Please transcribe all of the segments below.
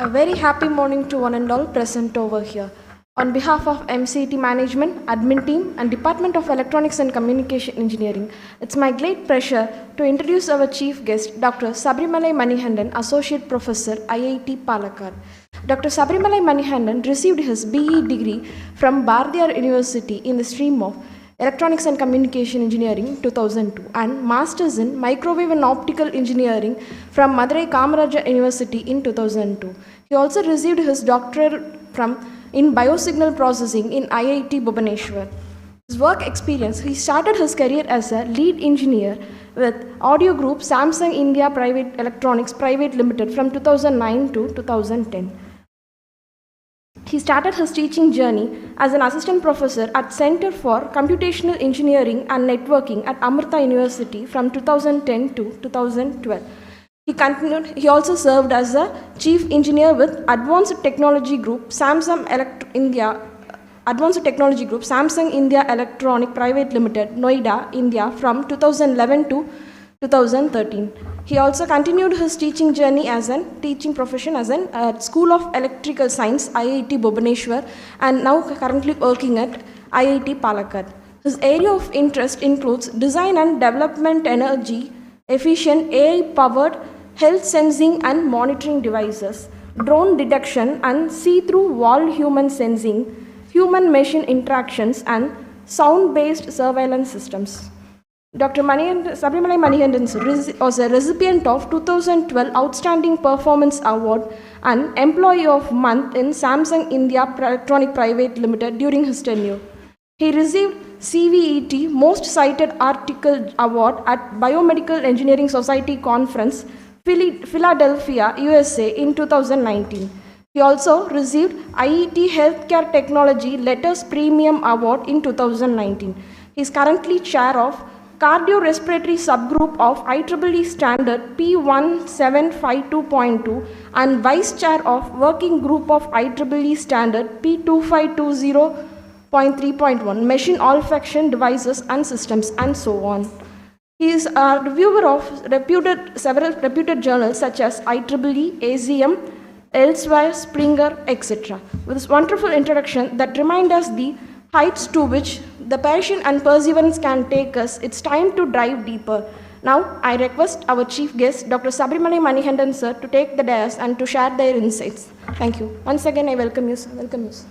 A very happy morning to one and all present over here. On behalf of MCT Management, Admin Team and Department of Electronics and Communication Engineering, it's my great pleasure to introduce our chief guest, Dr. Sabrimalai Manihandan, Associate Professor, IIT Palakkad. Dr. Sabrimalai Manihandan received his BE degree from Bardiyar University in the stream of Electronics and Communication Engineering 2002 and Masters in Microwave and Optical Engineering from Madurai Kamaraja University in 2002. He also received his doctorate in Biosignal Processing in IIT Bhubaneswar. His work experience, he started his career as a lead engineer with Audio Group Samsung India Private Electronics Private Limited from 2009 to 2010. He started his teaching journey as an assistant professor at Center for Computational Engineering and Networking at Amrita University from 2010 to 2012. He also served as a chief engineer with Advanced Technology Group Samsung India Electronic Private Limited, Noida, India from 2011 to 2013. He also continued his teaching journey as a teaching profession as an School of Electrical Science, IIT Bhubaneswar, and now currently working at IIT Palakkad. His area of interest includes design and development energy, efficient AI-powered health sensing and monitoring devices, drone detection and see-through wall human sensing, human-machine interactions, and sound-based surveillance systems. Dr. Sabrimalai Manihandan was a recipient of 2012 Outstanding Performance Award and Employee of Month in Samsung India Electronic Private Limited during his tenure. He received CVET Most Cited Article Award at Biomedical Engineering Society Conference, Philadelphia, USA in 2019. He also received IET Healthcare Technology Letters Premium Award in 2019. He is currently chair of Cardiorespiratory Subgroup of IEEE Standard P1752.2 and Vice Chair of Working Group of IEEE Standard P2520.3.1 Machine Olfaction Devices and Systems, and so on. He is a reviewer of several reputed journals such as IEEE, ACM, Elsewhere, Springer, etc. With this wonderful introduction that reminds us the heights to which the passion and perseverance can take us, it's time to dive deeper. Now, I request our chief guest, Dr. Sabrimalai Manihandan sir, to take the dais and to share their insights. Thank you. Once again, I welcome you, sir. Welcome you, sir.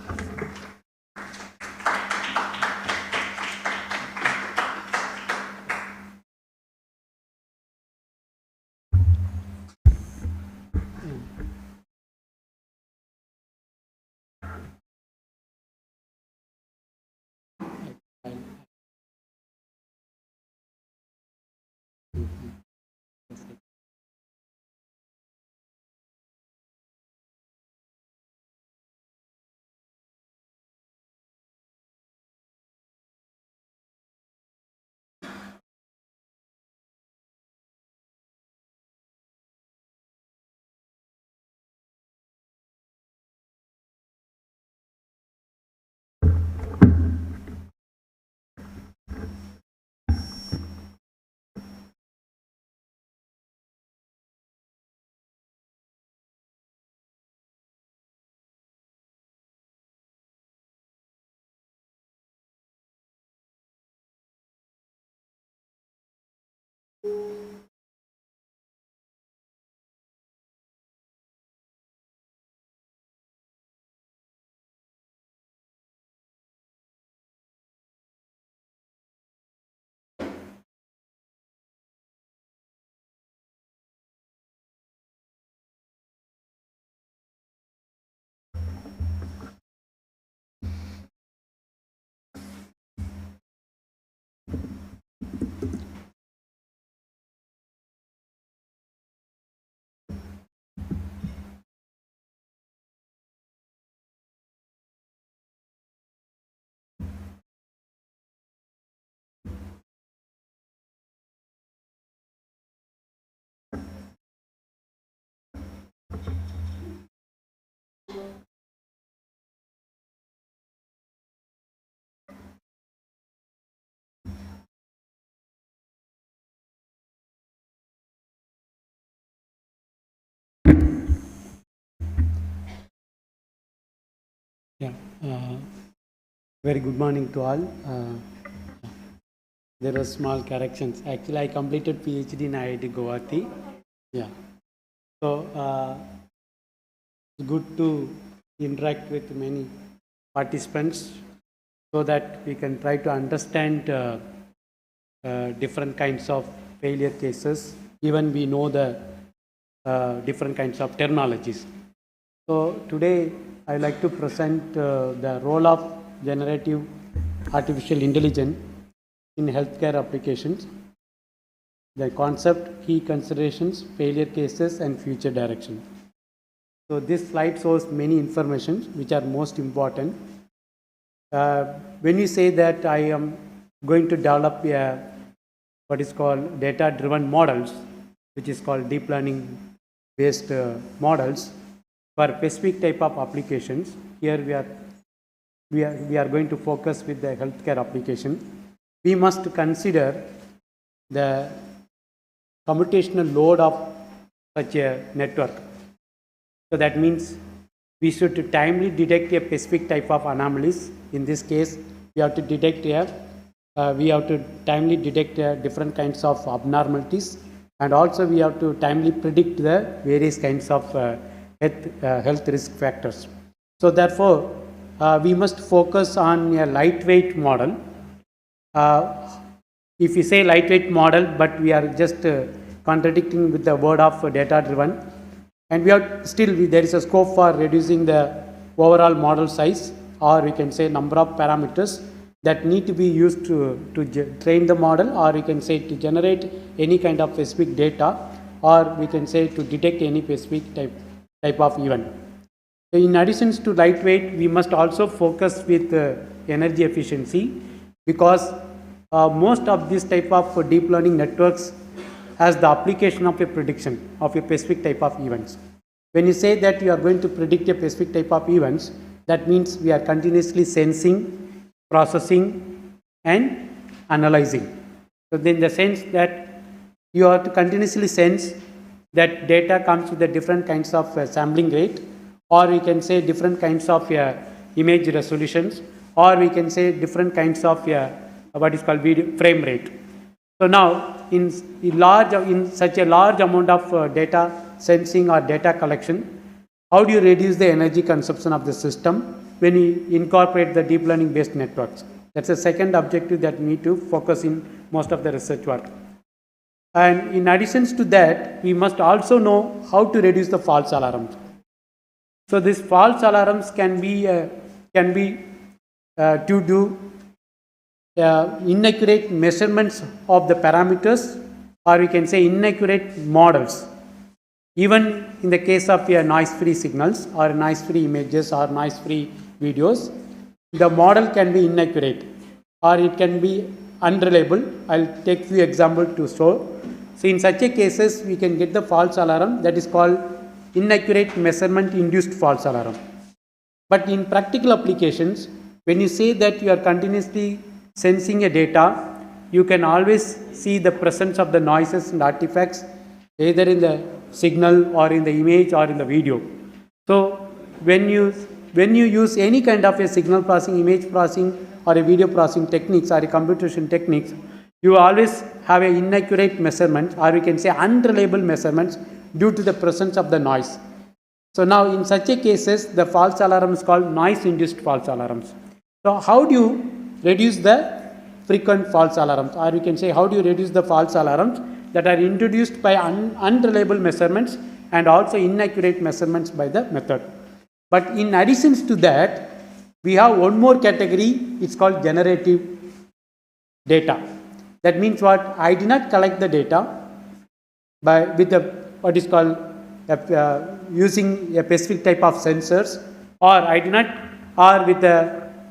Yeah. Very good morning to all. There were small corrections. Actually, I completed PhD in IIT Guwahati. Yeah. So it's good to interact with many participants so that we can try to understand different kinds of failure cases. Even we know the different kinds of terminologies. So today I like to present the role of generative artificial intelligence in healthcare applications, the concept, key considerations, failure cases and future direction. So this slide shows many information which are most important. When you say that I am going to develop what is called data driven models, which is called deep learning based models for specific type of applications, here we are going to focus with the healthcare application. We must consider the computational load of such a network. So that means we should timely detect a specific type of anomalies. In this case, we have to detect timely detect different kinds of abnormalities, and also we have to timely predict the various kinds of health risk factors. So therefore, we must focus on a lightweight model. If we say lightweight model, but we are just contradicting with the word of data driven, and we are still there is a scope for reducing the overall model size, or we can say number of parameters that need to be used to train the model, or we can say to generate any kind of specific data, or we can say to detect any specific type of event. In addition to lightweight, we must also focus with energy efficiency, because most of this type of deep learning networks has the application of a prediction of a specific type of events. When you say that you are going to predict a specific type of events, that means we are continuously sensing, processing and analyzing. So in the sense that you have to continuously sense that data comes with the different kinds of sampling rate, or we can say different kinds of image resolutions, or we can say different kinds of what is called video frame rate. So now in such a large amount of data sensing or data collection, how do you reduce the energy consumption of the system when you incorporate the deep learning based networks? That's the second objective that we need to focus in most of the research work. And in addition to that, we must also know how to reduce the false alarms. So these false alarms can be to do inaccurate measurements of the parameters, or we can say inaccurate models. Even in the case of noise-free signals or noise-free images or noise-free videos, the model can be inaccurate or it can be unreliable. I'll take few examples to show. So in such a cases, we can get the false alarm, that is called inaccurate measurement induced false alarm. But in practical applications, when you say that you are continuously sensing a data, you can always see the presence of the noises and artifacts either in the signal or in the image or in the video. So when you use any kind of a signal processing, image processing or a video processing techniques or a computation techniques, you always have an inaccurate measurement, or we can say unreliable measurements due to the presence of the noise. So now in such a cases, the false alarm is called noise induced false alarms. So how do you reduce the frequent false alarms, or we can say how do you reduce the false alarms that are introduced by unreliable measurements and also inaccurate measurements by the method. But in addition to that, we have one more category, it's called generative data. That means what? I did not collect the data with what is called using a specific type of sensors, or with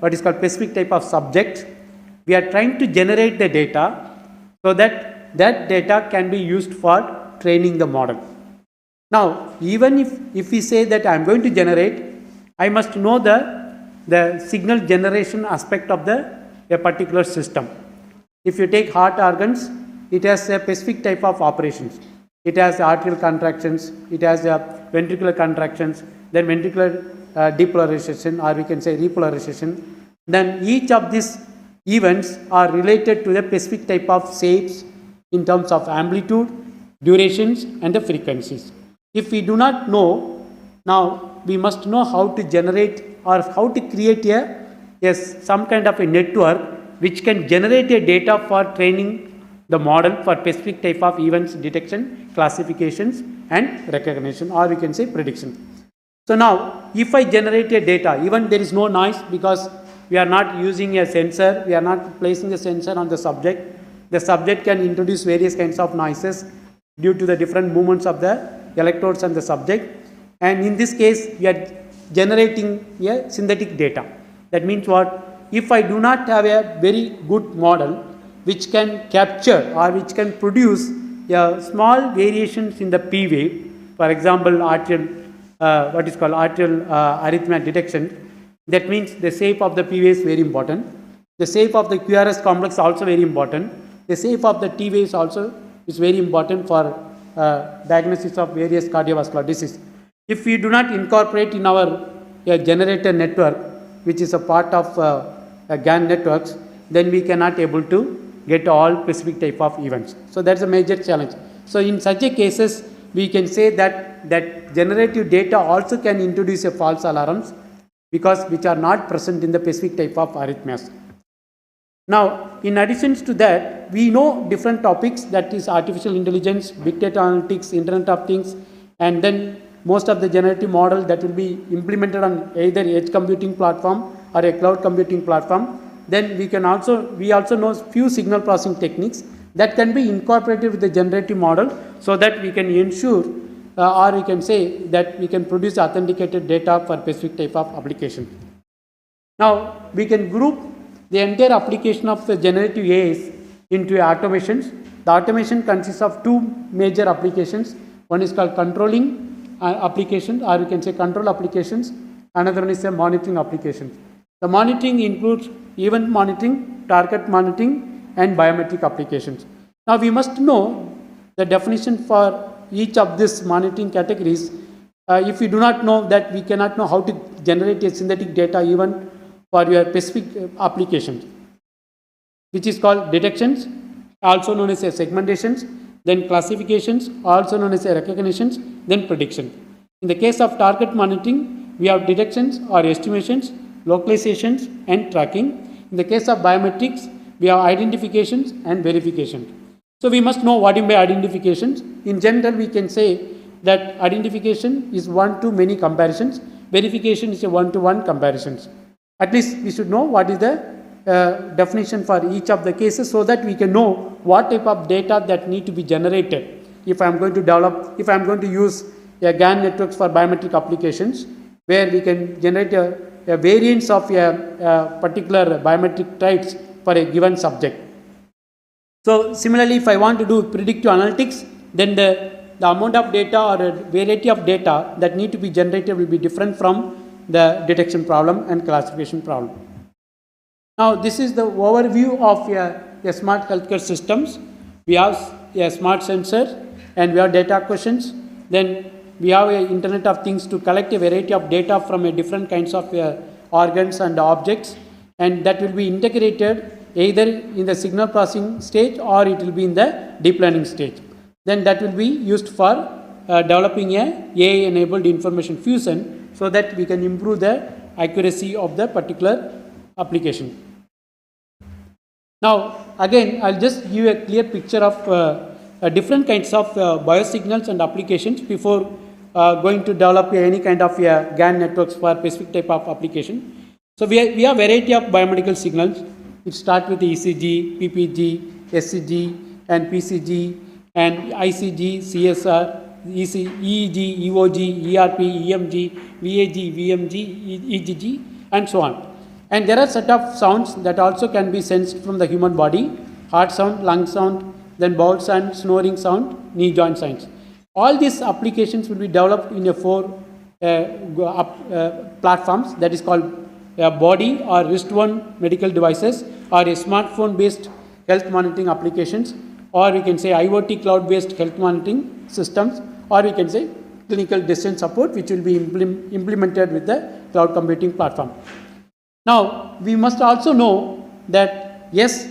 what is called specific type of subject. We are trying to generate the data so that data can be used for training the model. Now, even if we say that I am going to generate, I must know the signal generation aspect of a particular system. If you take heart organs, it has a specific type of operations. It has arterial contractions, it has ventricular contractions, then ventricular depolarization, or we can say repolarization, then each of these events are related to the specific type of shapes in terms of amplitude, durations, and the frequencies. If we do not know, now we must know how to generate or how to create some kind of a network which can generate a data for training the model for specific type of events detection, classifications, and recognition, or we can say prediction. So now, if I generate a data, even there is no noise because we are not using a sensor, we are not placing a sensor on the subject. The subject can introduce various kinds of noises due to the different movements of the electrodes and the subject. And in this case, we are generating a synthetic data. That means what? If I do not have a very good model which can capture or which can produce small variations in the P wave, for example, arterial arrhythmia detection, that means the shape of the P wave is very important. The shape of the QRS complex also very important. The shape of the T waves also is very important for diagnosis of various cardiovascular disease. If we do not incorporate in our generator network, which is a part of GAN networks, then we cannot able to get all specific type of events. So that's a major challenge. So in such a cases, we can say that generative data also can introduce a false alarms because which are not present in the specific type of arrhythmias. Now, in addition to that, we know different topics, that is artificial intelligence, big data analytics, Internet of Things, and then most of the generative model that will be implemented on either edge computing platform or a cloud computing platform. Then we also know few signal processing techniques that can be incorporated with the generative model so that we can ensure or we can say that we can produce authenticated data for specific type of application. Now, we can group the entire application of the generative AIs into automations. The automation consists of two major applications. One is called controlling application, or we can say control applications. Another one is a monitoring application. The monitoring includes event monitoring, target monitoring, and biometric applications. Now, we must know the definition for each of these monitoring categories. If we do not know that, we cannot know how to generate a synthetic data even for your specific applications, which is called detections, also known as segmentations, then classifications, also known as recognitions, then prediction. In the case of target monitoring, we have detections or estimations, localizations, and tracking. In the case of biometrics, we have identifications and verification. So we must know what in by identifications. In general, we can say that identification is one-to-many comparisons, verification is a one-to-one comparisons. At least we should know what is the definition for each of the cases so that we can know what type of data that need to be generated. If I am going to use a GAN networks for biometric applications, where we can generate a variance of a particular biometric traits for a given subject. So similarly, if I want to do predictive analytics, then the amount of data or a variety of data that need to be generated will be different from the detection problem and classification problem. Now, this is the overview of a smart healthcare systems. We have a smart sensor and we have data acquisitions. Then we have a Internet of Things to collect a variety of data from a different kinds of organs and objects, and that will be integrated either in the signal processing stage or it will be in the deep learning stage. Then that will be used for developing a AI-enabled information fusion so that we can improve the accuracy of the particular application. Now, again, I'll just give a clear picture of different kinds of biosignals and applications before going to develop any kind of GAN networks for specific type of application. So we have variety of biomedical signals. It starts with ECG, PPG, SCG, and PCG, and ICG, CSR, EEG, EOG, ERP, EMG, VAG, VMG, EGG, and so on. And there are set of sounds that also can be sensed from the human body: heart sound, lung sound, then bowel sound, snoring sound, knee joint sounds. All these applications will be developed in a 4 platforms, that is called body or wrist-worn medical devices, or a smartphone-based health monitoring applications, or we can say IoT cloud-based health monitoring systems, or we can say clinical decision support, which will be implemented with the cloud computing platform. Now, we must also know that yes,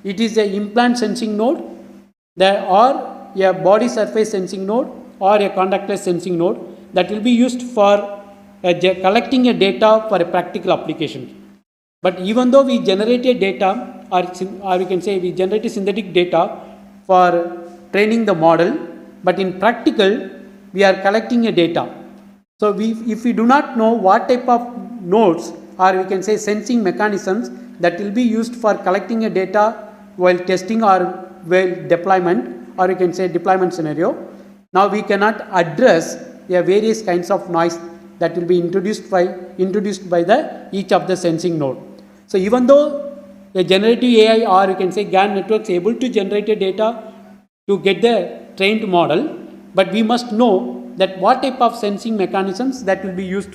it is a implant sensing node, or a body surface sensing node, or a contactless sensing node that will be used for collecting a data for a practical application. But even though we generate a data, or we can say we generate a synthetic data for training the model, but in practical we are collecting a data. So if we do not know what type of nodes, or we can say sensing mechanisms that will be used for collecting a data while testing or while deployment, or we can say deployment scenario, now we cannot address various kinds of noise that will be introduced by the each of the sensing node. So even though a generative AI, or you can say GAN network, is able to generate a data to get the trained model, but we must know that what type of sensing mechanisms that will be used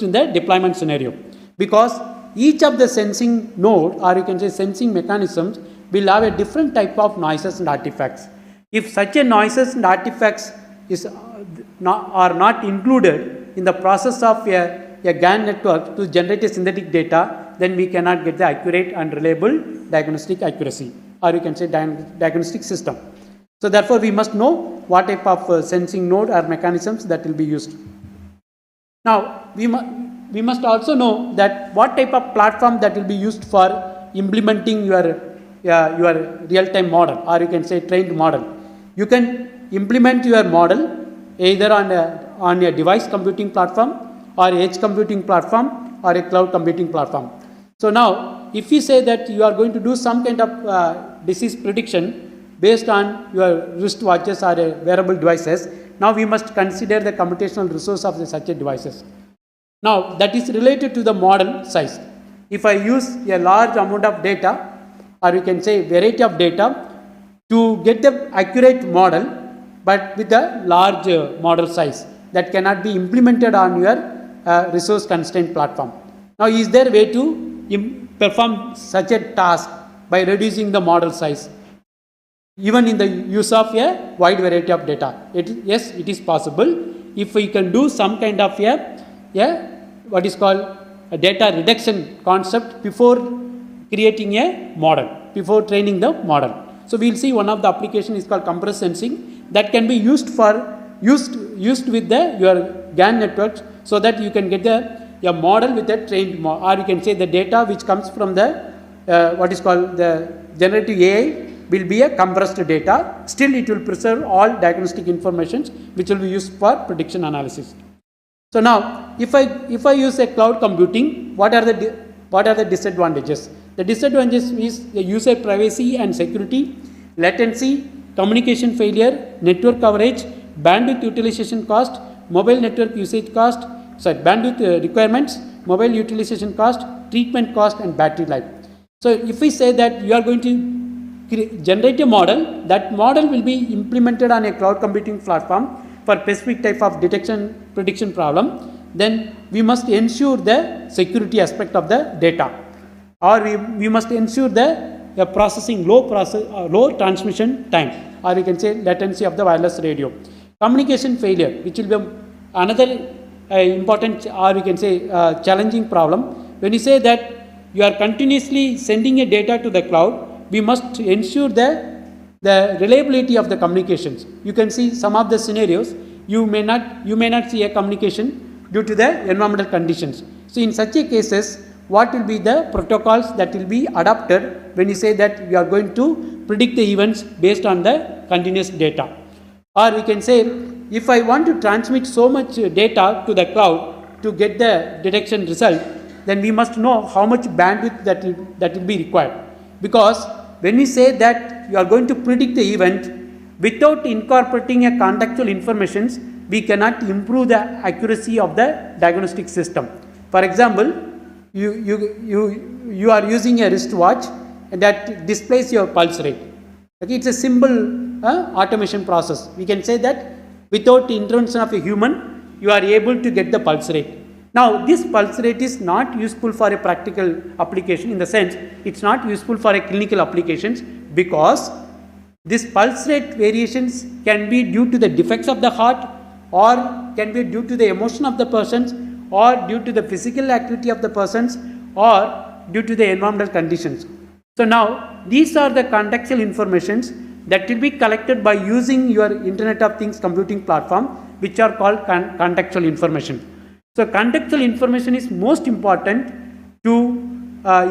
in the deployment scenario, because each of the sensing node, or you can say sensing mechanisms, will have a different type of noises and artifacts. If such a noises and artifacts are not included in the process of a GAN network to generate a synthetic data, then we cannot get the accurate and reliable diagnostic accuracy, or you can say diagnostic system. So therefore, we must know what type of sensing node or mechanisms that will be used. Now, we must also know that what type of platform that will be used for implementing your real-time model, or you can say trained model. You can implement your model either on a device computing platform, or edge computing platform, or a cloud computing platform. So now, if we say that you are going to do some kind of disease prediction based on your wristwatches or wearable devices, now we must consider the computational resource of such a devices. Now, that is related to the model size. If I use a large amount of data, or you can say variety of data, to get the accurate model, but with a large model size that cannot be implemented on your resource constraint platform. Now, is there a way to perform such a task by reducing the model size, even in the use of a wide variety of data? Yes, it is possible if we can do some kind of what is called a data reduction concept before creating a model, before training the model. So we will see one of the application is called compressed sensing that can be used with your GAN networks, so that you can get a model with a trained or you can say the data which comes from the what is called the generative AI will be a compressed data. Still, it will preserve all diagnostic information which will be used for prediction analysis. So now, if I use a cloud computing, what are the disadvantages? The disadvantages is the user privacy and security, latency, communication failure, network coverage, bandwidth utilization cost, mobile network usage cost, bandwidth requirements, mobile utilization cost, treatment cost, and battery life. So if we say that you are going to generate a model, that model will be implemented on a cloud computing platform for specific type of prediction problem, then we must ensure the security aspect of the data, or we must ensure the processing low transmission time, or we can say latency of the wireless radio. Communication failure, which will be another important, or we can say challenging problem. When you say that you are continuously sending a data to the cloud, we must ensure the reliability of the communications. You can see some of the scenarios you may not see a communication due to the environmental conditions. So in such a cases, what will be the protocols that will be adopted when you say that you are going to predict the events based on the continuous data? Or we can say, if I want to transmit so much data to the cloud to get the detection result, then we must know how much bandwidth that will be required. Because when we say that you are going to predict the event without incorporating a contextual information, we cannot improve the accuracy of the diagnostic system. For example, you are using a wristwatch that displays your pulse rate. Okay, it's a simple automation process. We can say that without the intervention of a human, you are able to get the pulse rate. Now, this pulse rate is not useful for a practical application, in the sense it's not useful for a clinical applications, because this pulse rate variations can be due to the defects of the heart, or can be due to the emotion of the persons, or due to the physical activity of the persons or due to the environmental conditions. So now these are the contextual informations that will be collected by using your Internet of Things computing platform, which are called contextual information. So contextual information is most important to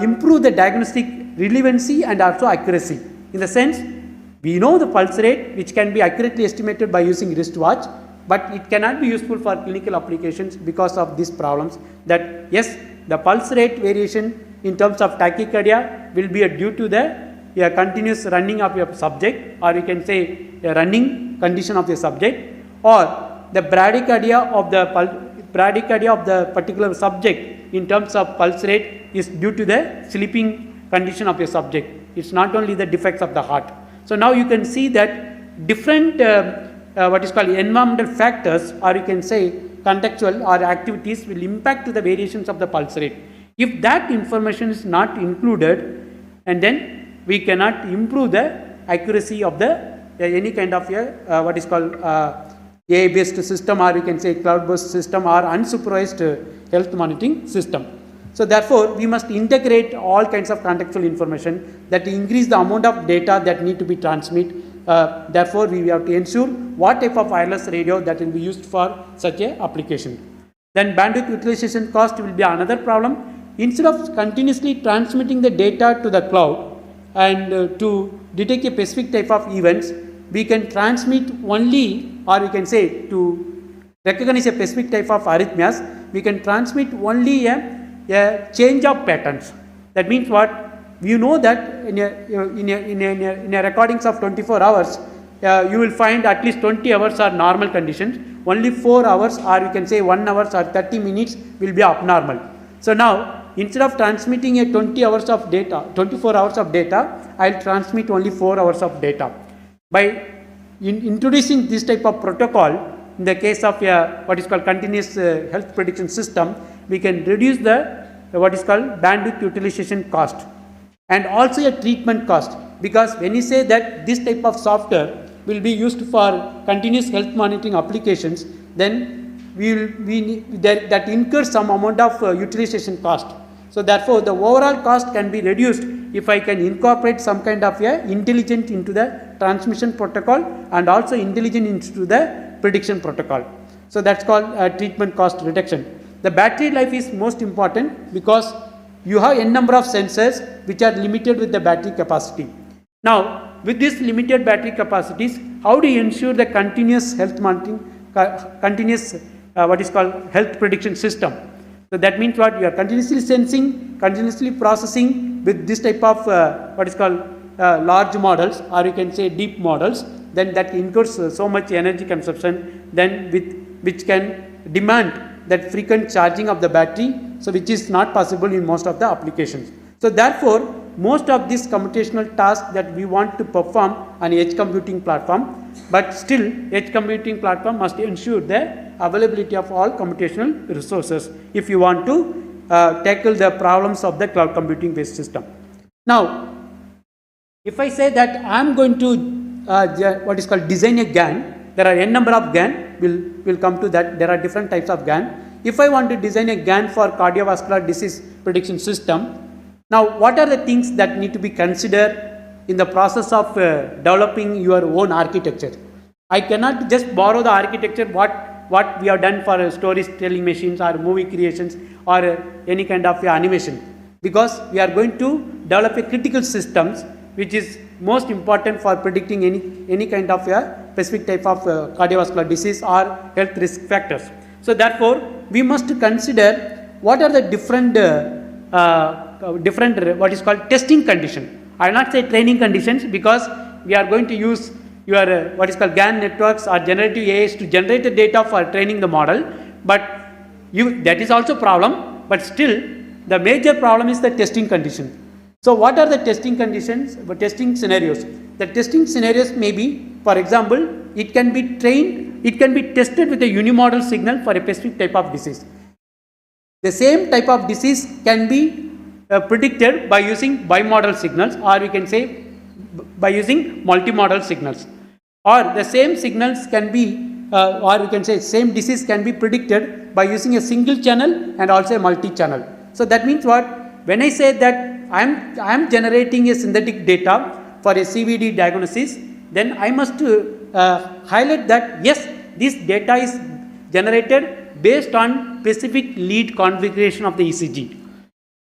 improve the diagnostic relevancy and also accuracy. In the sense, we know the pulse rate, which can be accurately estimated by using wristwatch, but it cannot be useful for clinical applications because of these problems. That yes, the pulse rate variation in terms of tachycardia will be due to the continuous running of your subject, or you can say a running condition of the subject, or the bradycardia of the particular subject in terms of pulse rate is due to the sleeping condition of your subject. It's not only the defects of the heart. So now you can see that different what is called environmental factors, or you can say contextual or activities, will impact to the variations of the pulse rate. If that information is not included, and then we cannot improve the accuracy of the any kind of what is called AI-based system, or you can say cloud-based system, or unsupervised health monitoring system. So therefore, we must integrate all kinds of contextual information that increase the amount of data that need to be transmitted. Therefore, we have to ensure what type of wireless radio that will be used for such a application. Then bandwidth utilization cost will be another problem. Instead of continuously transmitting the data to the cloud and to detect a specific type of events, we can transmit only, or we can say to recognize a specific type of arrhythmias, we can transmit only a change of patterns. That means what? You know that in a recordings of 24 hours, you will find at least 20 hours are normal conditions, only 4 hours, or you can say 1 hour or 30 minutes will be abnormal. So now, instead of transmitting a 20 hours of data, 24 hours of data, I will transmit only 4 hours of data. By introducing this type of protocol, in the case of what is called continuous health prediction system, we can reduce the what is called bandwidth utilization cost and also a treatment cost, because when you say that this type of software will be used for continuous health monitoring applications, then that incurs some amount of utilization cost. So therefore, the overall cost can be reduced if I can incorporate some kind of intelligence into the transmission protocol and also intelligence into the prediction protocol. So that's called treatment cost reduction. The battery life is most important because you have n number of sensors which are limited with the battery capacity. Now, with this limited battery capacities, how do you ensure the continuous health monitoring, continuous what is called health prediction system? So that means what? You are continuously sensing, continuously processing with this type of what is called large models, or you can say deep models. Then that incurs so much energy consumption, then which can demand that frequent charging of the battery, so which is not possible in most of the applications. So therefore, most of these computational tasks that we want to perform on edge computing platform, but still edge computing platform must ensure the availability of all computational resources if you want to tackle the problems of the cloud computing based system. Now, if I say that I am going to what is called design a GAN, there are n number of GAN, will come to that. There are different types of GAN. If I want to design a GAN for cardiovascular disease prediction system, now what are the things that need to be considered in the process of developing your own architecture? I cannot just borrow the architecture what we have done for storytelling machines or movie creations or any kind of animation, because we are going to develop a critical systems which is most important for predicting any kind of specific type of cardiovascular disease or health risk factors. So therefore, we must consider what are the different what is called testing condition. I will not say training conditions, because we are going to use your what is called GAN networks or generative AIs to generate the data for training the model, but that is also problem, but still the major problem is the testing condition. So what are the testing conditions, testing scenarios? The testing scenarios may be, for example, it can be tested with a unimodal signal for a specific type of disease. The same type of disease can be predicted by using bimodal signals, or we can say by using multimodal signals, or the same signals can be or we can say same disease can be predicted by using a single channel and also a multi-channel. So that means what? When I say that I am generating a synthetic data for a CVD diagnosis, then I must highlight that yes, this data is generated based on specific lead configuration of the ECG.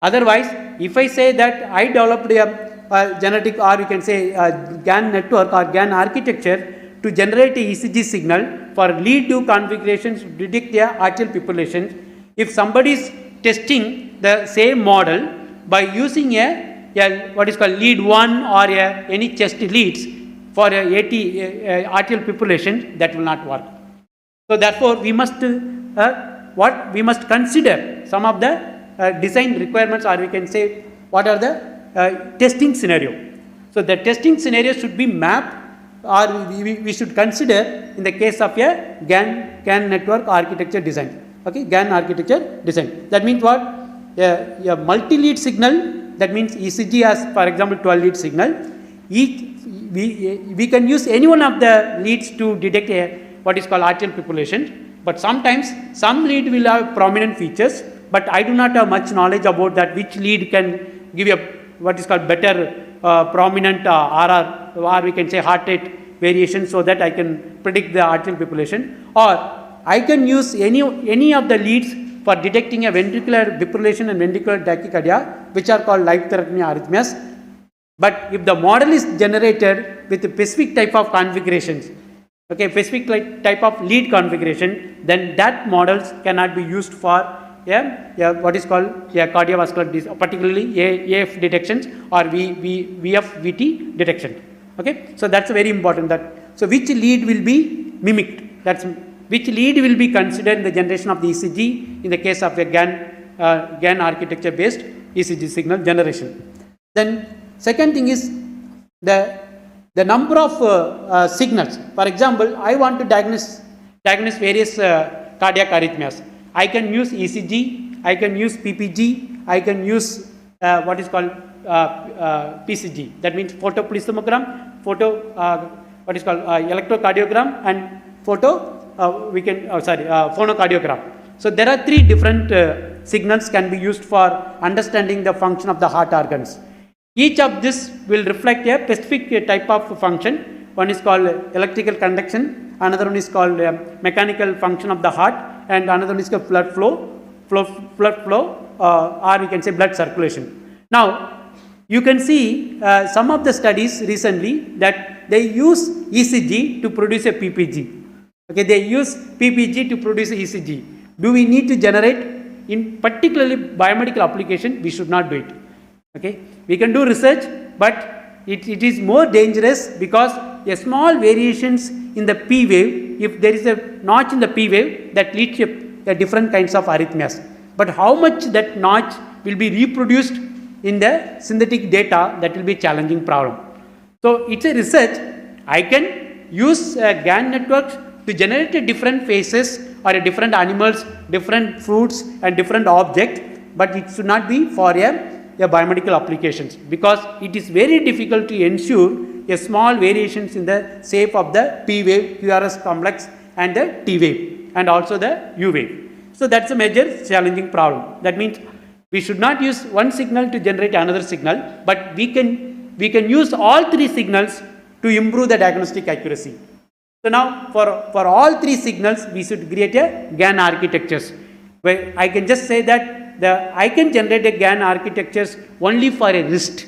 Otherwise, if I say that I developed a genetic, or you can say a GAN network or GAN architecture to generate a ECG signal for lead 2 configurations to predict the arterial population, if somebody is testing the same model by using a what is called lead 1 or any chest leads for a arterial population, that will not work. So therefore, we must we must consider some of the design requirements, or we can say what are the testing scenario. So the testing scenario should be mapped, or we should consider in the case of a GAN network architecture design. Okay, GAN architecture design. That means what? A multi-lead signal, that means ECG has, for example, 12 lead signal. We can use any one of the leads to detect what is called arterial population, but sometimes some lead will have prominent features, but I do not have much knowledge about that which lead can give a what is called better prominent RR, or we can say heart rate variation, so that I can predict the arterial population. Or I can use any of the leads for detecting a ventricular fibrillation and ventricular tachycardia, which are called life-threatening arrhythmias. But if the model is generated with a specific type of configurations, okay, specific type of lead configuration, then that models cannot be used for what is called cardiovascular disease, particularly AF detections or VFVT detection. Okay, so that's very important. That so which lead will be mimicked? That's which lead will be considered in the generation of the ECG in the case of a GAN architecture based ECG signal generation. Then second thing is the number of signals. For example, I want to diagnose various cardiac arrhythmias. I can use ECG, I can use PPG, I can use what is called PCG. That means photoplasmogram, what is called electrocardiogram, and phonocardiogram. So there are 3 different signals can be used for understanding the function of the heart organs. Each of this will reflect a specific type of function. One is called electrical conduction, another one is called mechanical function of the heart, and another one is called blood flow, or we can say blood circulation. Now, you can see some of the studies recently that they use ECG to produce a PPG. Okay, they use PPG to produce ECG. Do we need to generate in particularly biomedical application? We should not do it. Okay, we can do research, but it is more dangerous because a small variations in the P wave, if there is a notch in the P wave, that leads to a different kinds of arrhythmias. But how much that notch will be reproduced in the synthetic data, that will be a challenging problem. So it's a research. I can use GAN networks to generate different faces or different animals, different fruits and different objects, but it should not be for a biomedical applications, because it is very difficult to ensure a small variations in the shape of the P wave, QRS complex, and the T wave, and also the U wave. So that's a major challenging problem. That means we should not use one signal to generate another signal, but we can use all 3 signals to improve the diagnostic accuracy. So now for all 3 signals, we should create a GAN architectures, where I can just say that I can generate a GAN architectures only for a wrist,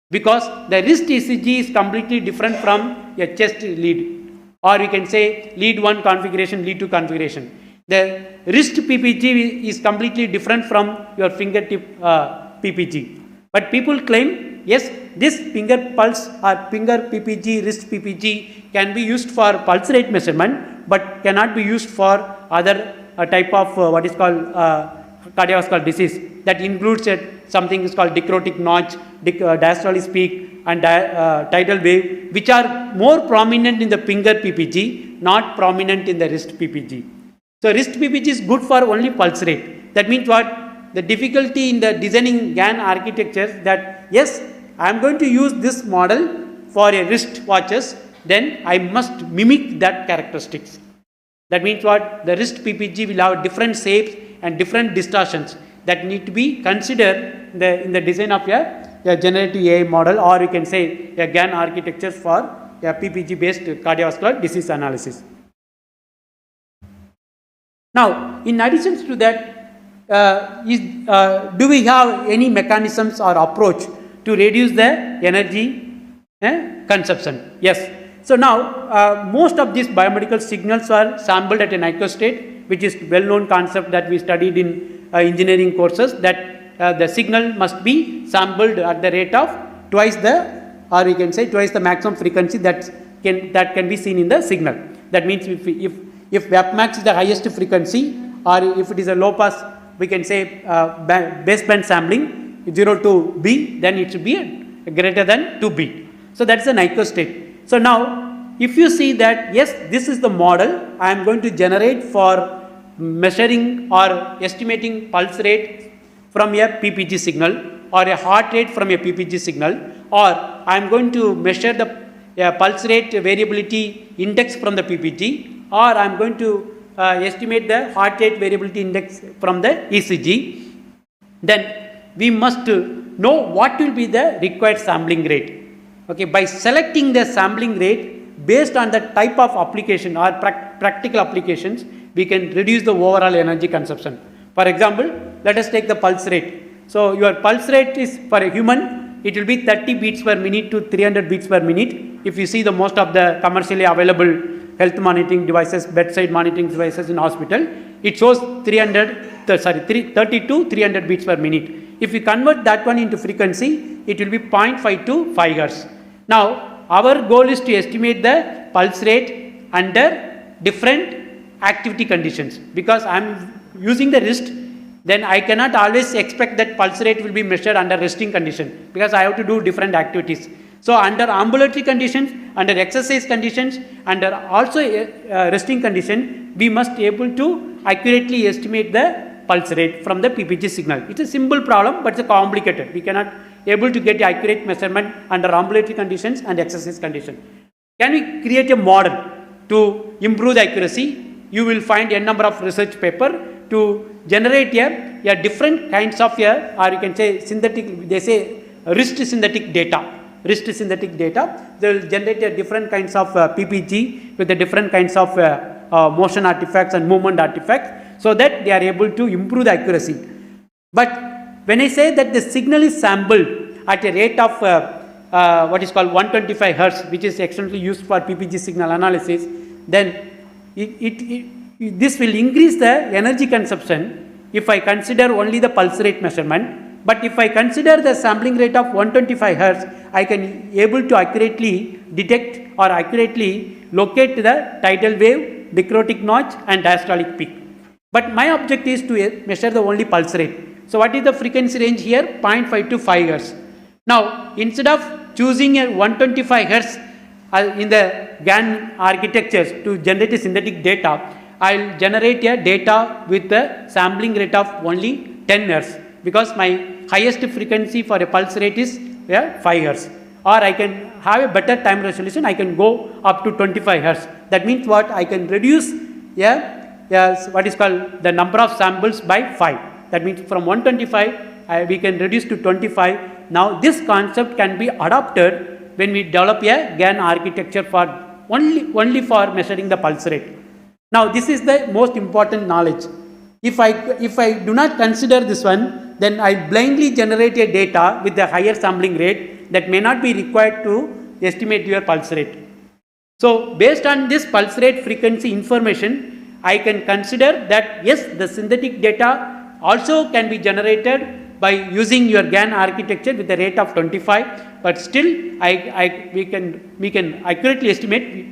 because the wrist ECG is completely different from a chest lead, or we can say lead 1 configuration, lead 2 configuration. The wrist PPG is completely different from your fingertip PPG. But people claim, yes, this finger pulse or finger PPG, wrist PPG can be used for pulse rate measurement, but cannot be used for other type of what is called cardiovascular disease. That includes something is called dicrotic notch, diastolic peak, and tidal wave, which are more prominent in the finger PPG, not prominent in the wrist PPG. So wrist PPG is good for only pulse rate. That means what? The difficulty in the designing GAN architecture, that yes, I am going to use this model for a wrist watches, then I must mimic that characteristics. That means what? The wrist PPG will have different shapes and different distortions that need to be considered in the design of a generative AI model, or you can say a GAN architecture for a PPG based cardiovascular disease analysis. Now, in addition to that, do we have any mechanisms or approach to reduce the energy consumption? Yes. So now, most of these biomedical signals are sampled at a nitro-state, which is well-known concept that we studied in engineering courses, that the signal must be sampled at the rate of twice the, or you can say twice the maximum frequency that can be seen in the signal. That means if Fmax is the highest frequency, or if it is a low pass, we can say baseband sampling 0 to B, then it should be greater than 2 B. So that's the nitro-state. So now, if you see that, yes, this is the model I am going to generate for measuring or estimating pulse rate from a PPG signal, or a heart rate from a PPG signal, or I am going to measure the pulse rate variability index from the PPG, or I am going to estimate the heart rate variability index from the ECG, then we must know what will be the required sampling rate. Okay, by selecting the sampling rate based on the type of application or practical applications, we can reduce the overall energy consumption. For example, let us take the pulse rate. So your pulse rate is, for a human, it will be 30 beats per minute to 300 beats per minute. If you see the most of the commercially available health monitoring devices, bedside monitoring devices in hospital, it shows 30 to 300 beats per minute. If we convert that one into frequency, it will be 0.5 to 5 Hz. Now, our goal is to estimate the pulse rate under different activity conditions, because I am using the wrist, then I cannot always expect that pulse rate will be measured under resting condition, because I have to do different activities. So, under ambulatory conditions, under exercise conditions, under also resting condition, we must be able to accurately estimate the pulse rate from the PPG signal. It's a simple problem, but it's complicated. We cannot able to get accurate measurement under ambulatory conditions and exercise condition. Can we create a model to improve the accuracy? You will find a number of research paper to generate a different kinds of or you can say synthetic, they say wrist synthetic data. Wrist synthetic data, they will generate a different kinds of PPG with the different kinds of motion artifacts and movement artifacts, so that they are able to improve the accuracy. But when I say that the signal is sampled at a rate of what is called 125 Hz, which is extensively used for PPG signal analysis, then this will increase the energy consumption if I consider only the pulse rate measurement. But if I consider the sampling rate of 125 Hz, I can able to accurately detect or accurately locate the tidal wave, necrotic notch and diastolic peak. But my objective is to measure the only pulse rate. So what is the frequency range here? 0.5 to 5 Hz. Now, instead of choosing a 125 Hz in the GAN architectures to generate a synthetic data, I will generate a data with the sampling rate of only 10 Hz, because my highest frequency for a pulse rate is 5 Hz. Or I can have a better time resolution, I can go up to 25 Hz. That means what? I can reduce what is called the number of samples by 5. That means from 125 we can reduce to 25. Now this concept can be adopted when we develop a GAN architecture for only for measuring the pulse rate. Now this is the most important knowledge. If I do not consider this one, then I blindly generate a data with a higher sampling rate that may not be required to estimate your pulse rate. So based on this pulse rate frequency information, I can consider that yes, the synthetic data also can be generated by using your GAN architecture with a rate of 25, but still we can accurately estimate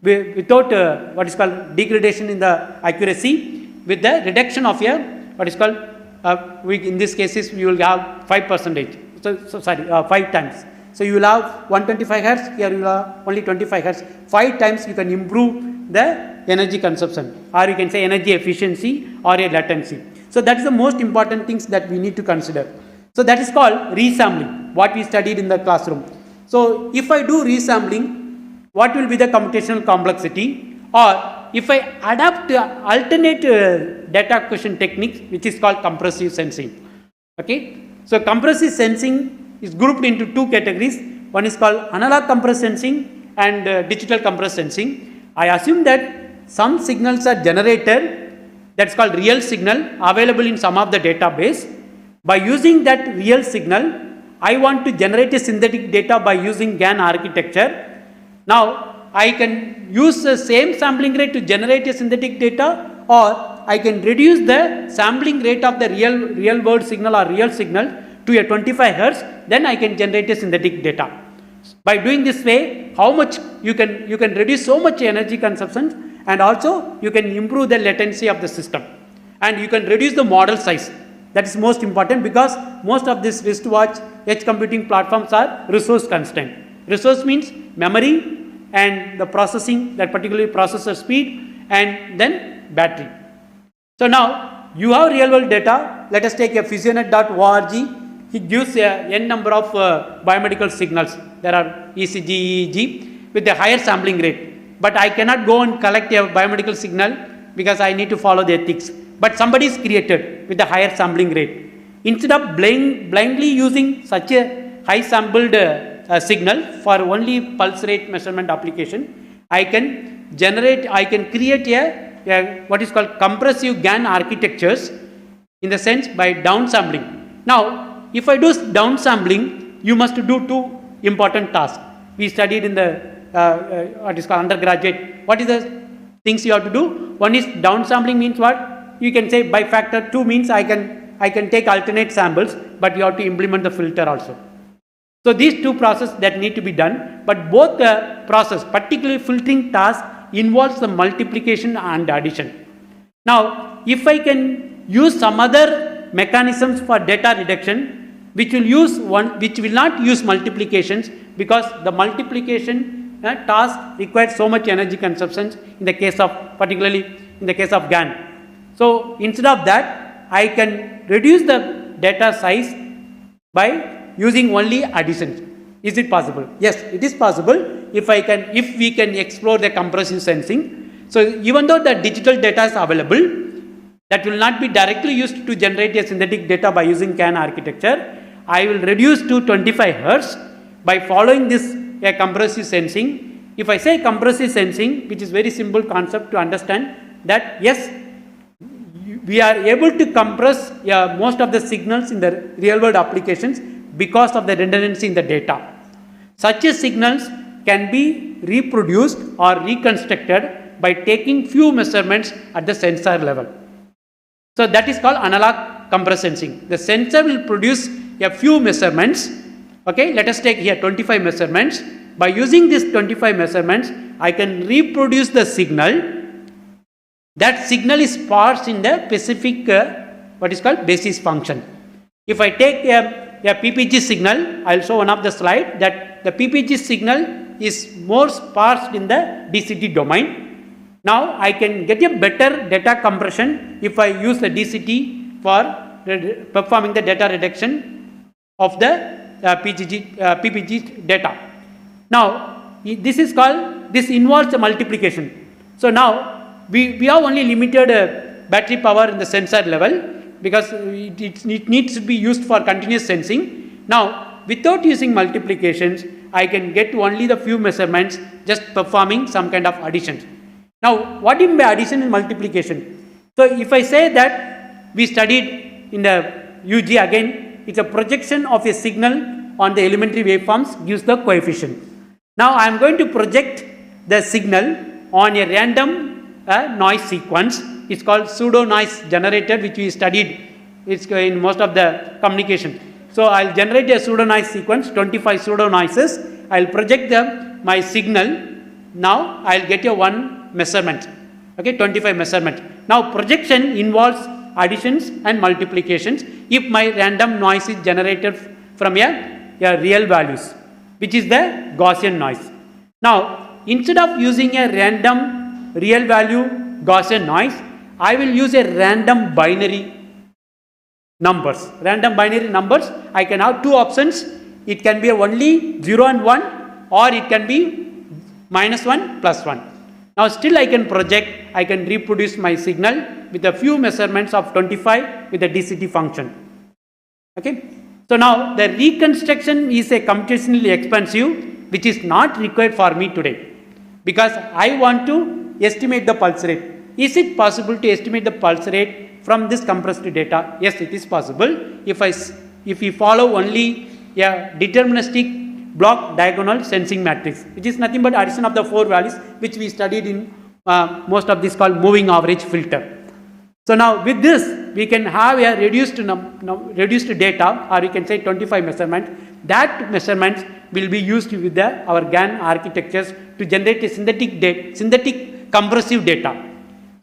without what is called degradation in the accuracy, with the reduction of what is called in this cases you will have 5%. 5 times. So you will have 125 Hz, here you will have only 25 Hz. 5 times you can improve the energy consumption, or you can say energy efficiency or a latency. So that is the most important things that we need to consider. So that is called resampling, what we studied in the classroom. So if I do resampling, what will be the computational complexity, or if I adapt alternate data acquisition techniques, which is called compressive sensing. Okay, so compressive sensing is grouped into two categories. One is called analog compressed sensing and digital compressed sensing. I assume that some signals are generated, that's called real signal, available in some of the database. By using that real signal, I want to generate a synthetic data by using GAN architecture. Now, I can use the same sampling rate to generate a synthetic data, or I can reduce the sampling rate of the real world signal or real signal to a 25 hertz, then I can generate a synthetic data. By doing this way, how much you can reduce so much energy consumption, and also you can improve the latency of the system, and you can reduce the model size. That is most important, because most of these wristwatch edge computing platforms are resource constrained. Resource means memory and the processing, that particularly processor speed, and then battery. So now you have real world data. Let us take a physionet.org. It gives a n number of biomedical signals. There are ECG, EEG with a higher sampling rate. But I cannot go and collect a biomedical signal because I need to follow the ethics. But somebody is created with a higher sampling rate. Instead of blindly using such a high sampled signal for only pulse rate measurement application, I can create a what is called compressive GAN architectures, in the sense by downsampling. Now, if I do downsampling, you must do two important tasks. We studied in the what is called undergraduate. What is the things you have to do? One is downsampling means what? You can say by factor 2 means I can take alternate samples, but you have to implement the filter also. So these two processes that need to be done, but both the process, particularly filtering task, involves the multiplication and addition. Now, if I can use some other mechanisms for data reduction, which will not use multiplications, because the multiplication task requires so much energy consumption in the case of, particularly in the case of GAN. So instead of that, I can reduce the data size by using only additions. Is it possible? Yes, it is possible if we can explore the compressive sensing. So even though the digital data is available, that will not be directly used to generate a synthetic data by using GAN architecture, I will reduce to 25 hertz by following this compressive sensing. If I say compressive sensing, which is very simple concept to understand, that yes, we are able to compress most of the signals in the real world applications because of the redundancy in the data. Such signals can be reproduced or reconstructed by taking few measurements at the sensor level. So that is called analog compressed sensing. The sensor will produce a few measurements. Okay, let us take here 25 measurements. By using these 25 measurements, I can reproduce the signal. That signal is parsed in the specific what is called basis function. If I take a PPG signal, I will show one of the slide that the PPG signal is more parsed in the DCT domain. Now I can get a better data compression if I use the DCT for performing the data reduction of the PPG data. Now this involves a multiplication. So now we have only limited battery power in the sensor level, because it needs to be used for continuous sensing. Now, without using multiplications, I can get only the few measurements just performing some kind of addition. Now, what do you mean by addition and multiplication? So, if I say that we studied in the UG, again, it's a projection of a signal on the elementary waveforms gives the coefficient. Now, I am going to project the signal on a random noise sequence. It's called pseudo noise generator, which we studied. It's in most of the communication. So I'll generate a pseudo noise sequence, 25 pseudo noises. I'll project my signal. Now I'll get a one measurement. Okay, 25 measurement. Now projection involves additions and multiplications if my random noise is generated from a real values, which is the Gaussian noise. Now instead of using a random real value Gaussian noise, I will use a random binary numbers. Random binary numbers, I can have two options. It can be only 0 and 1, or it can be -1 +1. Now still I can project, I can reproduce my signal with a few measurements of 25 with a DCT function. Okay. So now the reconstruction is a computationally expensive, which is not required for me today, because I want to estimate the pulse rate. Is it possible to estimate the pulse rate from this compressed data? Yes, it is possible if we follow only a deterministic block diagonal sensing matrix, which is nothing but addition of the 4 values which we studied in most of this called moving average filter. So now with this we can have a reduced data, or you can say 25 measurements. That measurements will be used with our GAN architectures to generate a synthetic compressive data.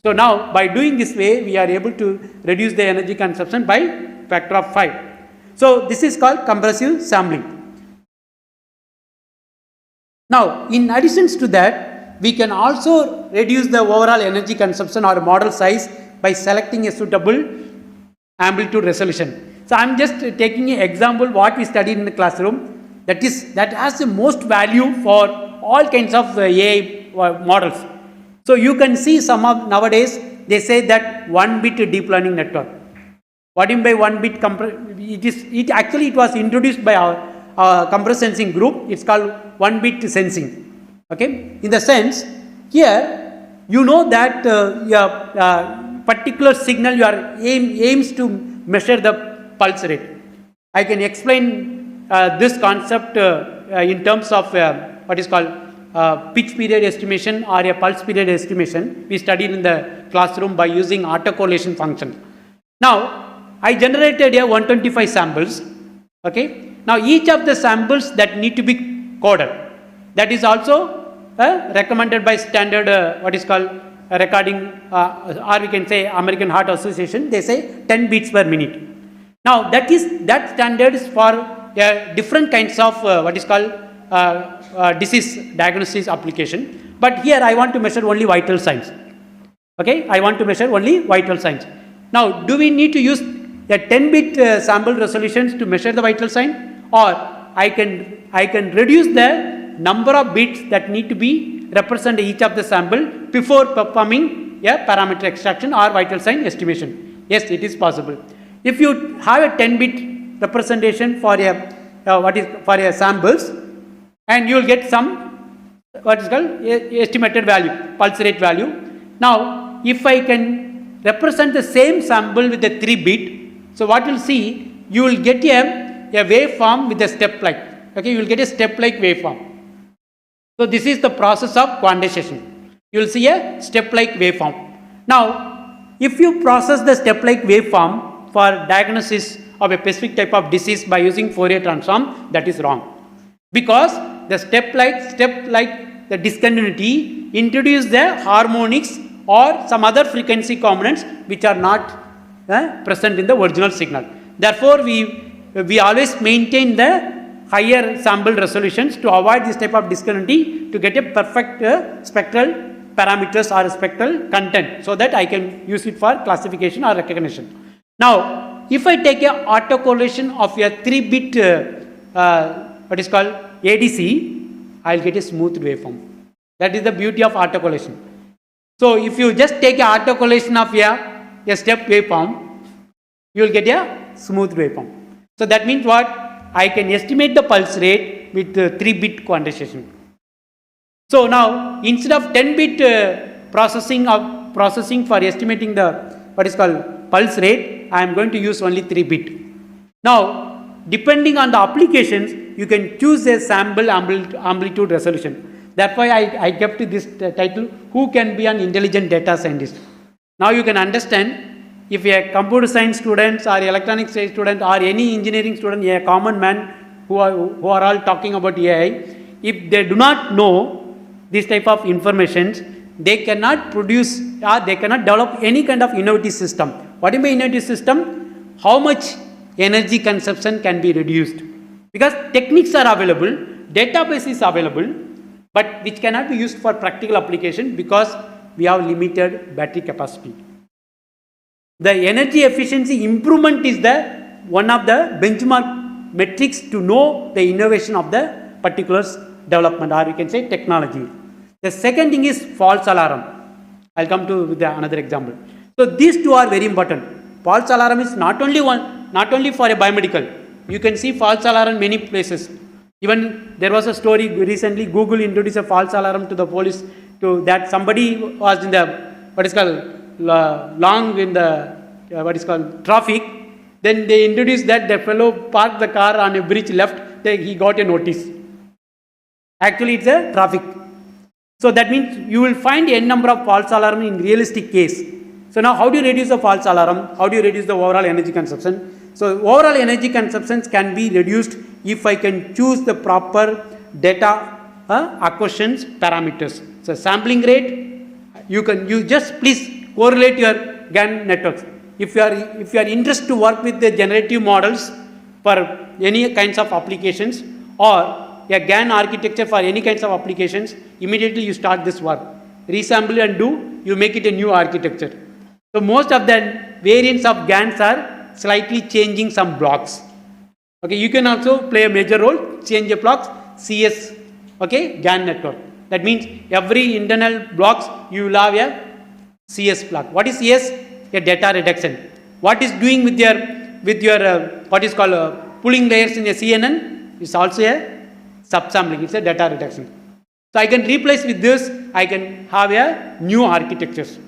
So now by doing this way we are able to reduce the energy consumption by factor of 5. So this is called compressive sampling. Now in addition to that, we can also reduce the overall energy consumption or model size by selecting a suitable amplitude resolution. So I am just taking an example what we studied in the classroom, that has the most value for all kinds of AI models. So you can see some of nowadays they say that 1-bit deep learning network. What do you mean by 1-bit it was introduced by our compressed sensing group. It's called 1-bit sensing. Okay, in the sense here you know that particular signal your aims to measure the pulse rate. I can explain this concept in terms of what is called pitch period estimation or a pulse period estimation. We studied in the classroom by using autocorrelation function. Now I generated a 125 samples. Okay. Now each of the samples that need to be coded, that is also recommended by standard what is called recording or we can say American Heart Association. They say 10 beats per minute. Now that standard is for different kinds of what is called disease diagnosis application. But here I want to measure only vital signs. Okay, I want to measure only vital signs. Now do we need to use a 10-bit sample resolutions to measure the vital sign, or I can reduce the number of bits that need to be represent each of the sample before performing a parameter extraction or vital sign estimation. Yes, it is possible. If you have a 10-bit representation for a samples, and you will get some what is called estimated value, pulse rate value. Now if I can represent the same sample with a 3-bit, so what you will see, you will get a waveform with a step like. Okay, you will get a step like waveform. So this is the process of quantization. You will see a step like waveform. Now if you process the step like waveform for diagnosis of a specific type of disease by using Fourier transform, that is wrong, because the step like the discontinuity introduce the harmonics or some other frequency components which are not present in the original signal. Therefore we always maintain the higher sample resolutions to avoid this type of discontinuity, to get a perfect spectral parameters or spectral content, so that I can use it for classification or recognition. Now if I take a autocorrelation of a 3-bit what is called ADC, I will get a smooth waveform. That is the beauty of autocorrelation. So if you just take a autocorrelation of a step waveform, you will get a smooth waveform. So that means what? I can estimate the pulse rate with 3-bit quantization. So now instead of 10-bit processing for estimating the what is called pulse rate, I am going to use only 3-bit. Now depending on the applications, you can choose a sample amplitude resolution. That's why I kept this title, who can be an intelligent data scientist. Now you can understand, if a computer science student or electronics student or any engineering student, a common man who are all talking about AI, if they do not know this type of information, they cannot produce or they cannot develop any kind of innovative system. What do you mean innovative system? How much energy consumption can be reduced? Because techniques are available, database is available, but which cannot be used for practical application because we have limited battery capacity. The energy efficiency improvement is one of the benchmark metrics to know the innovation of the particular development, or we can say technology. The second thing is false alarm. I'll come to with another example. So these two are very important. False alarm is not only for a biomedical. You can see false alarm in many places. Even there was a story recently, Google introduced a false alarm to the police to that somebody was in the what is called long in the what is called traffic. Then they introduced that the fellow parked the car on a bridge left, he got a notice. Actually it's a traffic. So that means you will find n number of false alarm in realistic case. So now how do you reduce the false alarm? How do you reduce the overall energy consumption? So overall energy consumption can be reduced if I can choose the proper data acquisitions parameters. So sampling rate, you just please correlate your GAN networks. If you are interested to work with the generative models for any kinds of applications or a GAN architecture for any kinds of applications, immediately you start this work. Resample and you make it a new architecture. So most of the variants of GANs are slightly changing some blocks. Okay, you can also play a major role, change the blocks, CS, okay, GAN network. That means every internal blocks you will have a CS block. What is CS? A data reduction. What is doing with your what is called pulling layers in a CNN is also a subsampling. It's a data reduction. So I can replace with this. I can have a new architectures.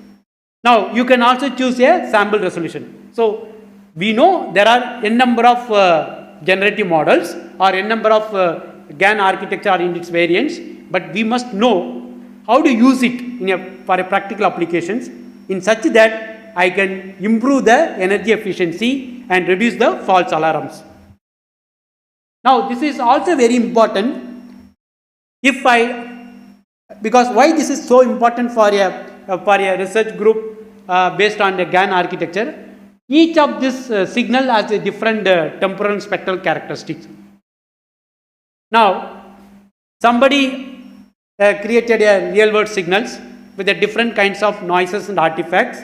Now you can also choose a sample resolution. So we know there are n number of generative models or n number of GAN architecture in its variants, but we must know how to use it for a practical applications in such that I can improve the energy efficiency and reduce the false alarms. Now this is also very important. Because why this is so important for a research group based on the GAN architecture? Each of this signal has a different temporal spectral characteristics. Now somebody created a real world signals with the different kinds of noises and artifacts.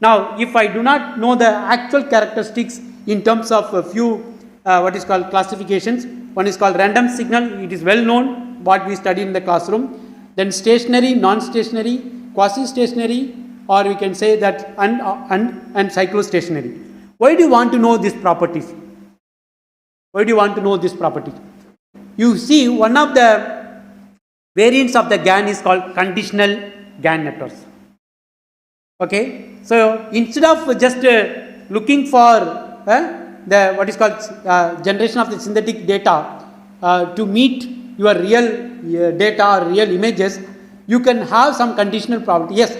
Now if I do not know the actual characteristics in terms of a few what is called classifications, one is called random signal, it is well known what we study in the classroom. Then stationary, non-stationary, quasi-stationary, or we can say that and cyclostationary. Why do you want to know these properties? Why do you want to know this property? You see, one of the variants of the GAN is called conditional GAN networks. Okay, so instead of just looking for the what is called generation of the synthetic data to meet your real data or real images, you can have some conditional property. Yes,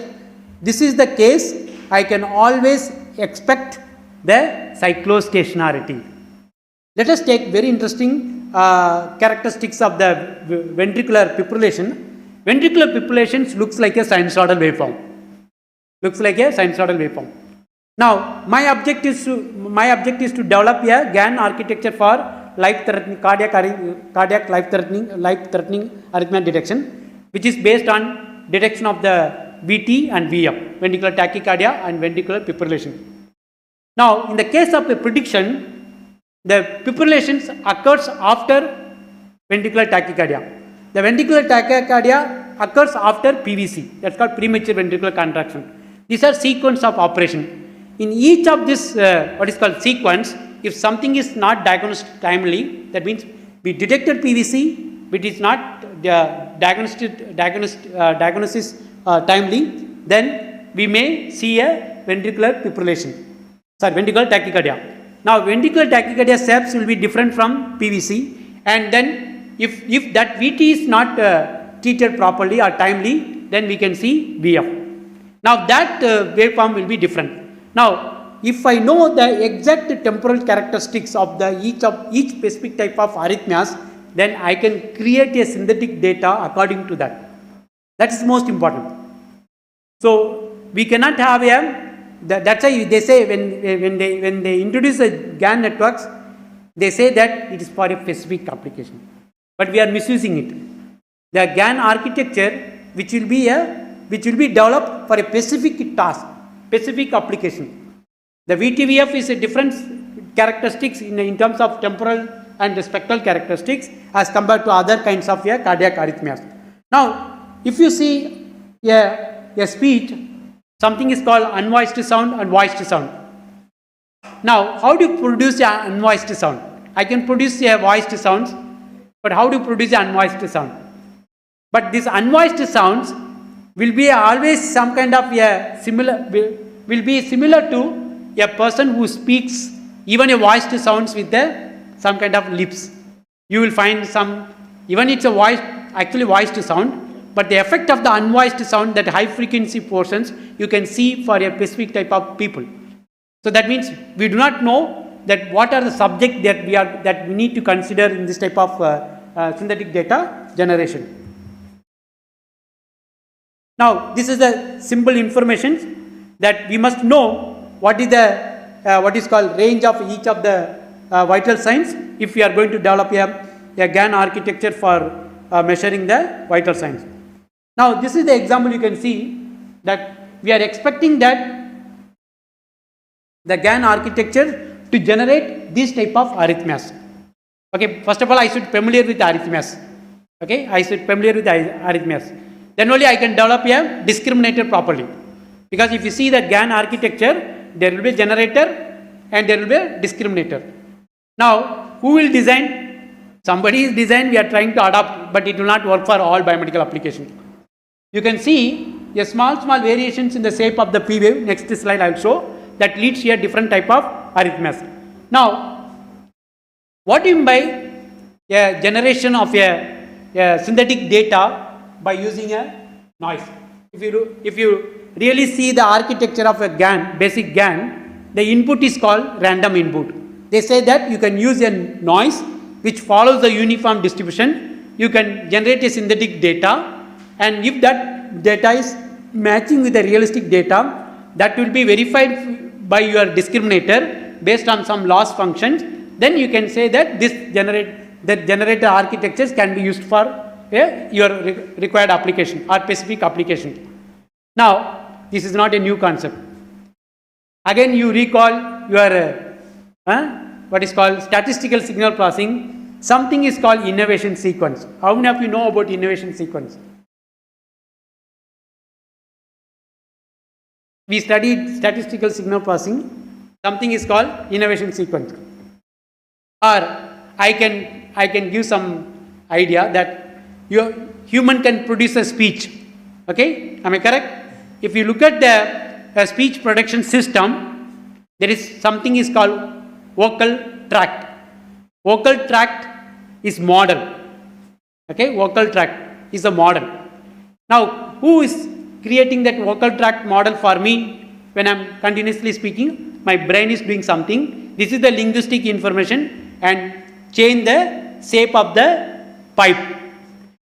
this is the case. I can always expect the cyclostationarity. Let us take very interesting characteristics of the ventricular fibrillation. Ventricular fibrillation looks like a sinusoidal waveform. Looks like a sinusoidal waveform. Now, my objective is to develop a GAN architecture for cardiac life-threatening arrhythmia detection, which is based on detection of the VT and VF, ventricular tachycardia and ventricular fibrillation. Now, in the case of a prediction, the fibrillations occurs after ventricular tachycardia. The ventricular tachycardia occurs after PVC, that's called premature ventricular contraction. These are sequence of operation. In each of this what is called sequence, if something is not diagnosed timely, that means we detected PVC, but it is not diagnosis timely, then we may see a ventricular fibrillation. Ventricular tachycardia. Now ventricular tachycardia steps will be different from PVC, and then if that VT is not treated properly or timely, then we can see VF. Now that waveform will be different. Now if I know the exact temporal characteristics of each specific type of arrhythmias, then I can create a synthetic data according to that. That is most important. So we cannot have that's why they say when they introduce the GAN networks, they say that it is for a specific application, but we are misusing it. The GAN architecture which will be developed for a specific task, specific application. The VTVF is a different characteristics in terms of temporal and the spectral characteristics as compared to other kinds of cardiac arrhythmias. Now if you see a speech, something is called unvoiced sound and voiced sound. Now, how do you produce an unvoiced sound? I can produce a voiced sounds, but how do you produce an unvoiced sound? But these unvoiced sounds will be always some kind of a similar, will be similar to a person who speaks even a voiced sounds with some kind of lips. You will find some, even it's a voice, actually voiced sound, but the effect of the unvoiced sound, that high frequency portions, you can see for a specific type of people. So that means we do not know that what are the subject that we need to consider in this type of synthetic data generation. Now, this is the simple information that we must know what is the what is called range of each of the vital signs if we are going to develop a GAN architecture for measuring the vital signs. Now, this is the example. You can see that we are expecting that the GAN architecture to generate this type of arrhythmias. Okay, first of all, I should familiar with arrhythmias. Okay, I should familiar with arrhythmias. Then only I can develop a discriminator properly. Because if you see the GAN architecture, there will be a generator and there will be a discriminator. Now, who will design? Somebody is designed, we are trying to adopt, but it will not work for all biomedical applications. You can see a small variations in the shape of the P wave. Next slide I will show, that leads to a different type of arrhythmias. Now, what do you mean by a generation of a synthetic data by using a noise? If you really see the architecture of a GAN, basic GAN, the input is called random input. They say that you can use a noise which follows the uniform distribution. You can generate a synthetic data, and if that data is matching with the realistic data, that will be verified by your discriminator based on some loss functions. Then you can say that the generator architectures can be used for your required application or specific application. Now, this is not a new concept. Again, you recall your what is called statistical signal processing. Something is called innovation sequence. How many of you know about innovation sequence? We studied statistical signal processing. Something is called innovation sequence. Or I can give some idea that your human can produce a speech. Okay, am I correct? If you look at the speech production system, there is something is called vocal tract. Vocal tract is model. Okay, vocal tract is a model. Now, who is creating that vocal tract model for me when I am continuously speaking? My brain is doing something. This is the linguistic information and change the shape of the pipe.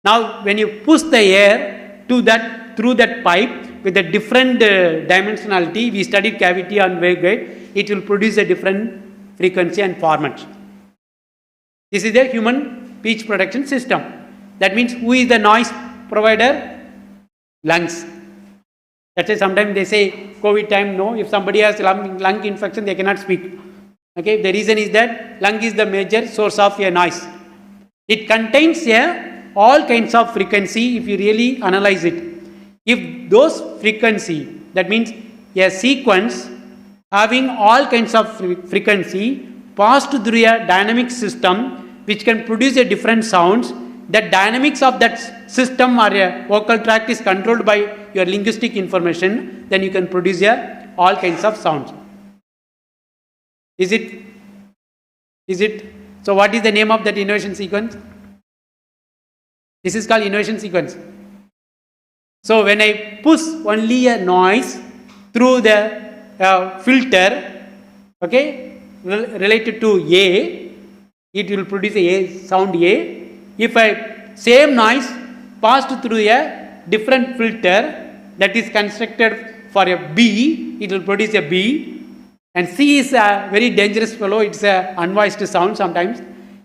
Now, when you push the air to that through that pipe with a different dimensionality, we studied cavity and waveguide, it will produce a different frequency and format. This is the human speech production system. That means who is the noise provider? Lungs. That's why sometimes they say COVID time, no, if somebody has lung infection, they cannot speak. Okay, the reason is that lung is the major source of a noise. It contains all kinds of frequency if you really analyze it. If those frequency, that means a sequence having all kinds of frequency passed through a dynamic system which can produce a different sounds, the dynamics of that system or a vocal tract is controlled by your linguistic information, then you can produce all kinds of sounds. Is it? So what is the name of that innovation sequence? This is called innovation sequence. So when I push only a noise through the filter, okay, related to A, it will produce a sound A. If I same noise passed through a different filter that is constructed for a B, it will produce a B. And C is a very dangerous fellow. It's a unvoiced sound sometimes.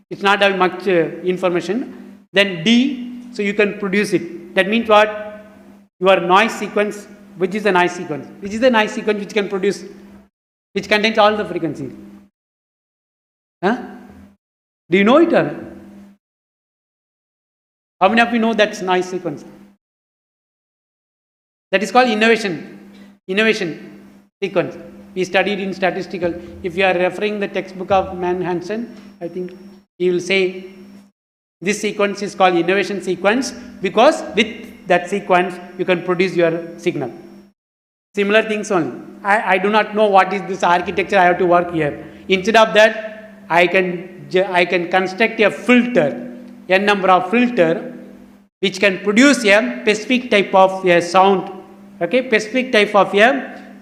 It's not having much information. Then D, so you can produce it. That means what? Your noise sequence, which is a noise sequence? Which is a noise sequence which can produce, which contains all the frequencies? Huh? Do you know it or? How many of you know that's noise sequence? That is called innovation sequence. We studied in statistical. If you are referring the textbook of Mann-Hansen, I think he will say this sequence is called innovation sequence because with that sequence you can produce your signal. Similar things only. I do not know what is this architecture I have to work here. Instead of that, I can construct a filter, n number of filter, which can produce a specific type of a sound, okay, specific type of a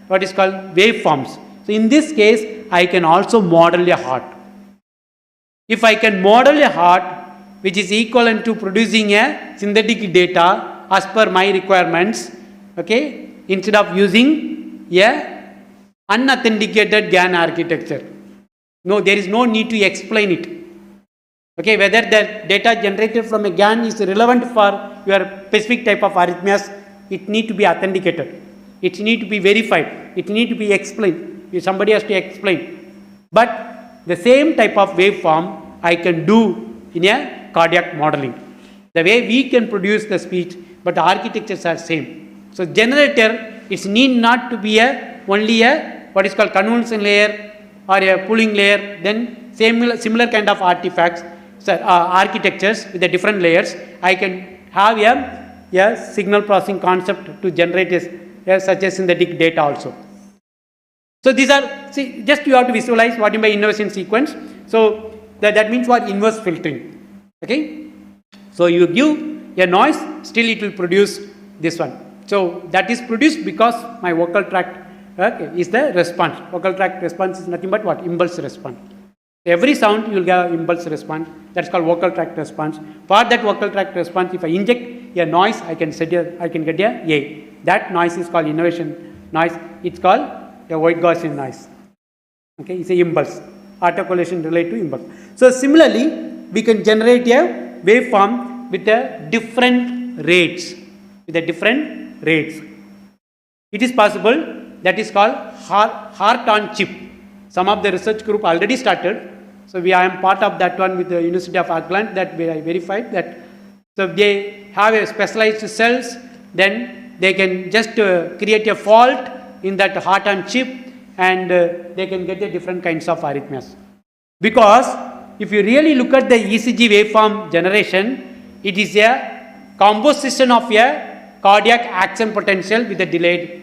what is called waveforms. So in this case, I can also model a heart. If I can model a heart which is equivalent to producing a synthetic data as per my requirements, okay, instead of using a unauthenticated GAN architecture. No, there is no need to explain it. Okay, whether the data generated from a GAN is relevant for your specific type of arrhythmias, it need to be authenticated. It need to be verified. It need to be explained. Somebody has to explain. But the same type of waveform I can do in a cardiac modeling. The way we can produce the speech, but the architectures are same. So generator, it need not to be only a what is called convolution layer or a pooling layer, then similar kind of artifacts, architectures with the different layers. I can have a signal processing concept to generate such a synthetic data also. So these are, see, just you have to visualize what I mean by innovation sequence. So that means what? Inverse filtering. Okay. So you give a noise, still it will produce this one. So that is produced because my vocal tract is the response. Vocal tract response is nothing but what? Impulse response. Every sound you will get impulse response. That's called vocal tract response. For that vocal tract response, if I inject a noise, I can get a. That noise is called innovation noise. It's called a white Gaussian noise. Okay, it's a impulse. Articulation related to impulse. So similarly, we can generate a waveform with a different rates. It is possible. That is called heart on chip. Some of the research group already started. So I am part of that one with the University of Auckland, that where I verified that. So they have a specialized cells, then they can just create a fault in that heart on chip, and they can get a different kinds of arrhythmias. Because if you really look at the ECG waveform generation, it is a composition of a cardiac action potential with a delayed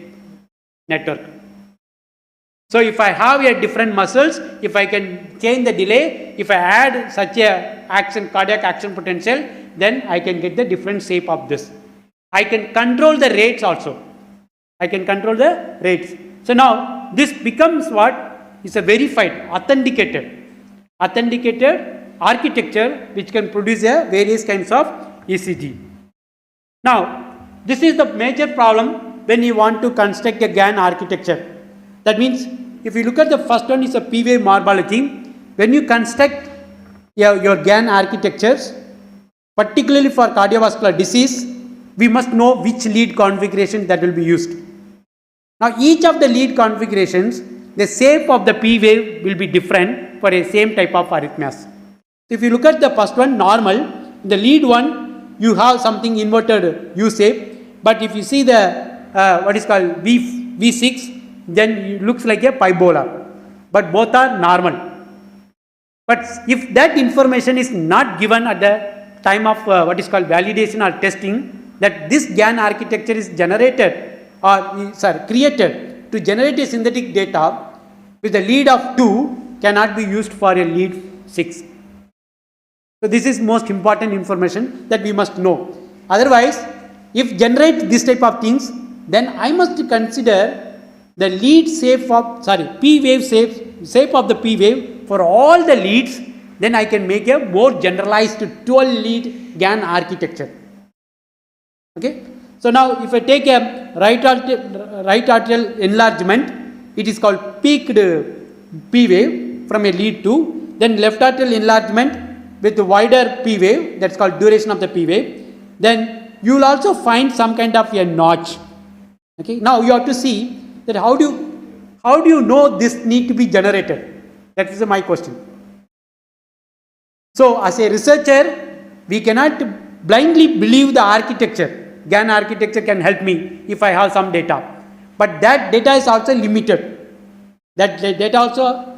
network. So if I have a different muscles, if I can change the delay, if I add such a cardiac action potential, then I can get the different shape of this. I can control the rates also. So now this becomes what is a verified, authenticated architecture which can produce a various kinds of ECG. Now this is the major problem when you want to construct a GAN architecture. That means if you look at the first one is a P-wave morphology. When you construct your GAN architectures, particularly for cardiovascular disease, we must know which lead configuration that will be used. Now each of the lead configurations, the shape of the P-wave will be different for a same type of arrhythmias. If you look at the first one, normal, the lead one, you have something inverted U shape, but if you see the what is called V6, then it looks like a pibola, but both are normal. But if that information is not given at the time of what is called validation or testing, that this GAN architecture is generated or created to generate a synthetic data with a lead of 2 cannot be used for a lead 6. So this is most important information that we must know. Otherwise, if generate this type of things, then I must consider the lead shape of P-wave shape of the P-wave for all the leads. Then I can make a more generalized 12 lead GAN architecture. Okay. So now if I take a right atrial enlargement, it is called peaked P-wave from a lead 2. Then left atrial enlargement with wider P-wave, that's called duration of the P-wave. Then you will also find some kind of a notch. Okay. Now you have to see that how do you know this need to be generated? That is my question. So as a researcher, we cannot blindly believe the architecture. GAN architecture can help me if I have some data. But that data is also limited. That data also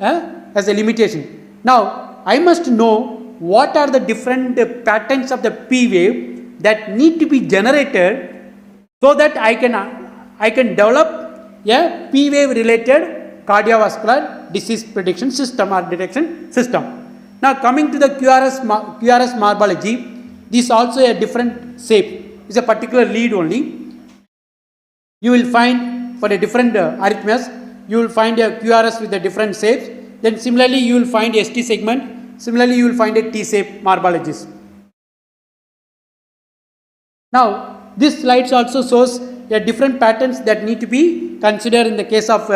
has a limitation. Now, I must know what are the different patterns of the P wave that need to be generated so that I can develop a P wave related cardiovascular disease prediction system or detection system. Now, coming to the QRS morphology, this is also a different shape. It's a particular lead only. You will find for a different arrhythmias, you will find a QRS with a different shapes. Then similarly, you will find ST segment. Similarly, you will find a T-shape morphologies. Now, this slides also shows the different patterns that need to be considered in the case of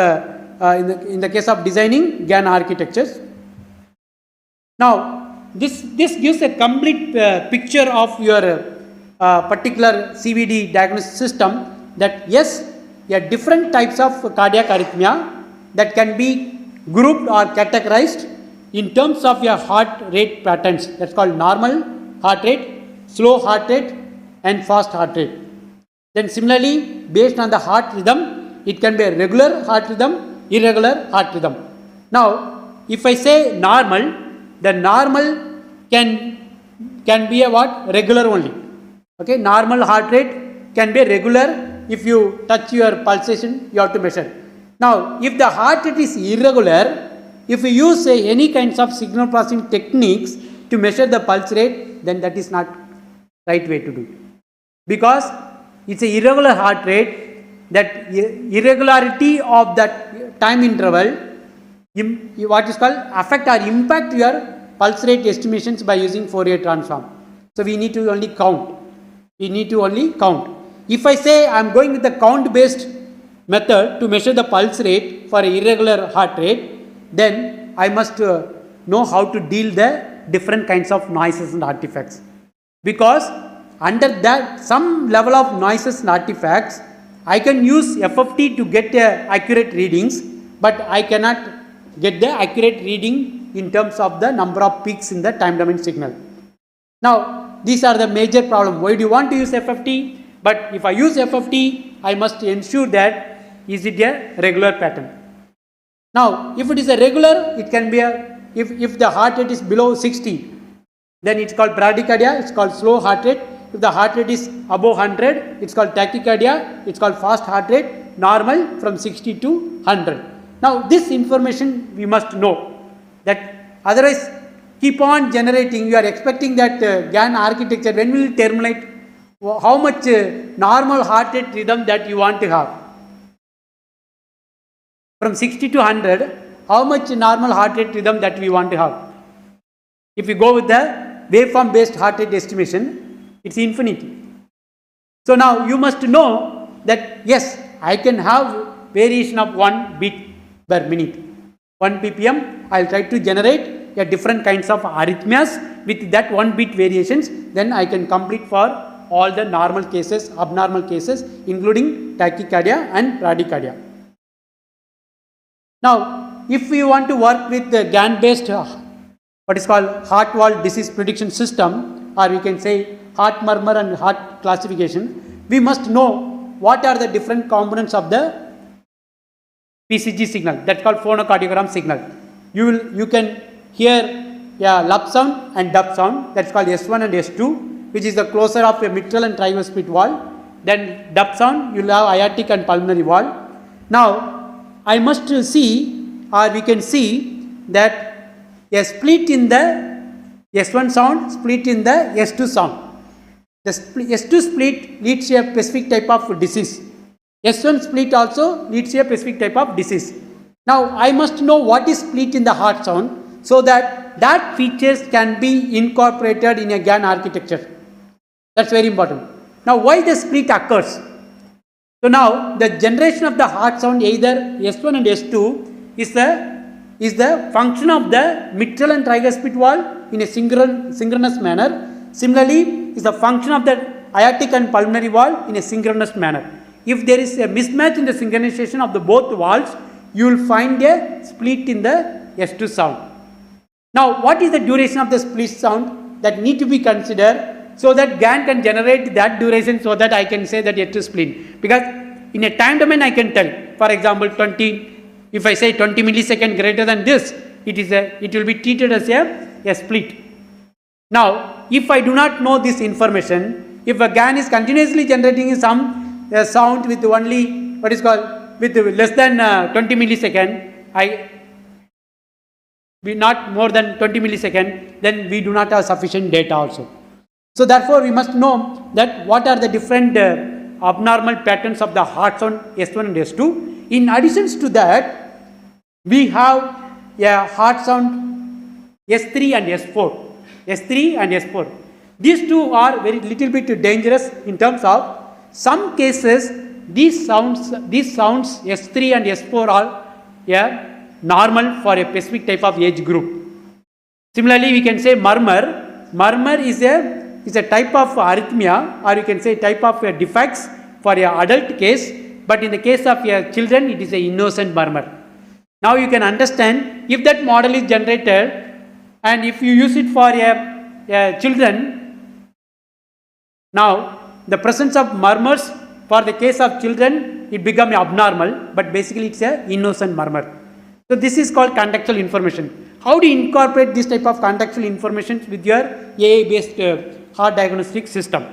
in the case of designing GAN architectures. Now, this gives a complete picture of your particular CVD diagnosis system. That yes, different types of cardiac arrhythmia that can be grouped or categorized in terms of your heart rate patterns. That's called normal heart rate, slow heart rate, and fast heart rate. Then similarly, based on the heart rhythm, it can be a regular heart rhythm, irregular heart rhythm. Now, if I say normal, the normal can be a what? Regular only. Okay, normal heart rate can be regular. If you touch your pulsation, you have to measure. Now, if the heart rate is irregular, if you use any kinds of signal processing techniques to measure the pulse rate, then that is not right way to do. Because it's an irregular heart rate, that irregularity of that time interval, what is called affect or impact your pulse rate estimations by using Fourier transform. So we need to only count. If I say I am going with the count based method to measure the pulse rate for irregular heart rate, then I must know how to deal the different kinds of noises and artifacts. Because under that some level of noises and artifacts, I can use FFT to get accurate readings, but I cannot get the accurate reading in terms of the number of peaks in the time domain signal. Now, these are the major problem. Why do you want to use FFT? But if I use FFT, I must ensure that is it a regular pattern. Now, if it is a regular, it can be if the heart rate is below 60, then it's called bradycardia, it's called slow heart rate. If the heart rate is above 100, it's called tachycardia, it's called fast heart rate, normal from 60 to 100. Now, this information we must know, that otherwise keep on generating, you are expecting that GAN architecture, when will it terminate? How much normal heart rate rhythm that you want to have? From 60 to 100, how much normal heart rate rhythm that we want to have? If we go with the waveform based heart rate estimation, it's infinity. So now you must know that yes, I can have variation of 1 beat per minute. 1 ppm, I will try to generate a different kinds of arrhythmias with that 1 beat variations, then I can complete for all the normal cases, abnormal cases, including tachycardia and bradycardia. Now, if we want to work with the GAN based what is called heart wall disease prediction system, or we can say heart murmur and heart classification, we must know what are the different components of the PCG signal, that's called phonocardiogram signal. You can hear lump sound and dub sound, that's called S1 and S2, which is the closure of a mitral and tricuspid wall. Then dub sound, you will have aortic and pulmonary wall. Now, I must see, or we can see that a split in the S1 sound, split in the S2 sound. The S2 split leads to a specific type of disease. S1 split also leads to a specific type of disease. Now, I must know what is split in the heart sound so that features can be incorporated in a GAN architecture. That's very important. Now, why the split occurs? So now the generation of the heart sound, either S1 and S2, is the function of the mitral and tricuspid wall in a synchronous manner. Similarly, is the function of the aortic and pulmonary wall in a synchronous manner. If there is a mismatch in the synchronization of the both walls, you will find a split in the S2 sound. Now, what is the duration of the split sound that need to be considered? so that GAN can generate that duration so that I can say that it is split. Because in a time domain I can tell, for example 20, if I say 20 millisecond greater than this, it will be treated as a split. Now, if I do not know this information, if a GAN is continuously generating some sound with only what is called with less than 20 millisecond, not more than 20 millisecond, then we do not have sufficient data also. So therefore, we must know that what are the different abnormal patterns of the hard sound S1 and S2. In addition to that, we have a hard sound S3 and S4. S3 and S4. These two are very little bit dangerous in terms of some cases. These sounds S3 and S4 are normal for a specific type of age group. Similarly, we can say murmur. Murmur is a type of arrhythmia, or you can say type of defects for a adult case, but in the case of children, it is a innocent murmur. Now you can understand if that model is generated and if you use it for children, now the presence of murmurs for the case of children, it becomes abnormal, but basically it's a innocent murmur. So this is called contextual information. How do you incorporate this type of contextual information with your AI based hard diagnostic system?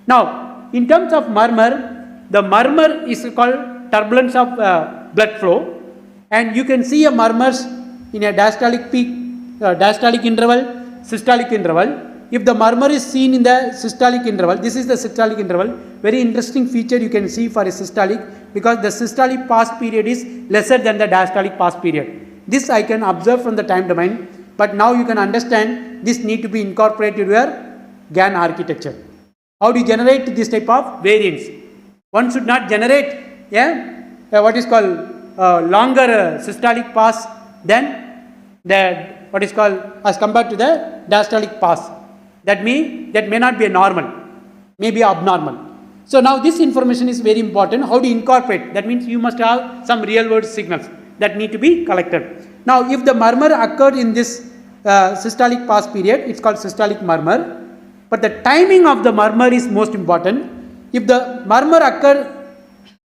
Now, in terms of murmur, the murmur is called turbulence of blood flow, and you can see a murmurs in a diastolic peak, diastolic interval, systolic interval. If the murmur is seen in the systolic interval, this is the systolic interval, very interesting feature you can see for a systolic, because the systolic pause period is lesser than the diastolic pause period. This I can observe from the time domain, but now you can understand this need to be incorporated to your GAN architecture. How do you generate this type of variance? One should not generate what is called longer systolic pause than the what is called as compared to the diastolic pause. That may not be a normal, may be abnormal. So now this information is very important. How do you incorporate? That means you must have some real world signals that need to be collected. Now if the murmur occurred in this systolic pause period, it's called systolic murmur. But the timing of the murmur is most important. If the murmur occur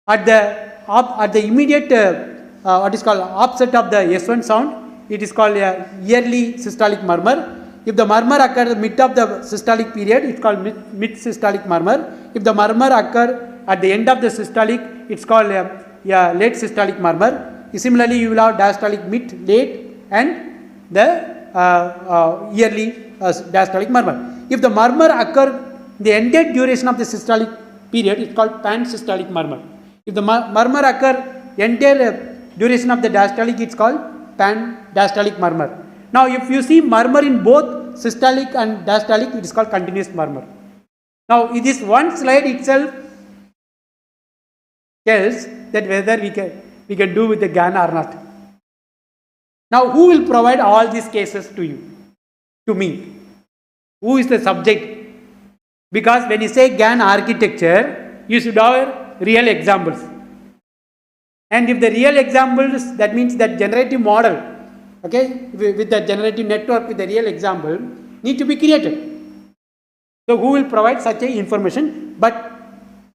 at the immediate what is called offset of the S1 sound, it is called a yearly systolic murmur. If the murmur occur mid of the systolic period, it's called mid systolic murmur. If the murmur occur at the end of the systolic, it's called a late systolic murmur. Similarly, you will have diastolic mid, late, and the yearly diastolic murmur. If the murmur occur the entire duration of the systolic period, it's called pan-systolic murmur. If the murmur occur entire duration of the diastolic, it's called pan-diastolic murmur. Now, if you see murmur in both systolic and diastolic, it is called continuous murmur. Now, this one slide itself tells that whether we can do with the GAN or not. Now, who will provide all these cases to you? To me. Who is the subject? Because when you say GAN architecture, you should have real examples. And if the real examples, that means that generative model, okay, with the generative network with the real example, need to be created. So who will provide such a information? But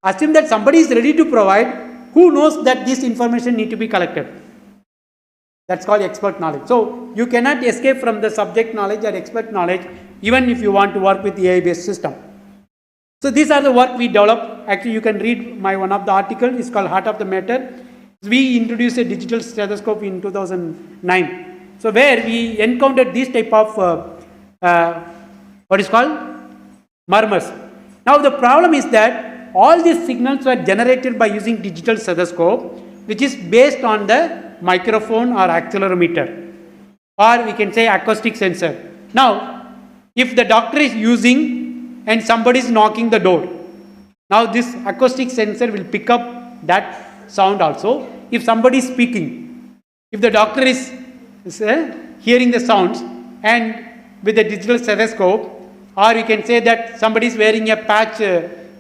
assume that somebody is ready to provide, who knows that this information need to be collected? That's called expert knowledge. So you cannot escape from the subject knowledge or expert knowledge even if you want to work with AI based system. So these are the work we develop. Actually, you can read my one of the articles. It's called Heart of the Matter. We introduced a digital stethoscope in 2009. So where we encountered this type of what is called murmurs. Now the problem is that all these signals were generated by using digital stethoscope, which is based on the microphone or accelerometer, or we can say acoustic sensor. Now, if the doctor is using and somebody is knocking the door, now this acoustic sensor will pick up that sound also. If somebody is speaking, if the doctor is hearing the sounds, and with the digital stethoscope, or we can say that somebody is wearing a patch,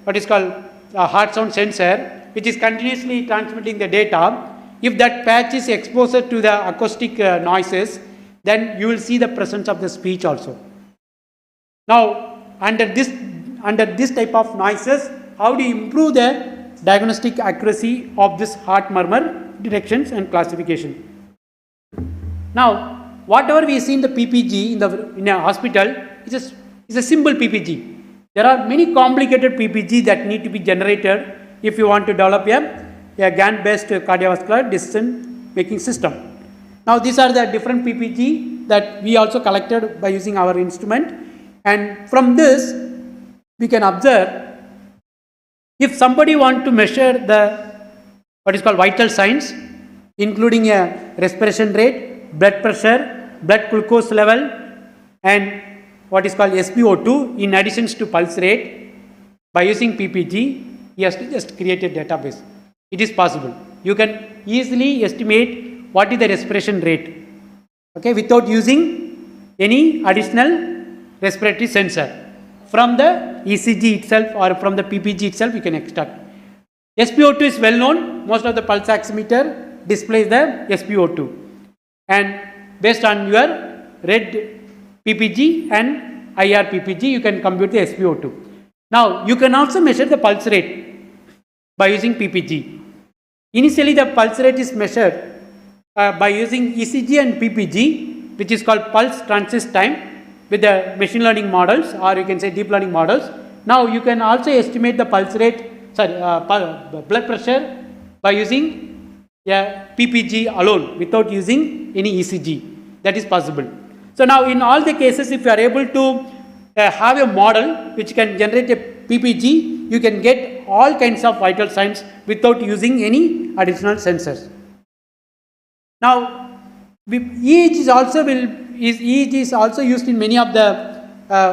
what is called a heart sound sensor, which is continuously transmitting the data. If that patch is exposed to the acoustic noises, then you will see the presence of the speech also. Now, under this under this type of noises, how do you improve the diagnostic accuracy of this heart murmur detections and classification? Now, whatever we see in the PPG in a hospital is a simple PPG. There are many complicated PPG that need to be generated if you want to develop a GAN-based cardiovascular decision making system. Now, these are the different PPG that we also collected by using our instrument, and from this we can observe if somebody want to measure the what is called vital signs, including a respiration rate, blood pressure, blood glucose level, and what is called SpO2 in addition to pulse rate, by using PPG, he has to just create a database. It is possible. You can easily estimate what is the respiration rate, okay, without using any additional respiratory sensor. From the ECG itself or from the PPG itself, you can extract. SpO2 is well known. Most of the pulse oximeter displays the SpO2, and based on your red PPG and IR PPG, you can compute the SpO2. Now, you can also measure the pulse rate by using PPG. Initially, the pulse rate is measured by using ECG and PPG, which is called pulse transient time, with the machine learning models, or you can say deep learning models. Now, you can also estimate the pulse rate, blood pressure by using PPG alone without using any ECG. That is possible. So, now in all the cases, if you are able to have a model which can generate a PPG, you can get all kinds of vital signs without using any additional sensors. Now, EEG is also used in many of the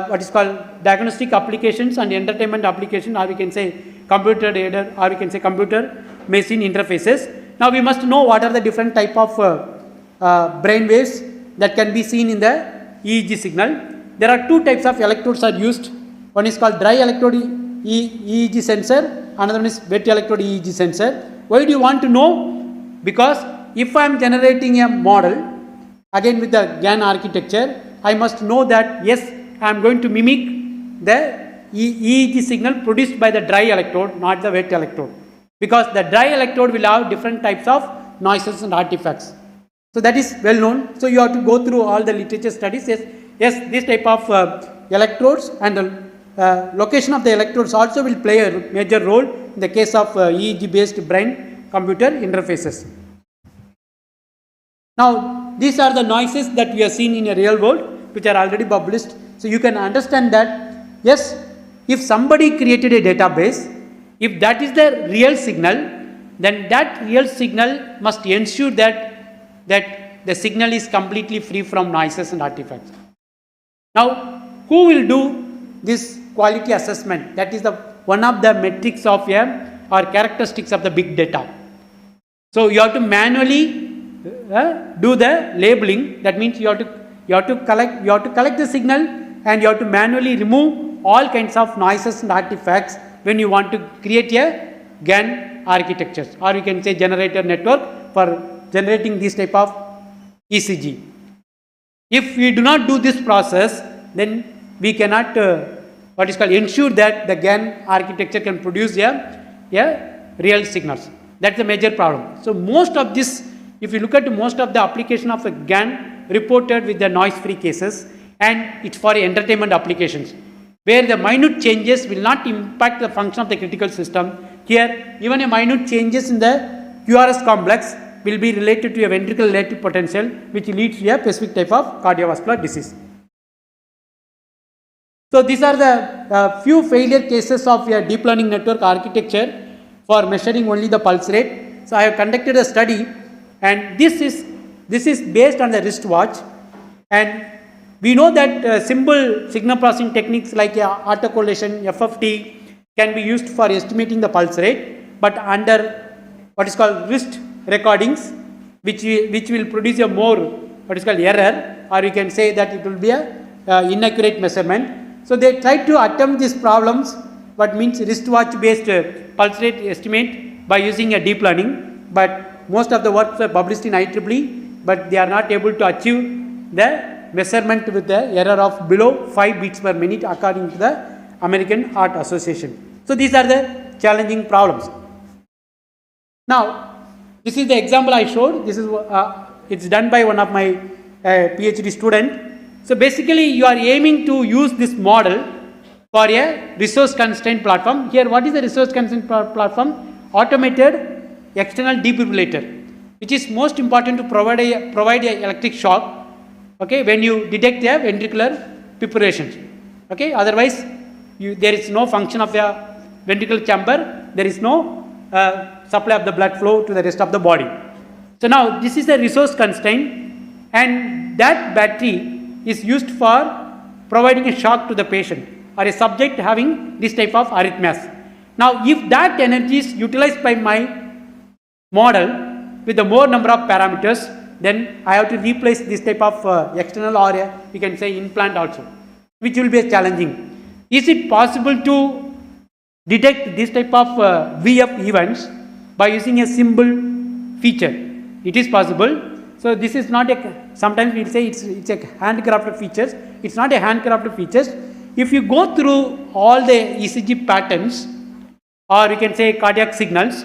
what is called diagnostic applications and entertainment applications, or we can say computer aided, or we can say computer machine interfaces. Now, we must know what are the different type of brain waves that can be seen in the EEG signal. There are two types of electrodes are used. One is called dry electrode EEG sensor, another one is wet electrode EEG sensor. Why do you want to know? Because if I am generating a model again with the GAN architecture, I must know that yes, I am going to mimic the EEG signal produced by the dry electrode, not the wet electrode, because the dry electrode will have different types of noises and artifacts. So, that is well known. So, you have to go through all the literature studies. Yes, this type of electrodes and the location of the electrodes also will play a major role in the case of EEG based brain computer interfaces. Now, these are the noises that we have seen in a real world, which are already published. So, you can understand that yes, if somebody created a database, if that is the real signal, then that real signal must ensure that the signal is completely free from noises and artifacts. Now, who will do this quality assessment? That is one of the metrics of or characteristics of the big data. So, you have to manually do the labeling. That means you have to collect the signal, and you have to manually remove all kinds of noises and artifacts when you want to create a GAN architectures, or you can say generator network for generating this type of ECG. If we do not do this process, then we cannot ensure that the GAN architecture can produce a real signals. That's the major problem. So, most of this, if you look at most of the application of a GAN reported with the noise free cases, and it's for entertainment applications where the minute changes will not impact the function of the critical system. Here, even a minute changes in the QRS complex will be related to a ventricular relative potential, which leads to a specific type of cardiovascular disease. So, these are the few failure cases of a deep learning network architecture for measuring only the pulse rate. So, I have conducted a study, and this is based on the wristwatch, and we know that simple signal processing techniques like autocorrelation, FFT can be used for estimating the pulse rate, but under what is called wrist recordings, which will produce a more what is called error, or you can say that it will be a inaccurate measurement. So, they try to attempt these problems, what means wristwatch based pulse rate estimate by using a deep learning, but most of the works are published in IEEE, but they are not able to achieve the measurement with the error of below 5 beats per minute according to the American Heart Association. So these are the challenging problems. Now, this is the example I showed. This is it's done by one of my PhD student. So basically, you are aiming to use this model for a resource constraint platform. Here, what is the resource constraint platform? Automated external defibrillator, which is most important to provide a electric shock. Okay, when you detect a ventricular fibrillation. Okay, otherwise there is no function of a ventricular chamber. There is no supply of the blood flow to the rest of the body. So now this is a resource constraint, and that battery is used for providing a shock to the patient or a subject having this type of arrhythmias. Now if that energy is utilized by my model with the more number of parameters, then I have to replace this type of external or we can say implant also, which will be challenging. Is it possible to detect this type of VF events by using a simple feature? It is possible. So this is not a, sometimes we will say it's a handcrafted features. It's not a handcrafted features. If you go through all the ECG patterns, or we can say cardiac signals,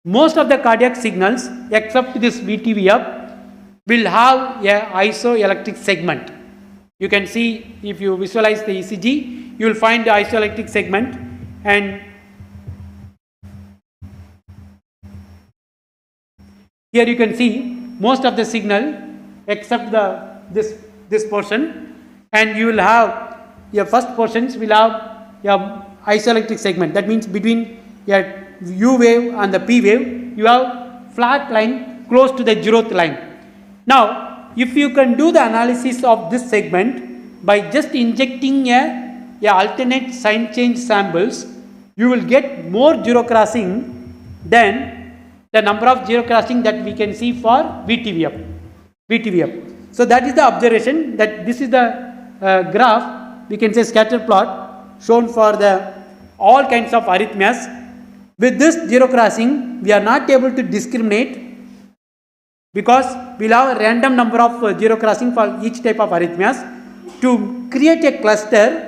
most of the cardiac signals except this VTVF will have a isoelectric segment. You can see, if you visualize the ECG, you will find the isoelectric segment, and here you can see most of the signal except this portion, and you will have your first portions will have your isoelectric segment. That means between your U wave and the P wave, you have flat line close to the zeroth line. Now, if you can do the analysis of this segment by just injecting a alternate sign change samples, you will get more zero crossing than the number of zero crossing that we can see for VTVF. So that is the observation, that this is the graph, we can say scatter plot shown for the all kinds of arrhythmias. With this zero crossing, we are not able to discriminate, because we will have a random number of zero crossing for each type of arrhythmias. To create a cluster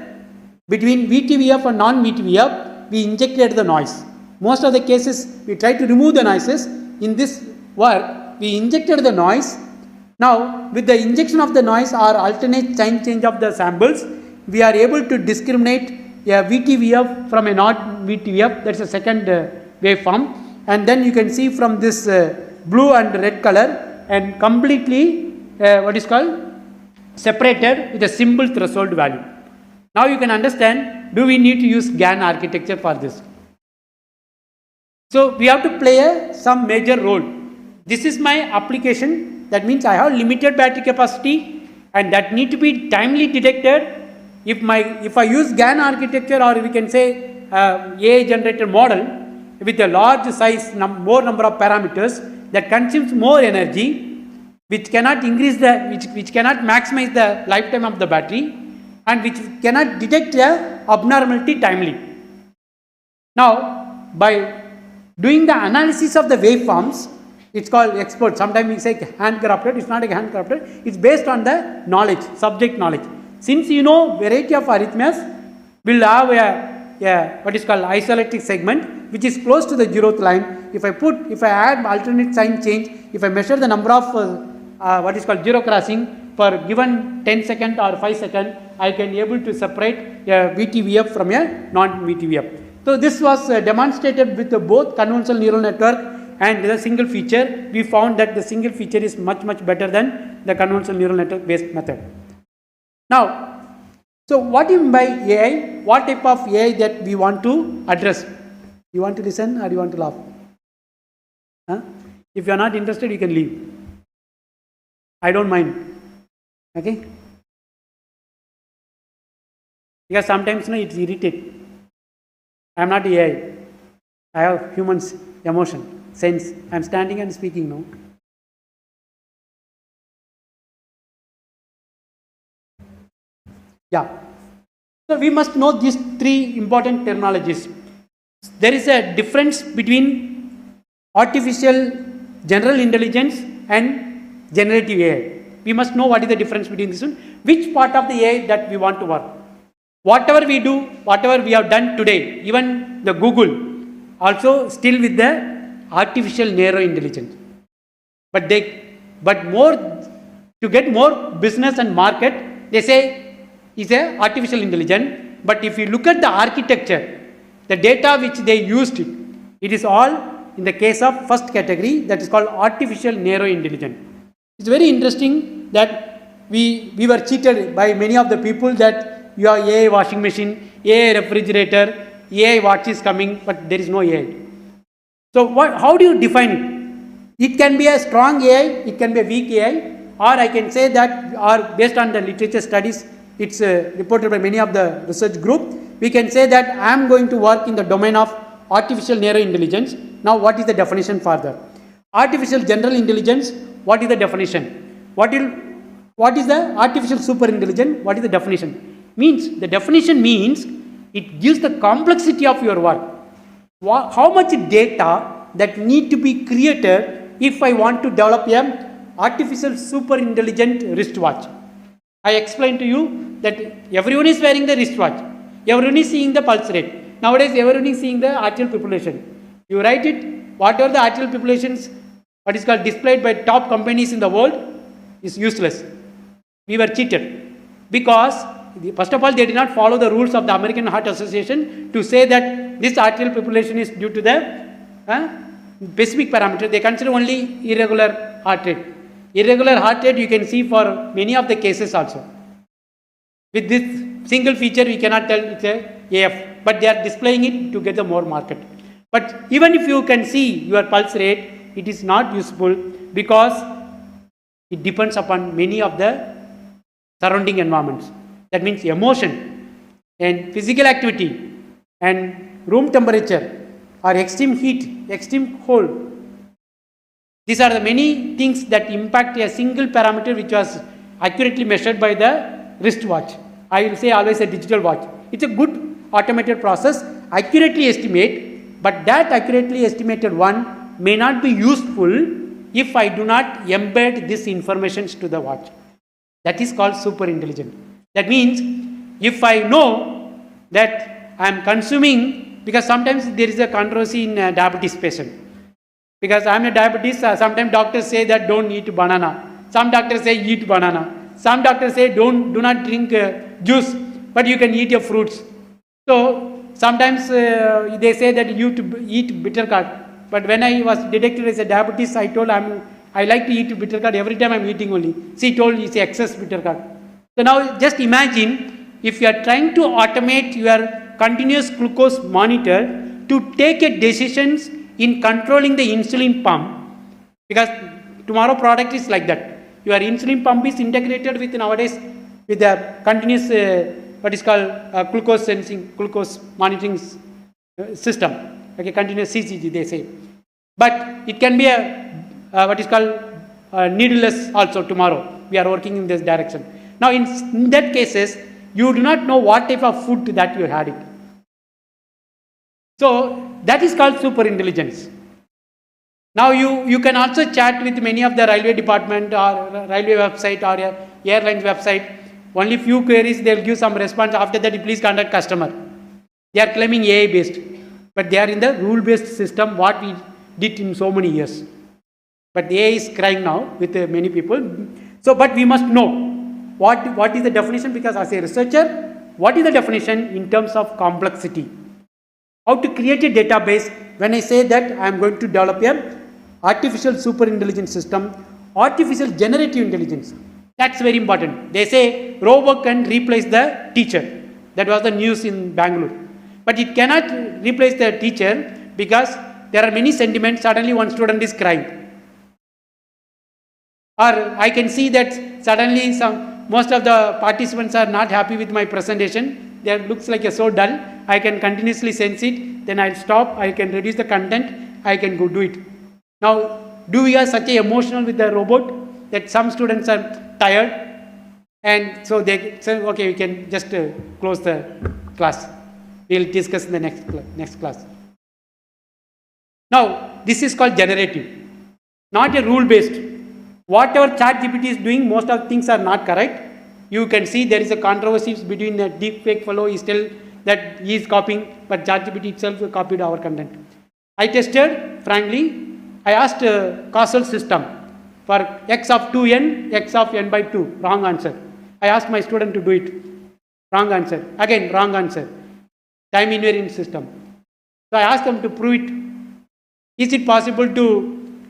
between VTVF and non-VTVF, we injected the noise. Most of the cases we try to remove the noises. In this work, we injected the noise. Now with the injection of the noise or alternate sign change of the samples, we are able to discriminate a VTVF from a non-VTVF. That is a second waveform, and then you can see from this blue and red color, and completely what is called separated with a simple threshold value. Now you can understand, do we need to use GAN architecture for this? So we have to play some major role. This is my application. That means I have limited battery capacity, and that need to be timely detected. If I use GAN architecture, or we can say AI generated model with a large size, more number of parameters, that consumes more energy, which cannot increase which cannot maximize the lifetime of the battery, and which cannot detect a abnormality timely. Now by doing the analysis of the waveforms, it's called expert. Sometimes we say handcrafted. It's not a handcrafted. It's based on the knowledge, subject knowledge. Since you know variety of arrhythmias will have a what is called isoelectric segment, which is close to the zeroth line. If I add alternate sign change, if I measure the number of what is called zero crossing for given 10 second or 5 second, I can able to separate a VTVF from a non-VTVF. So this was demonstrated with both convolutional neural network and the single feature. We found that the single feature is much better than the convolutional neural network based method. Now, so what do you mean by AI? What type of AI that we want to address? You want to listen or you want to laugh? Huh? If you are not interested, you can leave. I don't mind. Okay? Because sometimes it's irritating. I am not AI. I have humans emotion, sense. I am standing and speaking now. Yeah. So we must know these three important terminologies. There is a difference between artificial general intelligence and generative AI. We must know what is the difference between this one. Which part of the AI that we want to work. Whatever we do, whatever we have done today, even the Google, also still with the artificial narrow intelligence. But more, to get more business and market, they say is a artificial intelligence. But if you look at the architecture, the data which they used, it is all in the case of first category, that is called artificial narrow intelligence. It's very interesting that we were cheated by many of the people that you have AI washing machine, AI refrigerator, AI watch is coming, but there is no AI. So how do you define it? It can be a strong AI, it can be a weak AI, or I can say that, or based on the literature studies, it's reported by many of the research group, we can say that I am going to work in the domain of artificial narrow intelligence. Now what is the definition for that? Artificial general intelligence, what is the definition? What is the artificial super intelligence? What is the definition? The definition means it gives the complexity of your work. How much data that need to be created if I want to develop a artificial super intelligent wristwatch. I explained to you that everyone is wearing the wristwatch. Everyone is seeing the pulse rate. Nowadays everyone is seeing the arterial fibrillation. You write it, whatever the arterial fibrillations, what is called displayed by top companies in the world is useless. We were cheated because first of all they did not follow the rules of the American Heart Association to say that this arterial fibrillation is due to the specific parameter. They consider only irregular heart rate. Irregular heart rate you can see for many of the cases also. With this single feature we cannot tell it's a AF, but they are displaying it to get the more market. But even if you can see your pulse rate, it is not useful because it depends upon many of the surrounding environments. That means emotion and physical activity and room temperature or extreme heat, extreme cold. These are the many things that impact a single parameter which was accurately measured by the wristwatch. I will say always a digital watch. It's a good automated process, accurately estimate, but that accurately estimated one may not be useful if I do not embed this information to the watch. That is called super intelligent. That means if I know that I am consuming, because sometimes there is a controversy in diabetes patient. Because I am a diabetes, sometimes doctors say that don't eat banana. Some doctors say eat banana. Some doctors say do not drink juice, but you can eat your fruits. So sometimes they say that you to eat bitter gourd. But when I was detected as a diabetes, I told I like to eat bitter gourd every time I am eating only. She told it's excess bitter gourd. So now just imagine if you are trying to automate your continuous glucose monitor to take a decisions in controlling the insulin pump, because tomorrow product is like that. Your insulin pump is integrated with nowadays with the continuous what is called glucose sensing, glucose monitoring system. Okay, continuous CCG they say. But it can be a what is called needleless also tomorrow. We are working in this direction. Now in that cases, you do not know what type of food that you had it. So that is called super intelligence. Now you can also chat with many of the railway department or railway website or airlines website. Only few queries they will give some response. After that, please contact customer. They are claiming AI based, but they are in the rule based system what we did in so many years. But AI is crying now with many people. So, but we must know what is the definition, because as a researcher, what is the definition in terms of complexity? How to create a database? When I say that I am going to develop a artificial super intelligence system, artificial generative intelligence, that's very important. They say robot can replace the teacher. That was the news in Bangalore. But it cannot replace the teacher because there are many sentiments. Suddenly one student is crying. Or I can see that suddenly most of the participants are not happy with my presentation. They looks like so dull. I can continuously sense it. Then I'll stop. I can reduce the content. I can go do it. Now, do we are such a emotional with the robot that some students are tired, and so they say, okay, we can just close the class. We'll discuss in the next class. Now, this is called generative, not a rule based. Whatever ChatGPT is doing, most of things are not correct. you can see there is a controversy between the deep fake fellow is still that he is copying, but ChatGPT itself copied our content. I tested, frankly, I asked causal system for x of 2n, x of n by 2, wrong answer. I asked my student to do it, wrong answer, again wrong answer, time invariant system. So I asked them to prove it. Is it possible to,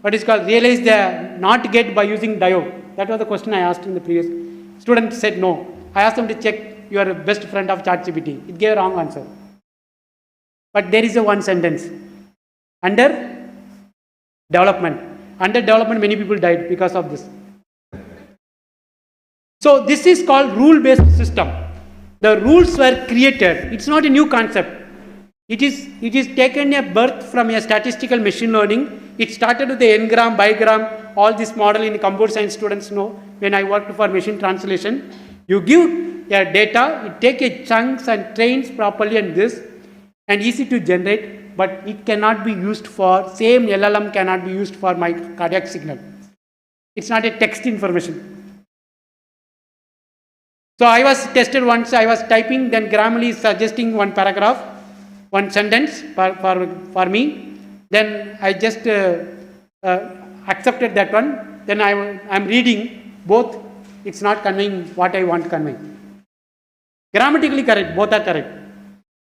what is called, realize the not get by using diode? That was the question I asked in the previous. Student said no. I asked them to check your best friend of ChatGPT. It gave a wrong answer. But there is a one sentence. Under development. Under development, many people died because of this. So this is called rule-based system. The rules were created. It's not a new concept. It is taken a birth from a statistical machine learning. It started with the n-gram, bigram, all this model in computer science students know when I worked for machine translation. You give a data, you take a chunks and trains properly and this, and easy to generate, but it cannot be used for, same LLM cannot be used for my cardiac signal. It's not a text information. So I was tested once, I was typing, then Grammarly is suggesting one paragraph, one sentence for me. Then I just accepted that one. Then I'm reading both. It's not conveying what I want to convey. Grammatically correct, both are correct.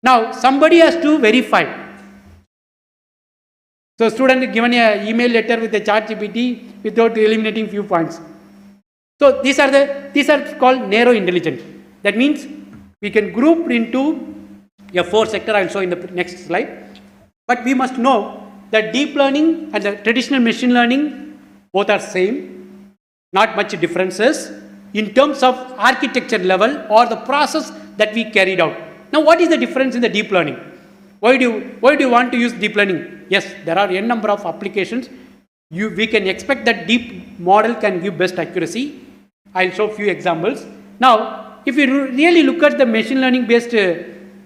Now somebody has to verify. So student given an email letter with a ChatGPT without eliminating few points. So these are called narrow intelligence. That means we can group into a 4 sector. I'll show in the next slide. But we must know that deep learning and the traditional machine learning both are same, not much differences in terms of architecture level or the process that we carried out. Now what is the difference in the deep learning? Why do you want to use deep learning? Yes, there are n number of applications. We can expect that deep model can give best accuracy. I'll show a few examples. Now, if you really look at the machine learning based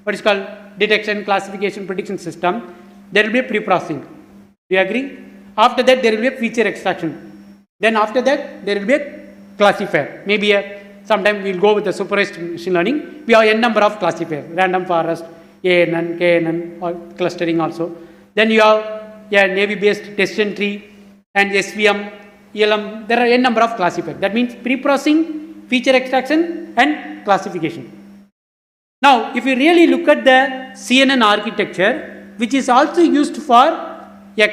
what is called detection, classification, prediction system, there will be a pre-processing. Do you agree? After that, there will be a feature extraction. Then after that, there will be a classifier. Maybe sometime we'll go with the supervised machine learning. We have n number of classifiers, random forest, ANN, KNN, or clustering also. Then you have Navy-based decision tree and SVM, ELM. There are n number of classifiers. That means pre-processing, feature extraction, and classification. Now, if you really look at the CNN architecture, which is also used for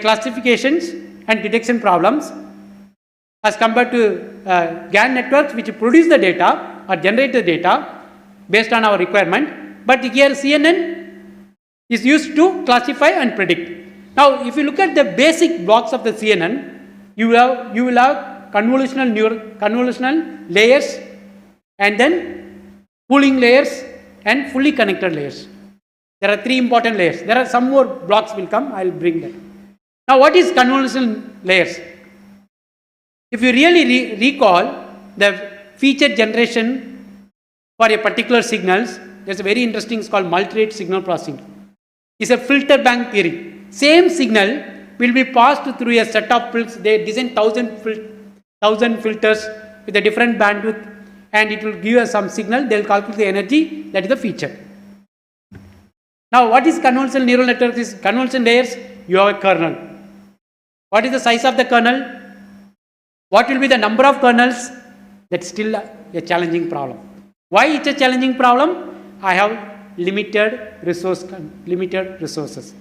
classifications and detection problems, as compared to GAN networks, which produce the data or generate the data based on our requirement. But here CNN is used to classify and predict. Now, if you look at the basic blocks of the CNN, you will have convolutional layers, and then pooling layers and fully connected layers. There are 3 important layers. There are some more blocks will come. I will bring that. Now, what is convolutional layers? If you really recall the feature generation for a particular signals, there's a very interesting, it's called multi-rate signal processing. It's a filter bank theory. Same signal will be passed through a set of filters. They design 1000 filters with a different bandwidth, and it will give us some signal. They will calculate the energy. That is the feature. Now, what is convolutional neural network? Is convolution layers. You have a kernel. What is the size of the kernel? What will be the number of kernels? That's still a challenging problem. Why it's a challenging problem? I have limited resources.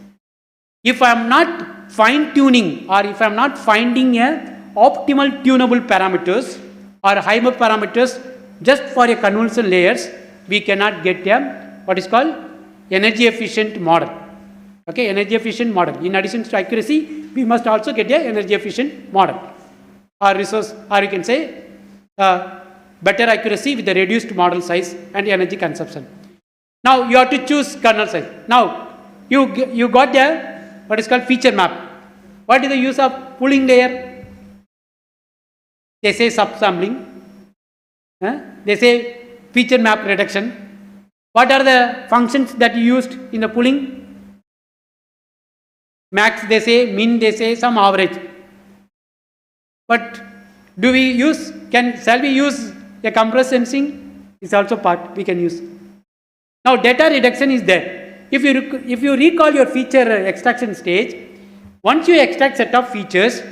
If I am not fine tuning, or if I am not finding a optimal tunable parameters or hyperparameters just for a convolutional layers, we cannot get a what is called energy efficient model. Okay, energy efficient model. In addition to accuracy, we must also get a energy efficient model or resource, or you can say better accuracy with the reduced model size and energy consumption. Now you have to choose kernel size. Now you got a what is called feature map. What is the use of pooling layer? They say subsampling. They say feature map reduction. What are the functions that you used in the pooling? Max they say, min they say, some average. But do we use, shall we use a compressed sensing? is also part we can use. Now data reduction is there. If you recall your feature extraction stage, once you extract set of features,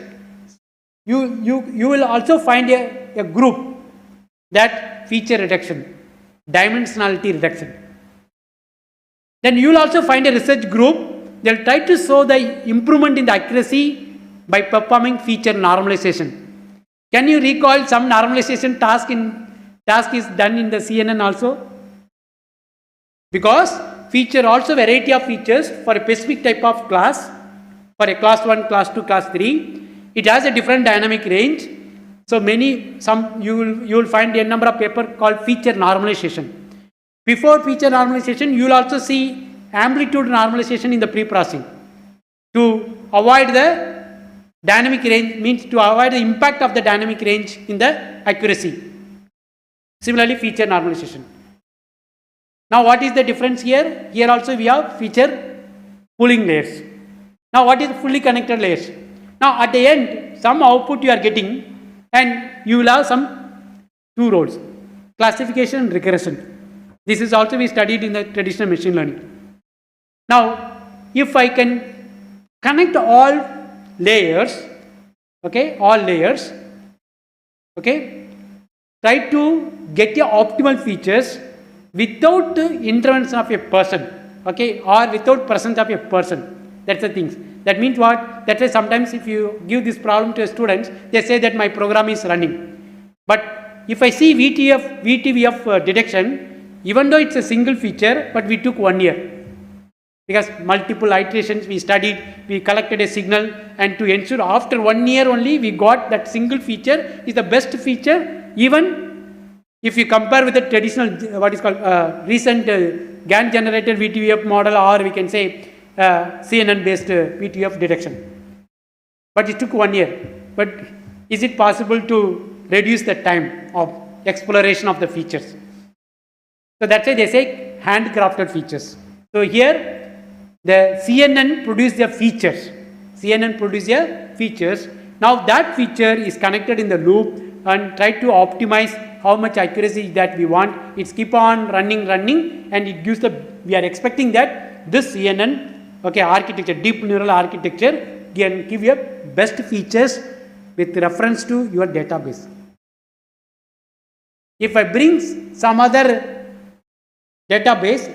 you will also find a group that feature reduction, dimensionality reduction. Then you will also find a research group. They'll try to show the improvement in the accuracy by performing feature normalization. Can you recall some normalization task is done in the CNN also? Because feature also variety of features for a specific type of class, for a class 1, class 2, class 3, it has a different dynamic range. So you will find a number of paper called feature normalization. Before feature normalization, you will also see amplitude normalization in the pre-processing to avoid the dynamic range, means to avoid the impact of the dynamic range in the accuracy. Similarly, feature normalization. Now what is the difference here? Here also we have feature pooling layers. Now what is fully connected layers? Now at the end, some output you are getting and you will have some two roles, classification and regression. This is also we studied in the traditional machine learning. Now if I can connect all layers, try to get the optimal features without the intervention of a person, or without presence of a person. That's the things. That means what? That is sometimes if you give this problem to a students, they say that my program is running. But if I see VTVF detection, even though it's a single feature, but we took 1 year. Because multiple iterations we studied, we collected a signal, and to ensure after 1 year only we got that single feature is the best feature, even if you compare with the traditional what is called recent GAN generated VTVF model, or we can say CNN based VTVF detection. But it took 1 year. But is it possible to reduce the time of exploration of the features? So that's why they say handcrafted features. So here the CNN produce their features. CNN produce their features. Now that feature is connected in the loop and try to optimize how much accuracy that we want. It's keep on running, and it gives we are expecting that this CNN architecture, deep neural architecture can give you best features with reference to your database. If I bring some other database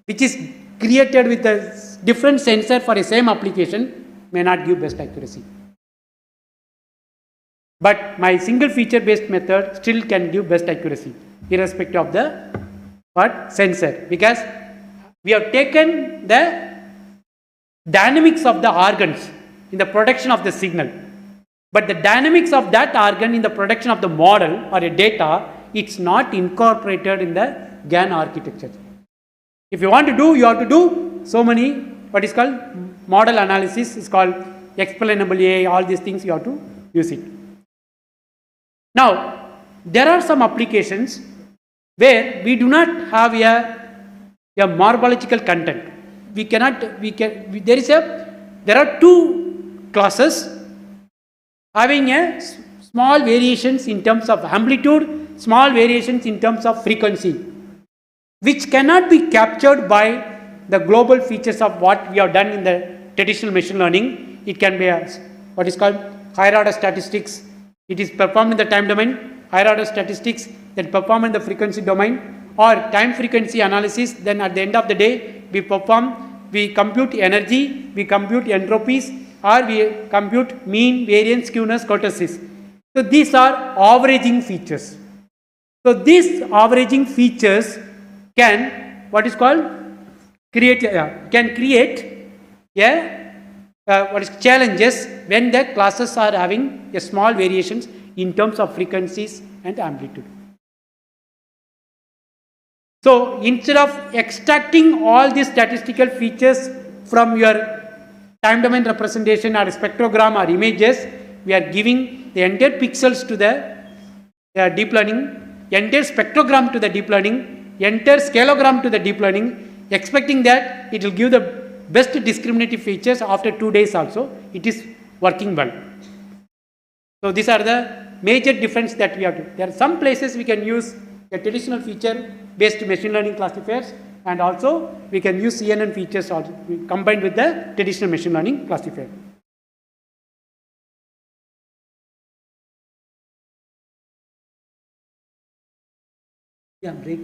which is created with a different sensor for a same application, may not give best accuracy. But my single feature based method still can give best accuracy irrespective of the sensor, because we have taken the dynamics of the organs in the production of the signal, but the dynamics of that organ in the production of the model or a data, it's not incorporated in the GAN architecture. If you want to do, you have to do so many what is called model analysis, is called explainable AI, all these things you have to use it. Now there are some applications where we do not have a morphological content. There are two classes having a small variations in terms of amplitude, small variations in terms of frequency, which cannot be captured by the global features of what we have done in the traditional machine learning. It can be what is called higher order statistics. It is performed in the time domain, higher order statistics that perform in the frequency domain, or time frequency analysis. Then at the end of the day, we compute energy, we compute entropies, or we compute mean, variance, skewness, kurtosis. So these are averaging features. So these averaging features can create challenges when the classes are having a small variations in terms of frequencies and amplitude. So instead of extracting all these statistical features from your time domain representation or spectrogram or images, we are giving the entire pixels to the deep learning, entire spectrogram to the deep learning, entire scaleogram to the deep learning, expecting that it will give the best discriminative features after 2 days also. It is working well. So these are the major difference that we have to. There are some places we can use a traditional feature based machine learning classifiers, and also we can use CNN features also combined with the traditional machine learning classifier. Yeah, break.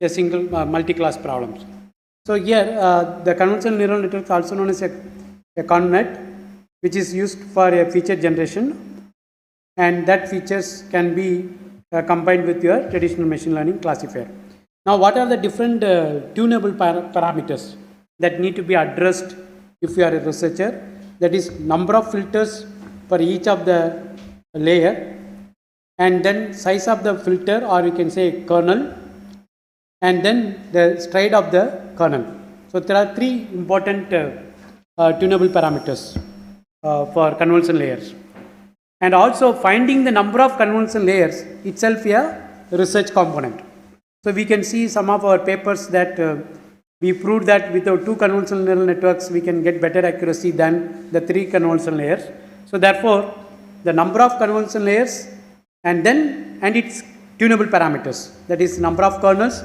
a single multi-class problems. So here the convolutional neural network is also known as a convnet, which is used for a feature generation, and that features can be combined with your traditional machine learning classifier. Now what are the different tunable parameters that need to be addressed if you are a researcher? That is number of filters for each of the layer, and then size of the filter, or we can say kernel, and then the stride of the kernel. So there are three important tunable parameters for convolution layers. And also finding the number of convolution layers itself a research component. So we can see some of our papers that we proved that with our 2 convolutional neural networks we can get better accuracy than the 3 convolution layers. So therefore the number of convolution layers and its tunable parameters, that is number of kernels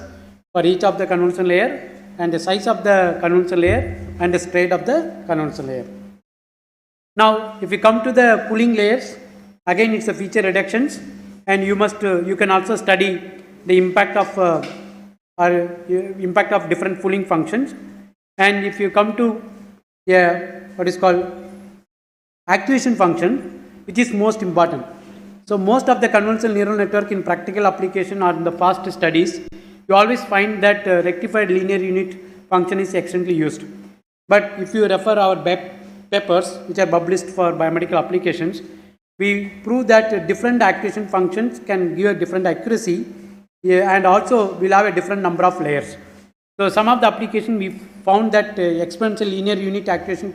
for each of the convolution layer, and the size of the convolution layer, and the stride of the convolution layer. Now if you come to the pooling layers, again it's a feature reductions, and you can also study the impact of different pooling functions. And if you come to what is called activation function, which is most important. So most of the convolutional neural network in practical application or in the past studies, you always find that rectified linear unit function is extensively used. But if you refer our papers which are published for biomedical applications, we prove that different activation functions can give a different accuracy, and also will have a different number of layers. So some of the application we found that exponential linear unit activation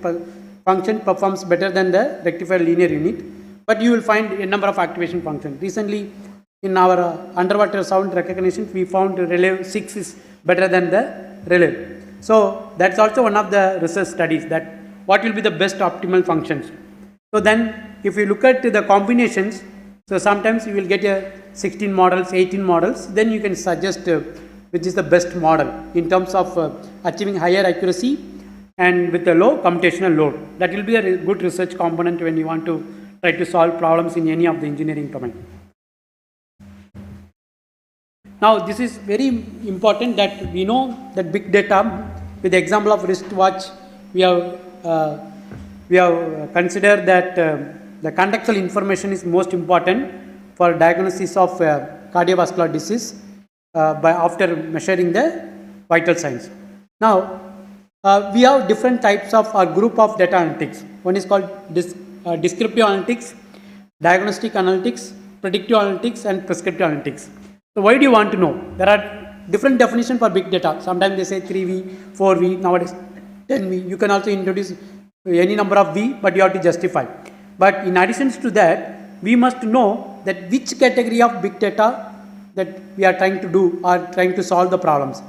function performs better than the rectified linear unit, but you will find a number of activation functions. Recently in our underwater sound recognition, we found relay 6 is better than the relay. So that's also one of the research studies, that what will be the best optimal functions. So then if you look at the combinations, so sometimes you will get a 16 models, 18 models, then you can suggest which is the best model in terms of achieving higher accuracy and with a low computational load. That will be a good research component when you want to try to solve problems in any of the engineering domain. Now this is very important that we know that big data, with the example of wristwatch, we have considered that the contextual information is most important for diagnosis of cardiovascular disease after measuring the vital signs. Now we have different types of group of data analytics. One is called descriptive analytics, diagnostic analytics, predictive analytics, and prescriptive analytics. So why do you want to know? There are different definitions for big data. Sometimes they say 3V, 4V, nowadays 10V. You can also introduce any number of V, but you have to justify. But in addition to that, we must know that which category of big data that we are trying to do or trying to solve the problems.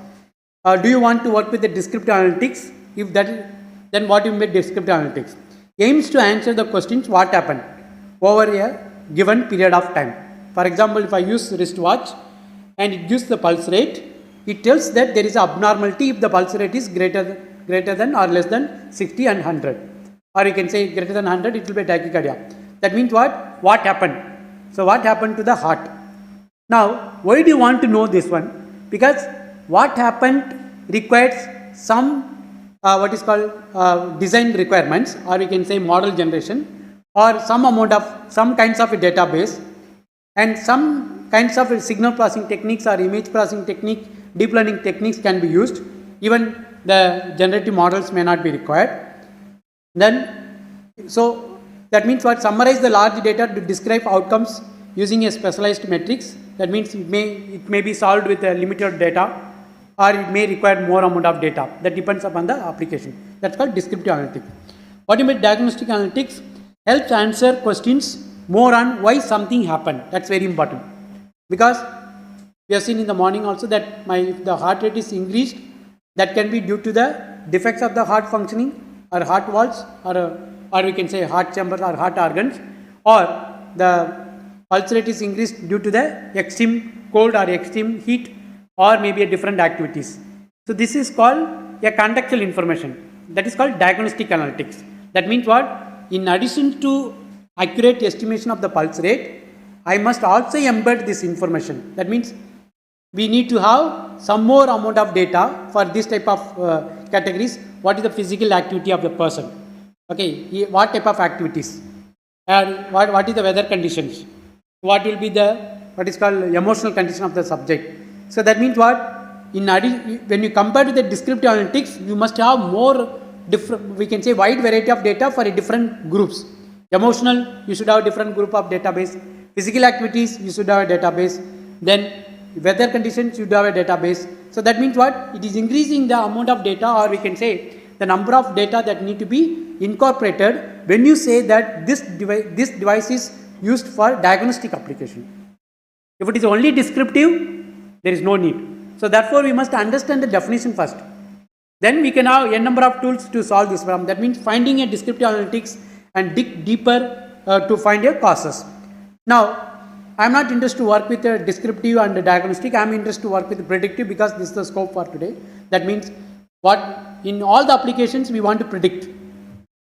Do you want to work with the descriptive analytics? If that, then what you mean descriptive analytics? Aims to answer the questions what happened over a given period of time. For example, if I use wristwatch and it gives the pulse rate, it tells that there is an abnormality if the pulse rate is greater than or less than 60 and 100. Or you can say greater than 100, it will be tachycardia. That means what? What happened? So what happened to the heart? Now, why do you want to know this one? Because what happened requires some what is called design requirements, or we can say model generation, or some kinds of a database, and some kinds of signal processing techniques or image processing technique, deep learning techniques can be used. Even the generative models may not be required. Then, so that means what? Summarize the large data to describe outcomes using a specialized metrics. That means it may be solved with a limited data, or it may require more amount of data. That depends upon the application. That's called descriptive analytics. What you mean diagnostic analytics? Helps answer questions more on why something happened. That's very important, because we have seen in the morning also that if the heart rate is increased, that can be due to the defects of the heart functioning, or heart valves, or we can say heart chambers or heart organs, or the pulse rate is increased due to the extreme cold or extreme heat, or maybe a different activities. So this is called a contextual information. That is called diagnostic analytics. That means what? In addition to accurate estimation of the pulse rate, I must also embed this information. That means we need to have some more amount of data for this type of categories. What is the physical activity of the person? Okay, what type of activities? And what is the weather conditions? What will be the what is called emotional condition of the subject? So that means what? When you compare to the descriptive analytics, you must have more different, we can say wide variety of data for a different groups. Emotional, you should have a different group of database. Physical activities, you should have a database. Then weather conditions, you should have a database. So that means what? It is increasing the amount of data, or we can say the number of data that need to be incorporated when you say that this device is used for diagnostic application. If it is only descriptive, there is no need. So therefore, we must understand the definition first. Then we can have n number of tools to solve this problem. That means finding a descriptive analytics and dig deeper to find a causes. Now, I am not interested to work with a descriptive and a diagnostic. I am interested to work with predictive because this is the scope for today. That means what in all the applications we want to predict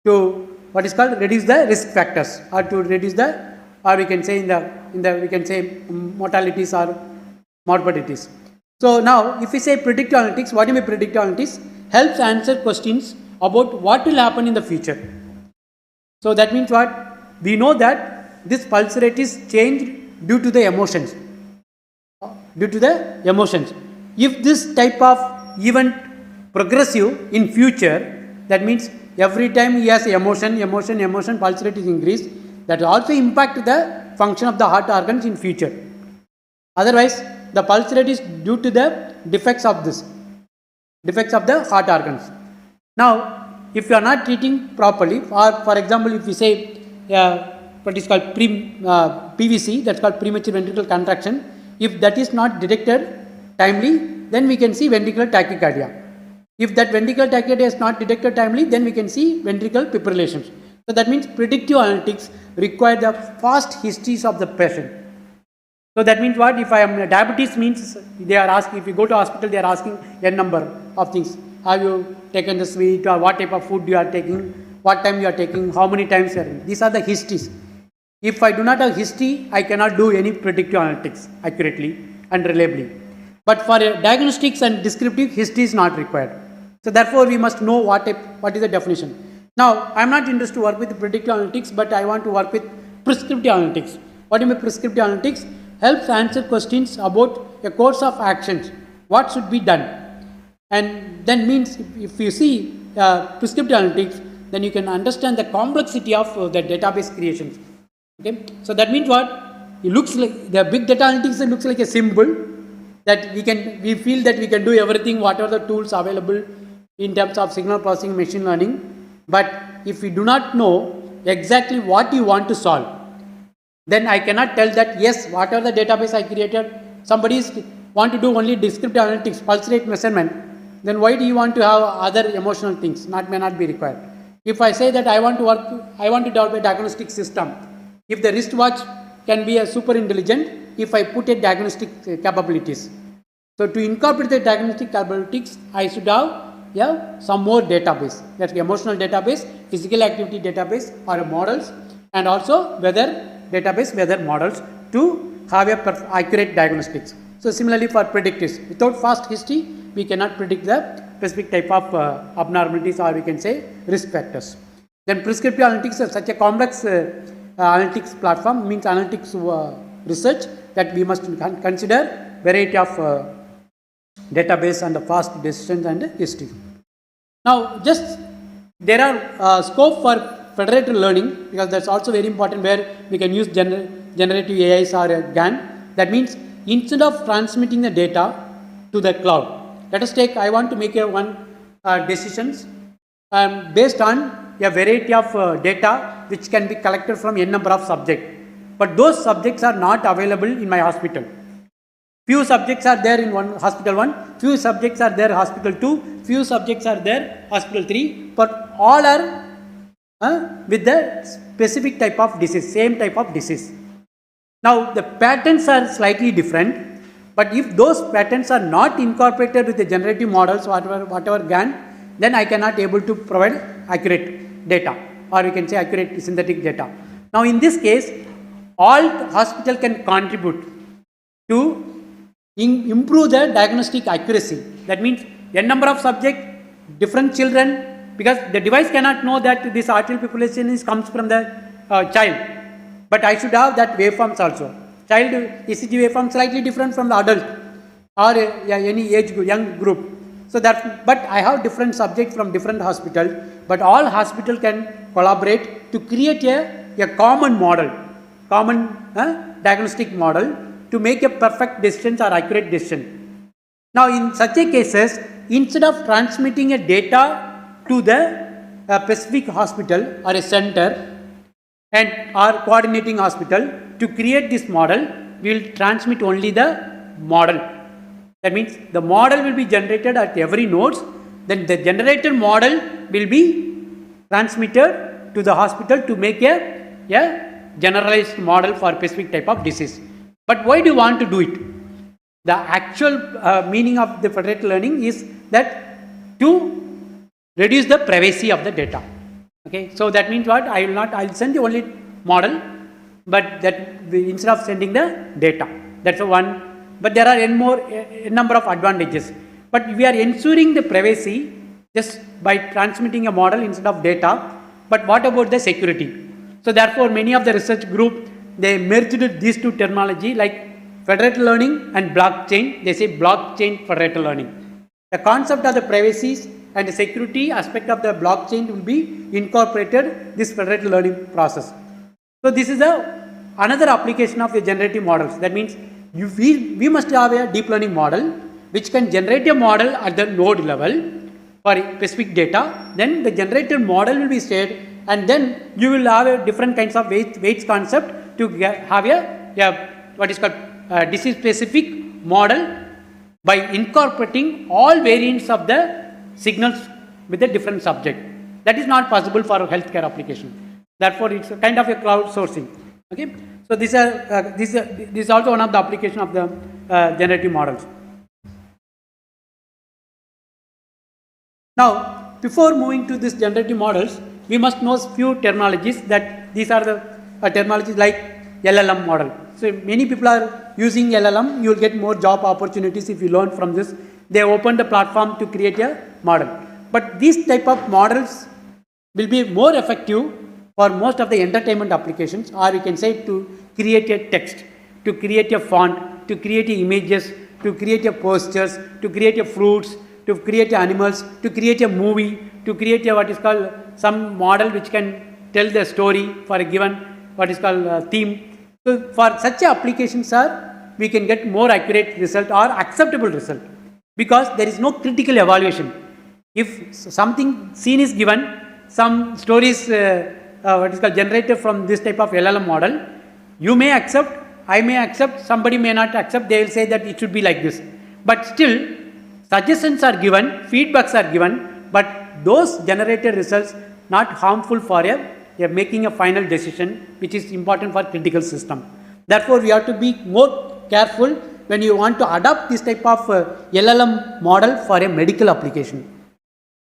to what is called reduce the risk factors, or to reduce the, or we can say in the we can say mortalities or morbidities. So now if we say predictive analytics, what do you mean predictive analytics? Helps answer questions about what will happen in the future. So that means what? We know that this pulse rate is changed due to the emotions. Due to the emotions. If this type of event progressive in future, that means every time he has emotion, pulse rate is increased. That will also impact the function of the heart organs in future. Otherwise, the pulse rate is due to the defects of the heart organs. Now, if you are not treating properly, or for example, if you say what is called PVC, that's called premature ventricular contraction, if that is not detected timely, then we can see ventricular tachycardia. If that ventricular tachycardia is not detected timely, then we can see ventricular fibrillations. So that means predictive analytics require the fast histories of the patient. So that means what? If I am diabetes, means they are asking, if you go to hospital, they are asking n number of things. Have you taken the sweet, or what type of food you are taking, what time you are taking, how many times you are taking. These are the histories. If I do not have history, I cannot do any predictive analytics accurately and reliably. But for diagnostics and descriptive, history is not required. So therefore, we must know what is the definition. Now, I am not interested to work with predictive analytics, but I want to work with prescriptive analytics. What do you mean prescriptive analytics? Helps answer questions about a course of actions, what should be done. And then means if you see prescriptive analytics, then you can understand the complexity of the database creations. Okay, so that means what? It looks like the big data analytics, it looks like a symbol that we feel that we can do everything, whatever the tools available in terms of signal processing, machine learning. But if we do not know exactly what you want to solve, then I cannot tell that yes, whatever the database I created, somebody want to do only descriptive analytics, pulse rate measurement, then why do you want to have other emotional things? May not be required. If I say that I want to develop a diagnostic system, if the wristwatch can be a super intelligent, if I put a diagnostic capabilities. So to incorporate the diagnostic capabilities, I should have some more database. That's the emotional database, physical activity database, or models, and also weather database, weather models to have a accurate diagnostics. So similarly for predictives, without fast history, we cannot predict the specific type of abnormalities, or we can say risk factors. Then prescriptive analytics is such a complex analytics platform, means analytics research, that we must consider variety of database and the fast decisions and history. Now, just there are scope for federated learning, because that's also very important, where we can use generative AIs or GAN. That means instead of transmitting the data to the cloud, let us take, I want to make one decisions based on a variety of data which can be collected from n number of subjects. But those subjects are not available in my hospital. Few subjects are there in hospital 1, few subjects are there hospital 2, few subjects are there hospital 3, but all are with the specific type of disease, same type of disease. Now the patterns are slightly different, but if those patterns are not incorporated with the generative models, whatever GAN, then I cannot able to provide accurate data, or we can say accurate synthetic data. Now in this case, all hospital can contribute to improve the diagnostic accuracy. That means n number of subject, different children, because the device cannot know that this arterial fibrillation comes from the child, but I should have that waveforms also. Child ECG waveform slightly different from the adult or any age young group. So that, but I have different subjects from different hospitals, but all hospital can collaborate to create a common model, common diagnostic model to make a perfect decision or accurate decision. Now in such a cases, instead of transmitting a data to the specific hospital or a center and or coordinating hospital to create this model, we will transmit only the model. That means the model will be generated at every nodes, then the generated model will be transmitted to the hospital to make a generalized model for specific type of disease. But why do you want to do it? The actual meaning of the federated learning is that to reduce the privacy of the data. Okay, so that means what? I will send you only model, but that instead of sending the data. That's the one. But there are a number of advantages. But we are ensuring the privacy just by transmitting a model instead of data. But what about the security? So therefore, many of the research group, they merged these two terminology like federated learning and blockchain. They say blockchain federated learning. The concept of the privacy and the security aspect of the blockchain will be incorporated this federated learning process. So this is another application of the generative models. That means we must have a deep learning model which can generate a model at the node level for specific data. Then the generated model will be shared, and then you will have a different kinds of weights concept to have a what is called disease specific model by incorporating all variants of the signals with a different subject. That is not possible for a healthcare application. Therefore, it's a kind of a cloud sourcing. Okay, so this is also one of the application of the generative models. Now, before moving to this generative models, we must know few terminologies. That these are the terminologies like LLM model. So many people are using LLM. You will get more job opportunities if you learn from this. They open the platform to create a model. But these type of models will be more effective for most of the entertainment applications, or we can say to create a text, to create a font, to create images, to create a posters, to create a fruits, to create animals, to create a movie, to create a what is called some model which can tell the story for a given what is called theme. So for such applications, we can get more accurate result or acceptable result, because there is no critical evaluation. If something scene is given, some stories what is called generated from this type of LLM model, you may accept, I may accept, somebody may not accept, they will say that it should be like this. But still, suggestions are given, feedbacks are given, but those generated results not harmful for making a final decision, which is important for critical system. Therefore, we have to be more careful when you want to adopt this type of LLM model for a medical application.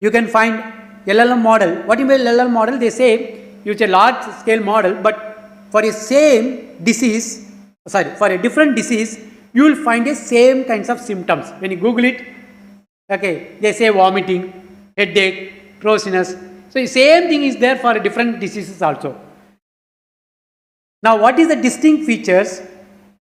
You can find LLM model. What do you mean LLM model? They say use a large scale model, but for a same disease, for a different disease, you will find the same kinds of symptoms. When you Google it, okay, they say vomiting, headache, drowsiness. So the same thing is there for different diseases also. Now, what is the distinct features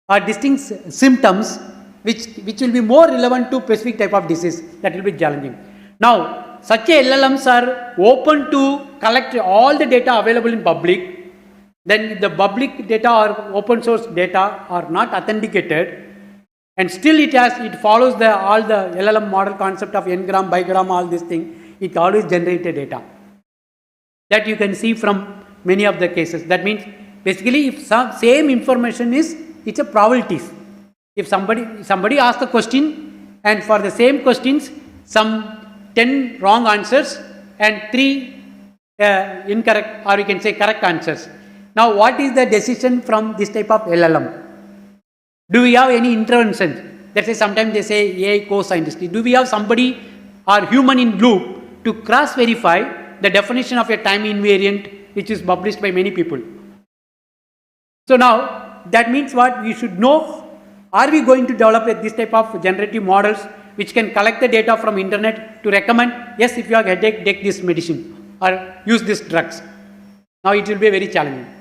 or distinct symptoms which will be more relevant to specific type of disease? That will be challenging. Now, such LLMs are open to collect all the data available in public. Then the public data or open source data are not authenticated, and still it follows all the LLM model concept of n-gram, bigram, all this thing. It always generated data. That you can see from many of the cases. That means basically if same information it's a probabilities. If somebody asks a question, and for the same questions some 10 wrong answers and 3 incorrect, or we can say correct answers. Now what is the decision from this type of LLM? Do we have any intervention? Let's say sometimes they say AI co-scientist. Do we have somebody or human in loop to cross verify the definition of a time invariant which is published by many people? So now that means what? We should know Are we going to develop this type of generative models which can collect the data from internet to recommend, yes, if you have headache, take this medicine or use these drugs? Now it will be very challenging.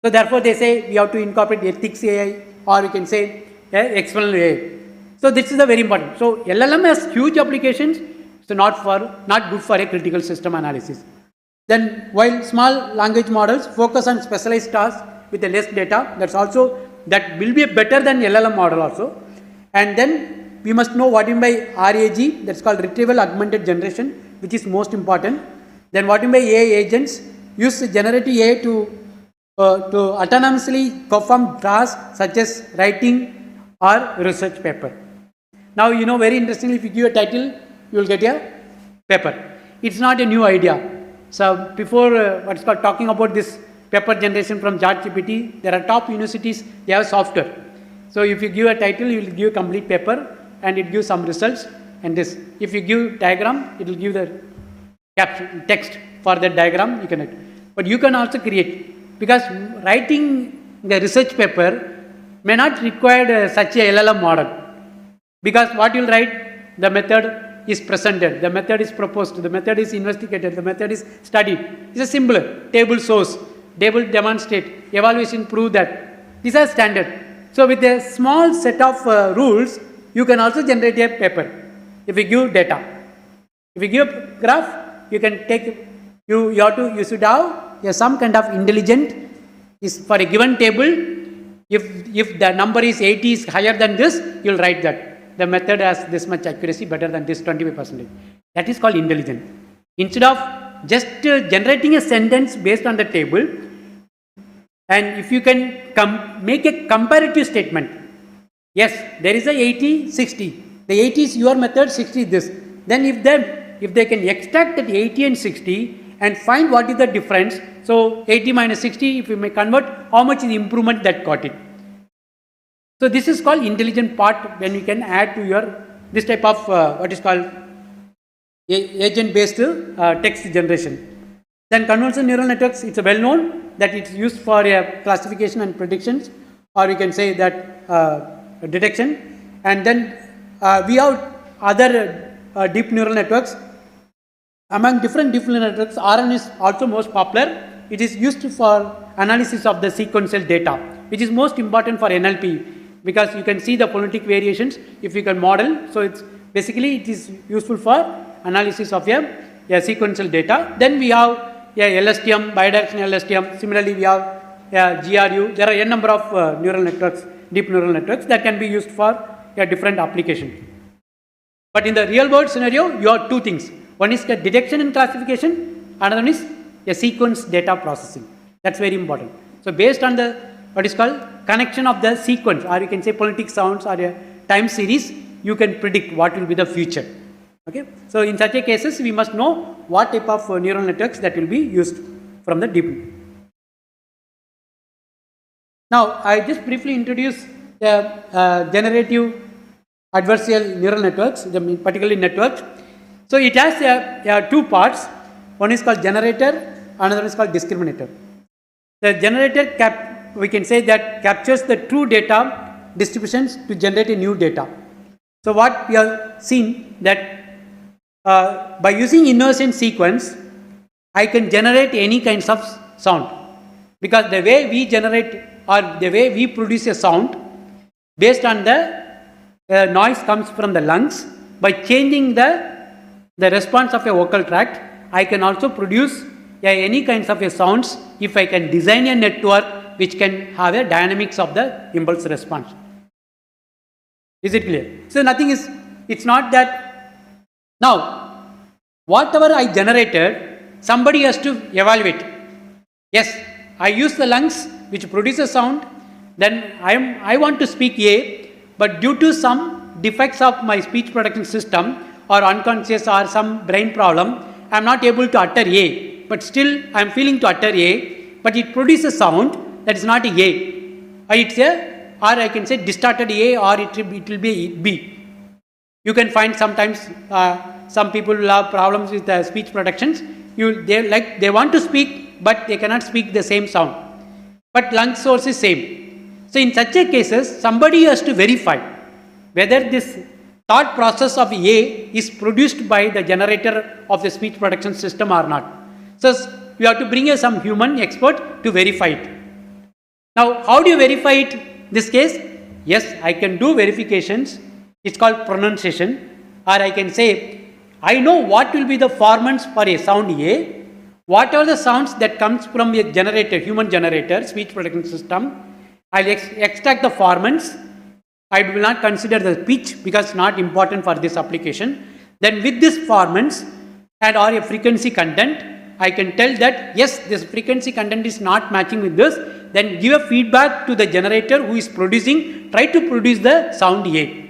So therefore they say we have to incorporate ethics AI, or we can say external AI. So this is a very important. So LLM has huge applications. So not good for a critical system analysis. Then while small language models focus on specialized tasks with a less data, that will be better than LLM model also. And then we must know what in by RAG, that's called retrieval augmented generation, which is most important. Then what in by AI agents, use generative AI to autonomously perform tasks such as writing or research paper. Now very interestingly, if you give a title, you will get a paper. It's not a new idea. So before what's called talking about this paper generation from ChatGPT, there are top universities, they have software. So if you give a title, you will give a complete paper and it gives some results. And this, if you give diagram, it will give the caption text for that diagram. You can, but you can also create, because writing the research paper may not require such a LLM model, because what you will write, the method is presented, the method is proposed, the method is investigated, the method is studied. It's a simpler table source, table demonstrate, evaluation prove that. These are standard. So with a small set of rules, you can also generate a paper. If you give data, if you give a graph, you can take, you should have some kind of intelligent is for a given table. If the number is 80 is higher than this, you will write that. The method has this much accuracy, better than this 25%. That is called intelligent. Instead of just generating a sentence based on the table, and if you can make a comparative statement, yes, there is a 80, 60. The 80 is your method, 60 is this. Then if they can extract that 80 and 60 and find what is the difference, so 80 minus 60, if you may convert, how much is the improvement that got it. So this is called intelligent part, when you can add to your this type of what is called agent based text generation. Then convolutional neural networks, it's well known that it's used for classification and predictions, or you can say that detection. And then we have other deep neural networks. Among different deep neural networks, RN is also most popular. It is used for analysis of the sequential data, which is most important for NLP, because you can see the phonetic variations if you can model. So it's basically it is useful for analysis of a sequential data. Then we have LSTM, bidirectional LSTM. Similarly, we have GRU. There are a number of neural networks, deep neural networks, that can be used for a different application. But in the real world scenario, you have two things. One is the detection and classification. Another one is a sequence data processing. That's very important. So based on the what is called connection of the sequence, or you can say phonetic sounds or a time series, you can predict what will be the future. Okay. So in such a cases, we must know what type of neural networks that will be used from the deep. Now I just briefly introduce the generative adversarial neural networks, particularly networks. So it has two parts. One is called generator, another is called discriminator. The generator we can say that captures the true data distributions to generate a new data. So what we have seen that by using innocent sequence, I can generate any kinds of sound, because the way we generate or the way we produce a sound based on the noise comes from the lungs. By changing the response of a vocal tract, I can also produce any kinds of sounds if I can design a network which can have a dynamics of the impulse response. Is it clear? So nothing is, it's not that. Now, whatever I generated, somebody has to evaluate. Yes, I use the lungs which produces sound, then I want to speak A, but due to some defects of my speech production system or unconscious or some brain problem, I am not able to utter A, but still I am feeling to utter A, but it produces sound that is not A, or it's or I can say distorted A, or it will be B. You can find sometimes some people will have problems with speech productions. They want to speak, but they cannot speak the same sound, but lung source is same. So in such a cases, somebody has to verify whether this thought process of A is produced by the generator of the speech production system or not. So you have to bring some human expert to verify it. Now, how do you verify it in this case? Yes, I can do verifications. It's called pronunciation. Or I can say, I know what will be the formants for a sound A. What are the sounds that comes from a generator, human generator, speech production system. I'll extract the formants. I will not consider the pitch because it's not important for this application. Then with this formants and or a frequency content, I can tell that yes, this frequency content is not matching with this. Then give a feedback to the generator who is producing, try to produce the sound A.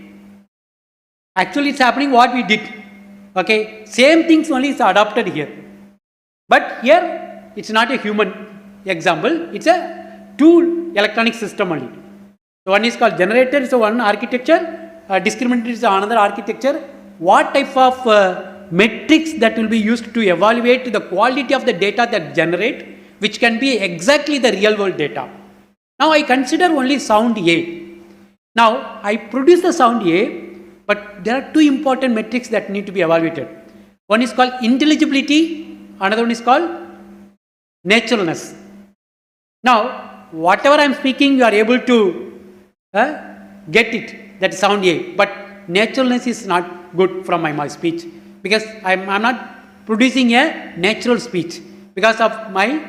Actually, it's happening what we did. Okay, same things only is adopted here. But here, it's not a human example, it's a two electronic system only. So one is called generator, is one architecture, discriminator is another architecture. What type of metrics that will be used to evaluate the quality of the data that generate, which can be exactly the real world data. Now I consider only sound A. Now I produce the sound A, but there are two important metrics that need to be evaluated. One is called intelligibility, another one is called naturalness. Now whatever I am speaking, you are able to get it, that sound A, but naturalness is not good from my speech because I'm not producing a natural speech because of my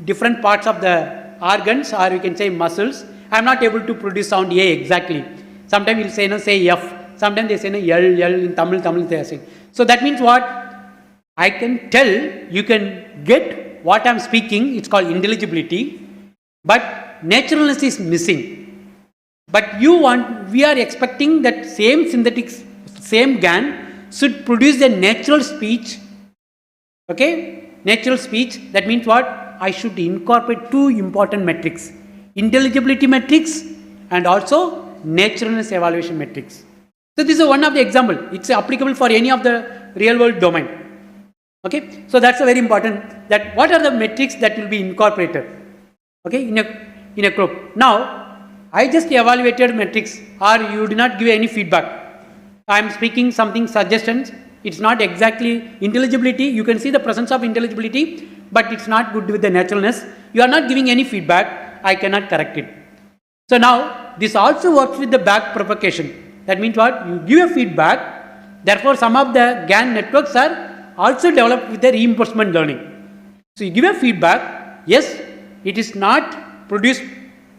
different parts of the organs, or you can say muscles. I'm not able to produce sound A exactly. Sometimes you'll say, say F, sometimes they say L in Tamil they are saying. So that means what? I can tell, you can get what I'm speaking, it's called intelligibility, but naturalness is missing. But we are expecting that same synthetics, same GAN should produce a natural speech. Okay, natural speech. That means what? I should incorporate two important metrics: intelligibility metrics and also naturalness evaluation metrics. So this is one of the example. It's applicable for any of the real world domain. Okay, so that's a very important. That what are the metrics that will be incorporated? Okay, in a group. Now I just evaluated metrics, or you do not give any feedback. I am speaking something suggestions. It's not exactly intelligibility. You can see the presence of intelligibility, but it's not good with the naturalness. You are not giving any feedback. I cannot correct it. So now this also works with the back propagation. That means what? You give a feedback. Therefore, some of the GAN networks are also developed with the reinforcement learning. So you give a feedback. Yes, it is not produced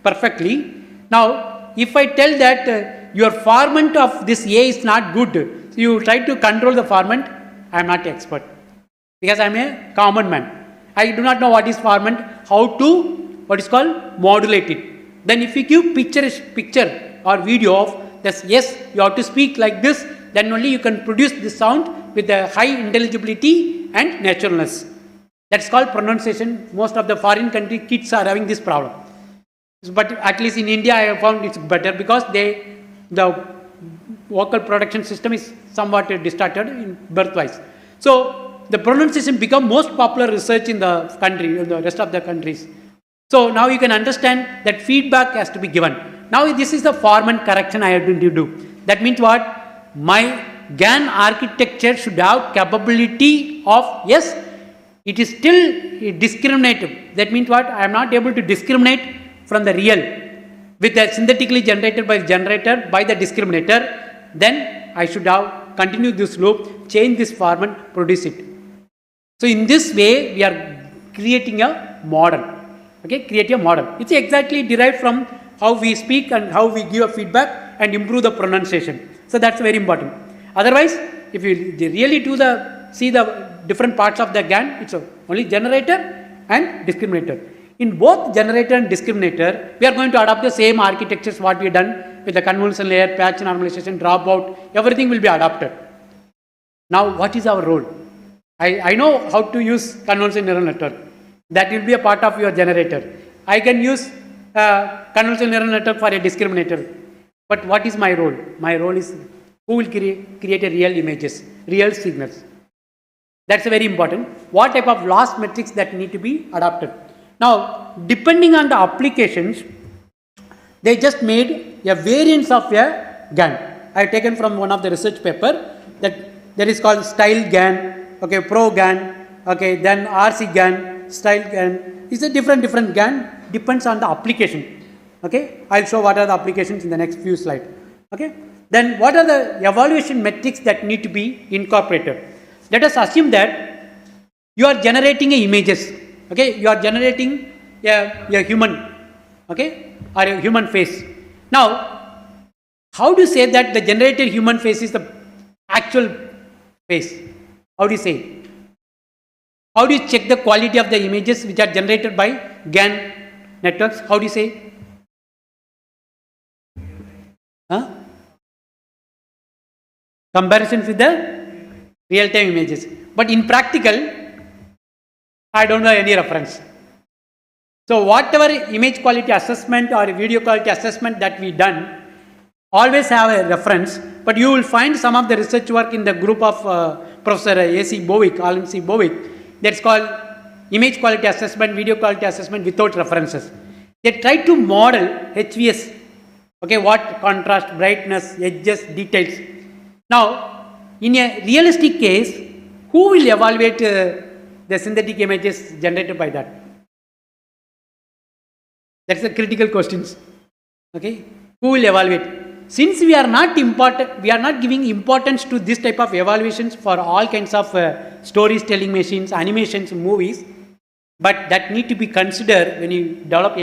perfectly. Now, if I tell that your formant of this A is not good, so you try to control the formant, I am not expert because I am a common man. I do not know what is formant, how to, what is called, modulate it. Then if you give picture or video of this, yes, you have to speak like this, then only you can produce this sound with a high intelligibility and naturalness. That's called pronunciation. Most of the foreign country kids are having this problem. But at least in India, I have found it's better because the vocal production system is somewhat distorted in birthwise. So the pronunciation become most popular research in the country, in the rest of the countries. So now you can understand that feedback has to be given. Now this is the formant correction I have to do. That means what? My GAN architecture should have capability of, yes, it is still discriminative. That means what? I am not able to discriminate from the real with the synthetically generated by the generator by the discriminator. Then I should have continued this loop, change this formant, produce it. So in this way we are creating a model. Okay, create a model. It's exactly derived from how we speak and how we give a feedback and improve the pronunciation. So that's very important. Otherwise, if you really see the different parts of the GAN, it's only generator and discriminator. In both generator and discriminator, we are going to adopt the same architectures what we have done with the convolution layer, patch normalization, dropout, everything will be adopted. Now, what is our role? I know how to use convolution neural network. That will be a part of your generator. I can use convolution neural network for a discriminator. But what is my role? My role is who will create a real images, real signals. That's very important. What type of loss metrics that need to be adopted. Now, depending on the applications, They just made a variance of a GAN. I have taken from one of the research paper that is called style GAN, okay, pro GAN, okay, then RC GAN, style GAN. It's a different GAN, depends on the application. Okay, I'll show what are the applications in the next few slides. Okay, then what are the evaluation metrics that need to be incorporated? Let us assume that you are generating images. Okay, you are generating a human, okay, or a human face. Now, how do you say that the generated human face is the actual face? How do you say? How do you check the quality of the images which are generated by GAN networks? How do you say? Comparison with the real-time images. But in practical, I don't know any reference. So whatever image quality assessment or video quality assessment that we done, always have a reference. But you will find some of the research work in the group of Professor A.C. Bowick, Alan C. Bowick, that's called image quality assessment, video quality assessment without references. They try to model HVS. Okay, what contrast, brightness, edges, details. Now, in a realistic case, who will evaluate the synthetic images generated by that? That's the critical questions. Okay, who will evaluate? Since we are not giving importance to this type of evaluations for all kinds of stories telling machines, animations, movies, but that need to be considered when you develop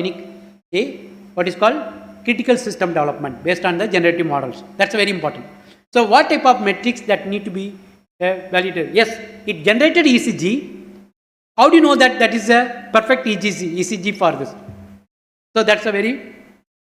what is called critical system development based on the generative models. That's very important. So what type of metrics that need to be validated? Yes, it generated ECG. How do you know that is a perfect ECG for this? So that's a very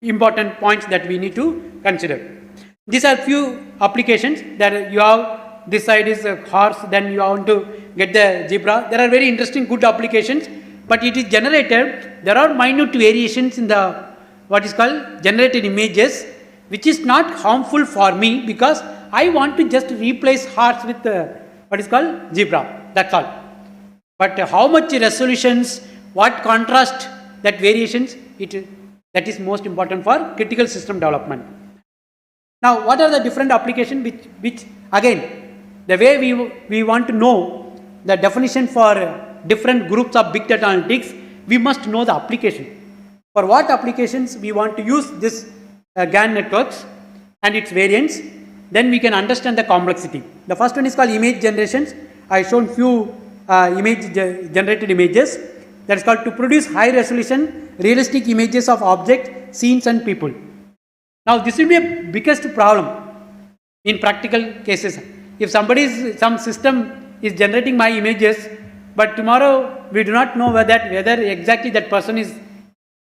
important point that we need to consider. These are few applications that you have. This side is a horse, then you want to get the zebra. There are very interesting good applications, but it is generated. There are minute variations in the what is called generated images, which is not harmful for me because I want to just replace horse with what is called zebra. That's all. But how much resolutions, what contrast, that variations, that is most important for critical system development. Now, what are the different applications which again, the way we want to know the definition for different groups of big data analytics, we must know the application. For what applications we want to use this GAN networks and its variants, then we can understand the complexity. The first one is called image generations. I shown few generated images. That is called to produce high resolution realistic images of objects, scenes and people. Now this will be a biggest problem in practical cases. If some system is generating my images, but tomorrow we do not know whether exactly that person is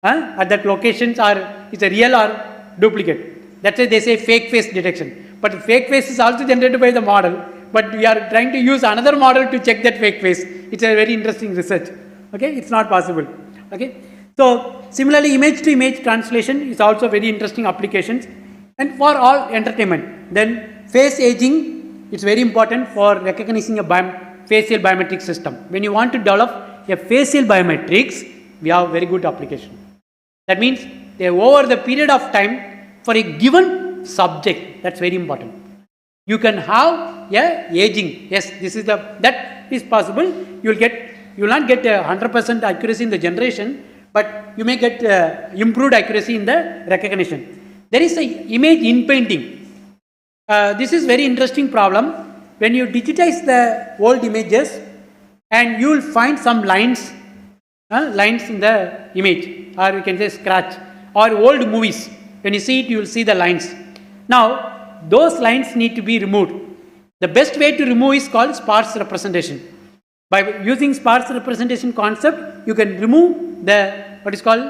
at that locations or it's a real or duplicate. That's why they say fake face detection. But fake face is also generated by the model, but we are trying to use another model to check that fake face. It's a very interesting research. Okay, it's not possible. Okay, so similarly, image to image translation is also very interesting applications, and for all entertainment. Then face aging, it's very important for recognizing a facial biometric system. When you want to develop a facial biometrics, we have very good application. That means over the period of time for a given subject, that's very important. You can have aging. Yes, that is possible. You will not get 100% accuracy in the generation, but you may get improved accuracy in the recognition. There is a image in painting. This is very interesting problem. When you digitize the old images, and you will find some lines in the image, or you can say scratch, or old movies. When you see it, you will see the lines. Now, those lines need to be removed. The best way to remove is called sparse representation. By using sparse representation concept, you can remove what is called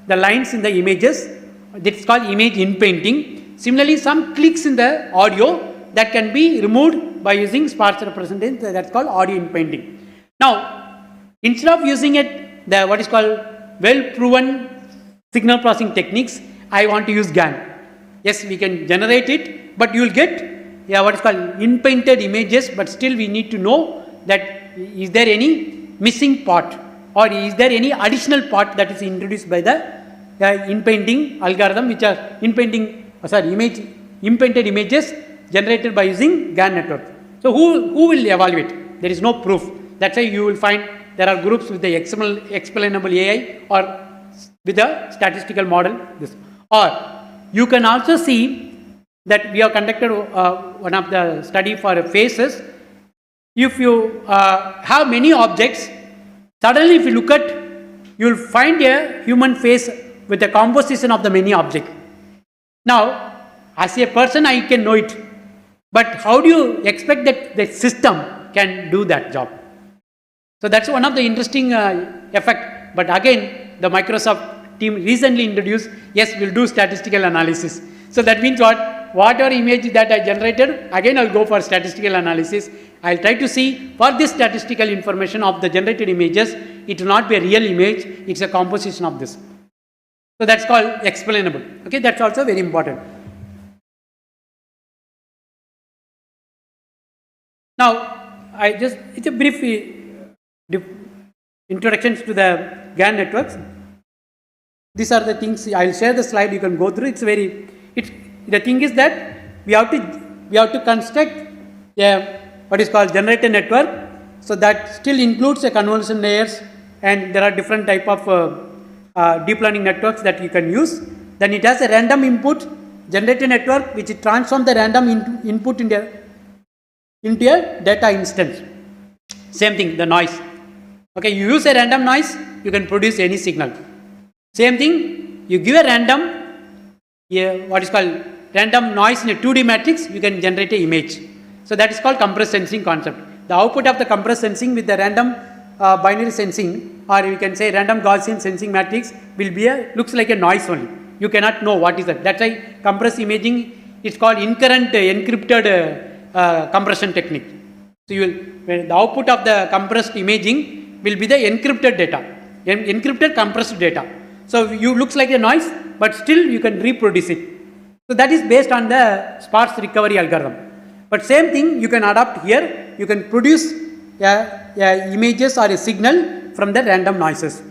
the lines in the images. It's called image in painting. Similarly, some clicks in the audio that can be removed by using sparse representation. That's called audio in painting. Now, instead of using what is called well-proven signal processing techniques, I want to use GAN. Yes, we can generate it, but you will get what is called in-painted images, but still we need to know that is there any missing part or is there any additional part that is introduced by the in-painting algorithm, which are imprinted images generated by using GAN network. So who will evaluate? There is no proof. That's why you will find there are groups with the explainable AI or with a statistical model. Or you can also see that we have conducted one of the study for faces. If you have many objects, suddenly if you look at, you will find a human face with the composition of the many objects. Now, as a person, I can know it, but how do you expect that the system can do that job? So that's one of the interesting effect. But again, the Microsoft team recently introduced, yes, we'll do statistical analysis. So that means what? Whatever image that I generated, again I'll go for statistical analysis. I'll try to see for this statistical information of the generated images, it will not be a real image, it's a composition of this. So that's called explainable. Okay, that's also very important. Now, it's a brief introductions to the GAN networks. These are the things, I'll share the slide, you can go through. The thing is that we have to construct what is called generator network. So that still includes the convolution layers, and there are different type of deep learning networks that you can use. Then it has a random input generator network, which transforms the random input into a data instance. Same thing, the noise. Okay, you use a random noise, you can produce any signal. Same thing, you give a random what is called random noise in a 2D matrix, you can generate an image. So that is called compressed sensing concept. The output of the compressed sensing with the random binary sensing, or we can say random Gaussian sensing matrix, will be looks like a noise only. You cannot know what is that. That's why compressed imaging is called incurrent encrypted compression technique. So the output of the compressed imaging will be the encrypted data, encrypted compressed data. So you looks like a noise, but still you can reproduce it. So that is based on the sparse recovery algorithm. But same thing you can adapt here. You can produce images or a signal from the random noises.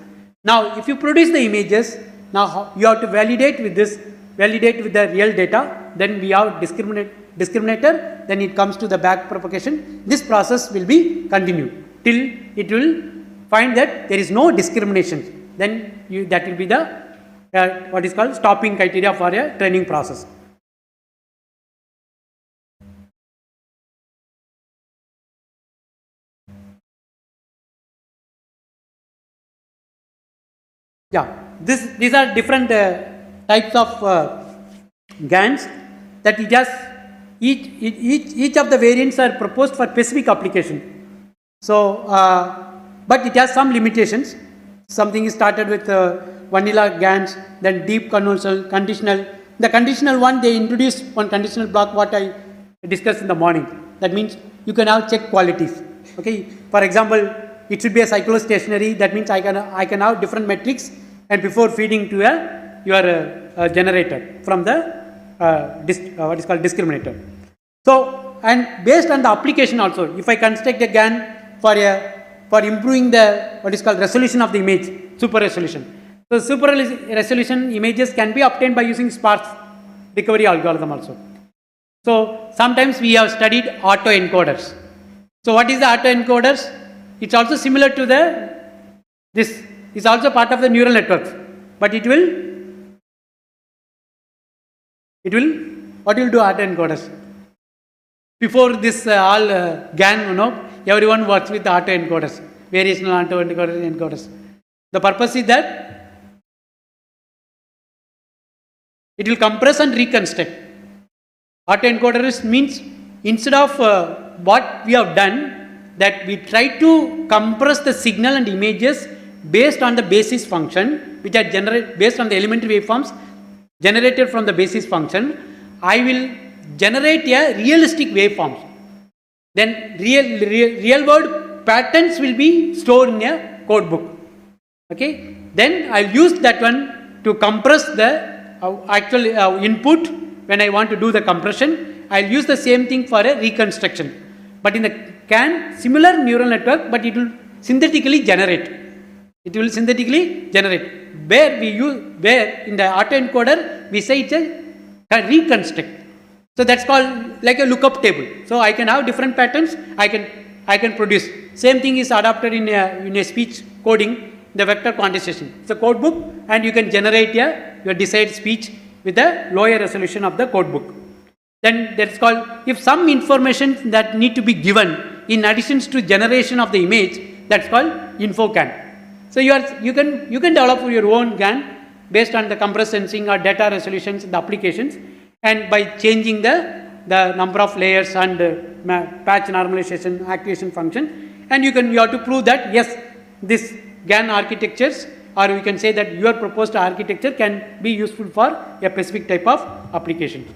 Now, if you produce the images, now you have to validate with the real data. Then we have discriminator. Then it comes to the back propagation. This process will be continued till it will find that there is no discrimination. Then that will be the what is called stopping criteria for a training process. Yeah, these are different types of GANs that it has. Each of the variants are proposed for specific application. So, but it has some limitations. Something is started with vanilla GANs, then deep convolutional, conditional. The conditional one, they introduced one conditional block, what I discussed in the morning. That means you can have check qualities. Okay, for example, it should be a cyclostationary. That means I can have different metrics, and before feeding to your generator from the what is called discriminator. So, and based on the application also, if I construct a GAN for improving the what is called resolution of the image, super resolution. So super resolution images can be obtained by using sparse recovery algorithm also. So sometimes we have studied autoencoders. So what is the autoencoders? It's also similar to this is also part of the neural networks, but it will what will do autoencoders? Before this all GAN, everyone works with the autoencoders, variational autoencoders. The purpose is that it will compress and reconstruct. Autoencoders means instead of what we have done, that we try to compress the signal and images based on the basis function, which are generated based on the elementary waveforms generated from the basis function. I will generate a realistic waveforms. Then real world patterns will be stored in a code book. Okay. Then I'll use that one to compress the actual input. When I want to do the compression, I'll use the same thing for a reconstruction. But in the GAN, similar neural network, but it will synthetically generate. where in the autoencoder we say it's a reconstruct. So that's called like a lookup table. So I can have different patterns. I can produce. Same thing is adopted in a speech coding, the vector quantization. It's a code book, and you can generate your desired speech with a lower resolution of the code book. Then that's called, if some information that need to be given in addition to generation of the image, that's called InfoGAN. So you can develop your own GAN based on the compressed sensing or data resolutions in the applications, and by changing the number of layers and patch normalization activation function, and you have to prove that yes, this GAN architectures, or we can say that your proposed architecture can be useful for a specific type of application.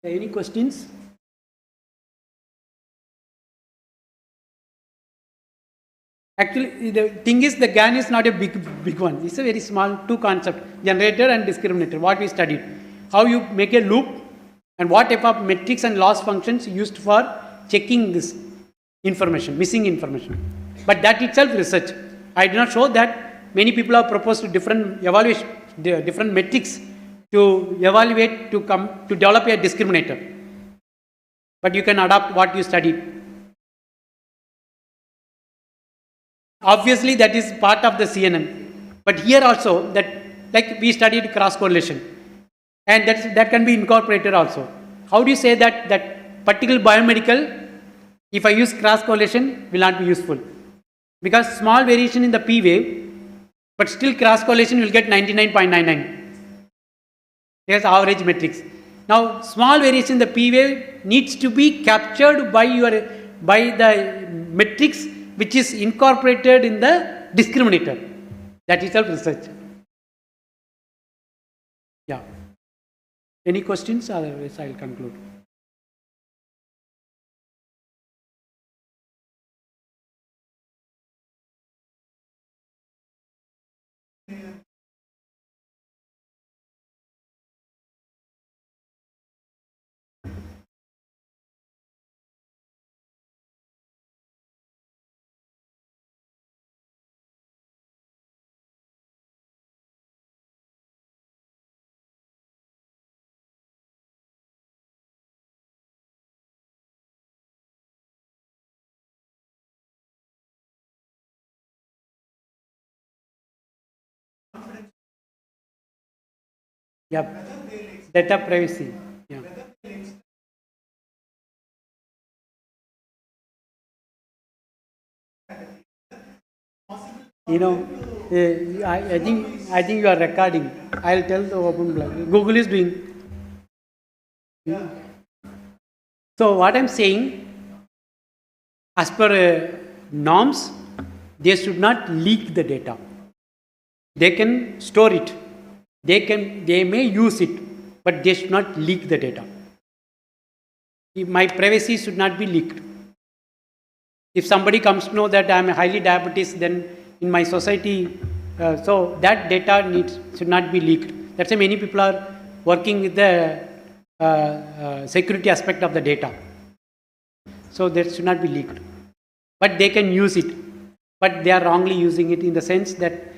Any questions? Actually, the thing is, the GAN is not a big one. It's a very small two concept: generator and discriminator. What we studied, how you make a loop, and what type of metrics and loss functions used for checking this information, missing information. But that itself research. I did not show that. Many people have proposed different evaluation, different metrics to evaluate to develop a discriminator. But you can adapt what you studied. Obviously, that is part of the CNN. But here also, that like we studied cross correlation, and that can be incorporated also. How do you say that particular biomedical, if I use cross correlation, will not be useful? Because small variation in the P wave, but still cross correlation will get 99.99. Here's average metrics. Now, small variation in the P wave needs to be captured by the metrics which is incorporated in the discriminator. That is self research. Yeah. Any questions? Otherwise, I will conclude. Yeah. Data privacy. Yeah. You know, I think you are recording. I'll tell the open blog. Google is doing. Yeah. So what I'm saying, as per norms, they should not leak the data. They can store it. They may use it, but they should not leak the data. My privacy should not be leaked. If somebody comes to know that I am highly diabetes, then in my society, so that data should not be leaked. That's why many people are working with the security aspect of the data. So that should not be leaked. But they can use it. But they are wrongly using it in the sense that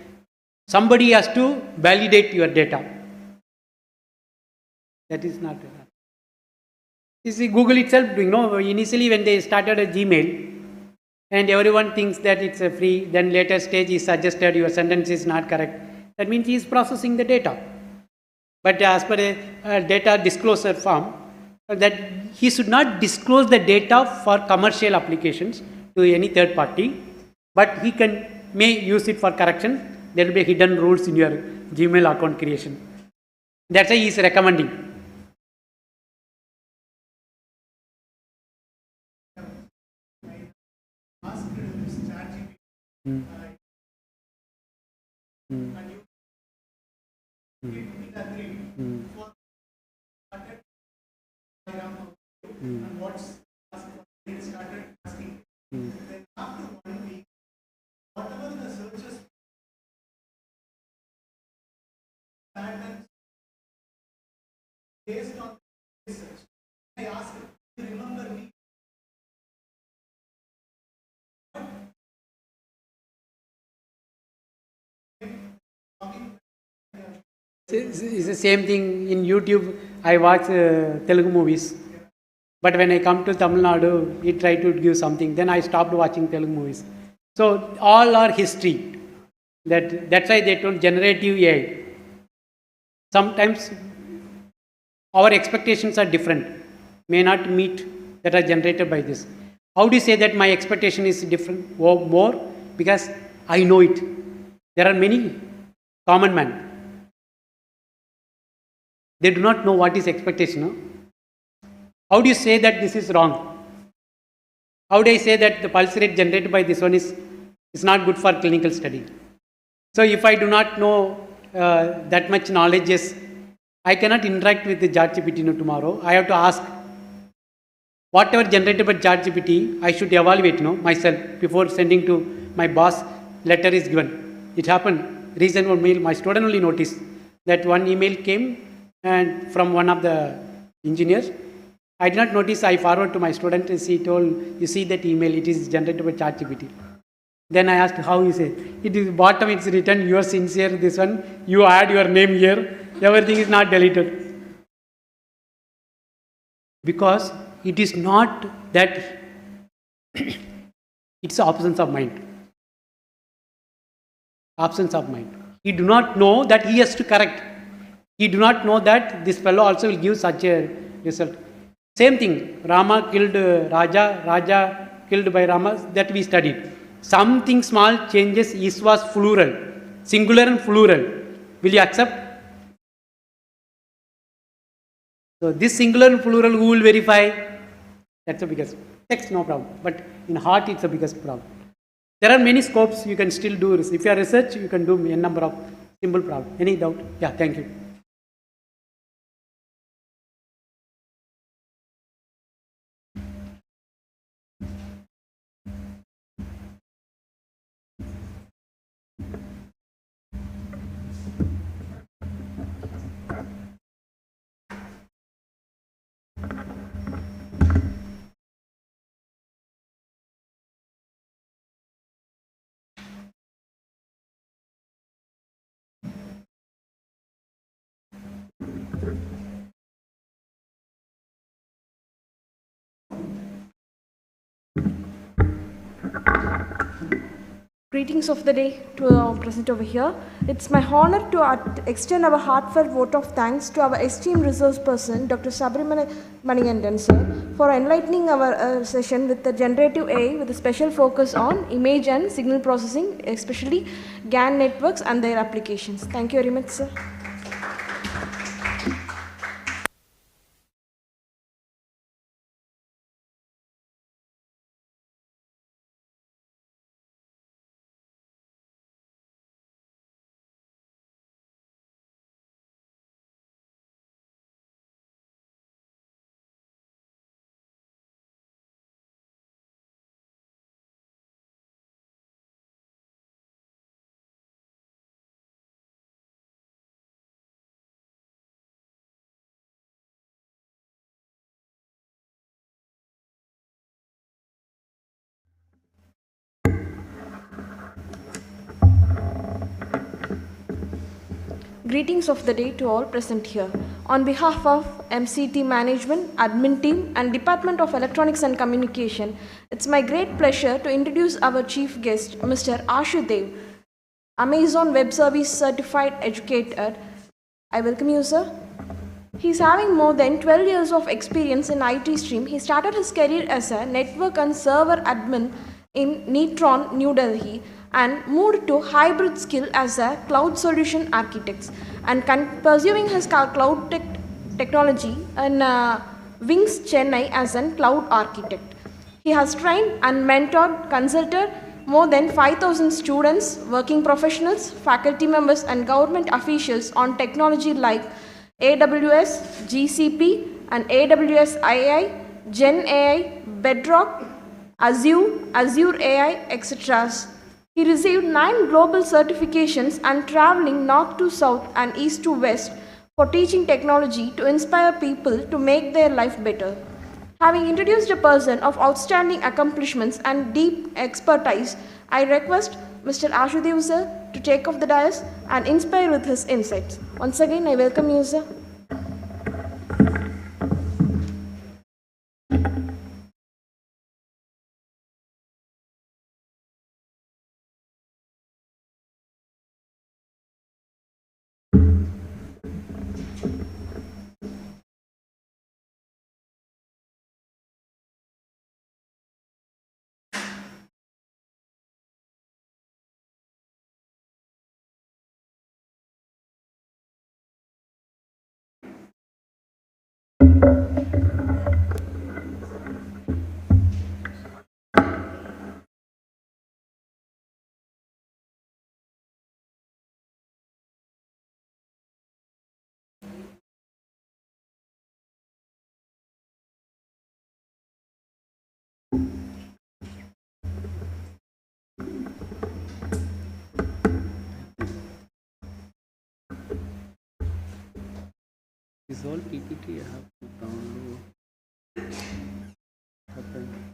somebody has to validate your data. That is not. You see, Google itself doing. No, initially when they started a Gmail, and everyone thinks that it's a free, then later stage is suggested your sentence is not correct. That means he is processing the data. But as per a data disclosure form, that he should not disclose the data for commercial applications to any third party, but he may use it for correction. There will be hidden rules in your Gmail account creation. That's why he is recommending. Based on research, I asked It's the same thing in YouTube. I watch Telugu movies, but when I come to Tamil Nadu, it tried to give something. Then I stopped watching Telugu movies. So all are history. That's why they told generative AI. Sometimes our expectations are different, may not meet that are generated by this. How do you say that my expectation is different or more? Because I know it. There are many common men. They do not know what is expectation. No? How do you say that this is wrong? How do I say that the pulse rate generated by this one is not good for clinical study? So if I do not know that much knowledge, yes, I cannot interact with the ChatGPT tomorrow. I have to ask whatever generated by ChatGPT, I should evaluate myself before sending to my boss. Letter is given. It happened. Recent one mail, my student only noticed that one email came and from one of the engineers. I did not notice. I forward to my student. He told, you see that email, it is generated by ChatGPT. Then I asked how you say. It is bottom, it's written, you are sincere, this one, you add your name here, everything is not deleted. Because it is not that, it's absence of mind. Absence of mind. He do not know that he has to correct. He do not know that this fellow also will give such a result. Same thing, Rama killed Raja, Raja killed by Rama, that we studied. Something small changes, is was plural, singular and plural. Will you accept? So this singular and plural, who will verify? That's the biggest. Text, no problem. But in heart, it's the biggest problem. There are many scopes you can still do. If you are research, you can do a number of simple problems. Any doubt? Yeah, thank you. Greetings of the day to our present over here. It's my honor to extend our heartfelt vote of thanks to our esteemed resource person, Dr. Mahalingam sir, for enlightening our session with the generative AI with a special focus on image and signal processing, especially GAN networks and their applications. Thank you very much, sir. Greetings of the day to all present here. On behalf of MCT Management, Admin Team and Department of Electronics and Communication, it's my great pleasure to introduce our chief guest, Mr. Ashu Dev, Amazon Web Service Certified Educator. I welcome you, sir. He's having more than 12 years of experience in IT stream. He started his career as a network and server admin in Neutron, New Delhi, and moved to hybrid skill as a cloud solution architect and pursuing his cloud technology in Wings Chennai as a cloud architect. He has trained and mentored, consulted more than 5,000 students, working professionals, faculty members and government officials on technology like AWS, GCP and AWS AI, Gen AI, Bedrock, Azure AI, etc. He received 9 global certifications and traveling north to south and east to west for teaching technology to inspire people to make their life better. Having introduced a person of outstanding accomplishments and deep expertise, I request Mr. Ashudev sir to take off the dais and inspire with his insights. Once again, I welcome you, sir. Is all PPT I have to download. Okay.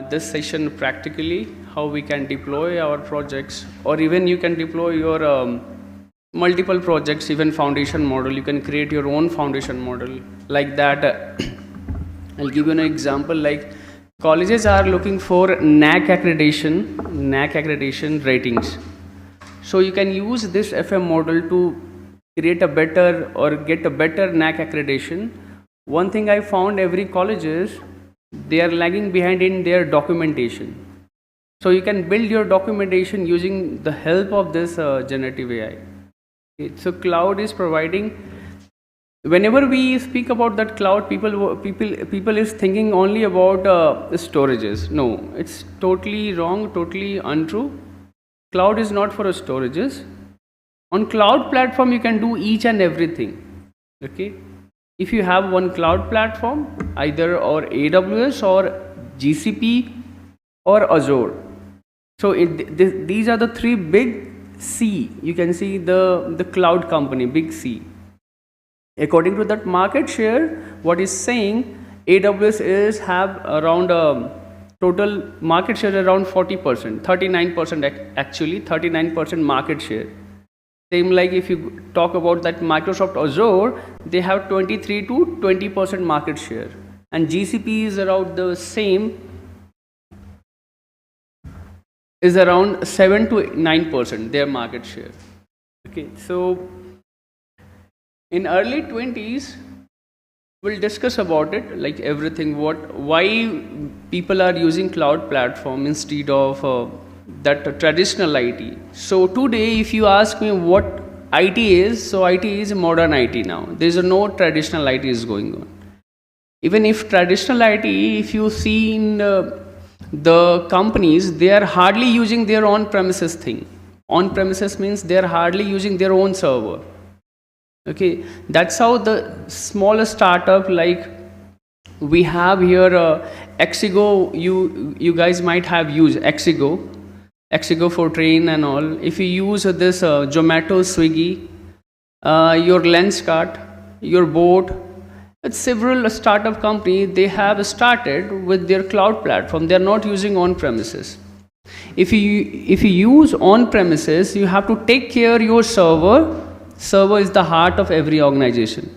This session practically how we can deploy our projects, or even you can deploy your multiple projects, even foundation model. You can create your own foundation model like that. I'll give you an example. Like colleges are looking for NAC accreditation ratings. So you can use this FM model to create a better or get a better NAC accreditation. One thing I found, every colleges, they are lagging behind in their documentation. So you can build your documentation using the help of this generative AI. Okay. So cloud is providing. Whenever we speak about that cloud, people is thinking only about storages. No, it's totally wrong, totally untrue. Cloud is not for storages. On cloud platform, you can do each and everything. Okay. If you have one cloud platform, either or AWS or GCP or Azure. So these are the three big C. You can see the cloud company, big C. According to that market share, what is saying, AWS is have around total market share around 40%, 39% actually, 39% market share. Same like if you talk about that Microsoft Azure, they have 23 to 20% market share, and GCP is around the same, is around 7 to 9% their market share. Okay, so in early 20s, we'll discuss about it, like everything, why people are using cloud platform instead of that traditional IT. So today, if you ask me what IT is, so IT is modern IT now. There is no traditional IT is going on. Even if traditional IT, if you see in the companies, they are hardly using their on-premises thing. On-premises means they are hardly using their own server. Okay, that's how the smaller startup, like we have here Exigo. You guys might have used Exigo for train and all. If you use this Zomato, Swiggy, your Lenskart, your boat, it's several startup companies, they have started with their cloud platform. They are not using on-premises. If you use on-premises, you have to take care your server. Server is the heart of every organization.